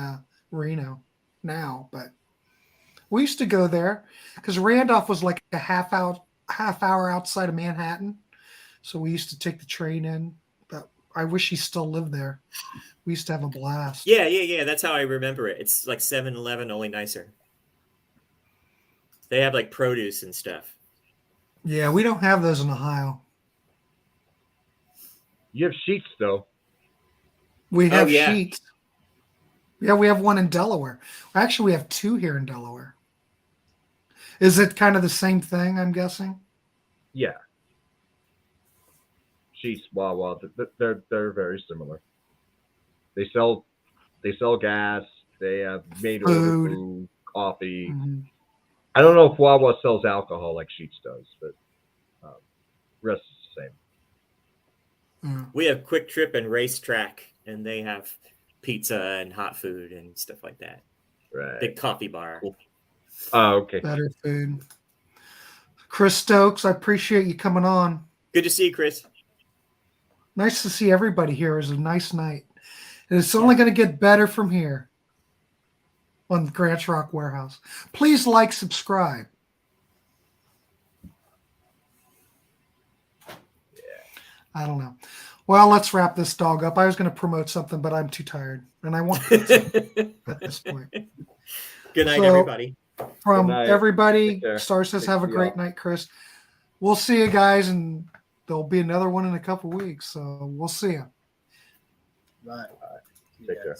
Reno now, but we used to go there because Randolph was like a half hour outside of Manhattan. So we used to take the train in. But I wish he still lived there. We used to have a blast. Yeah. That's how I remember it. It's like 7-Eleven, only nicer. They have like produce and stuff. Yeah, we don't have those in Ohio. You have Sheets, though. We have Sheets. Yeah, we have one in Delaware. Actually, we have two here in Delaware. Is it kind of the same thing, I'm guessing? Yeah. Sheets, Wawa, they're very similar. They sell gas. They have made order food, coffee. Mm-hmm. I don't know if Wawa sells alcohol like Sheets does, but rest is the same. We have Quick Trip and Racetrack, and they have pizza and hot food and stuff like that. Right. Big coffee bar. Cool. Oh, okay. Better food. Chris Stokes, I appreciate you coming on. Good to see you, Chris. Nice to see everybody here. It was a nice night. And it's only going to get better from here on the Grants Rock Warehouse. Please like, subscribe. Yeah. I don't know. Well, let's wrap this dog up. I was going to promote something, but I'm too tired. And I want pizza at this point. Good night, everybody. From everybody, Star says, have a great night, Chris. We'll see you guys, and there'll be another one in a couple weeks. So we'll see you. Bye. Take care.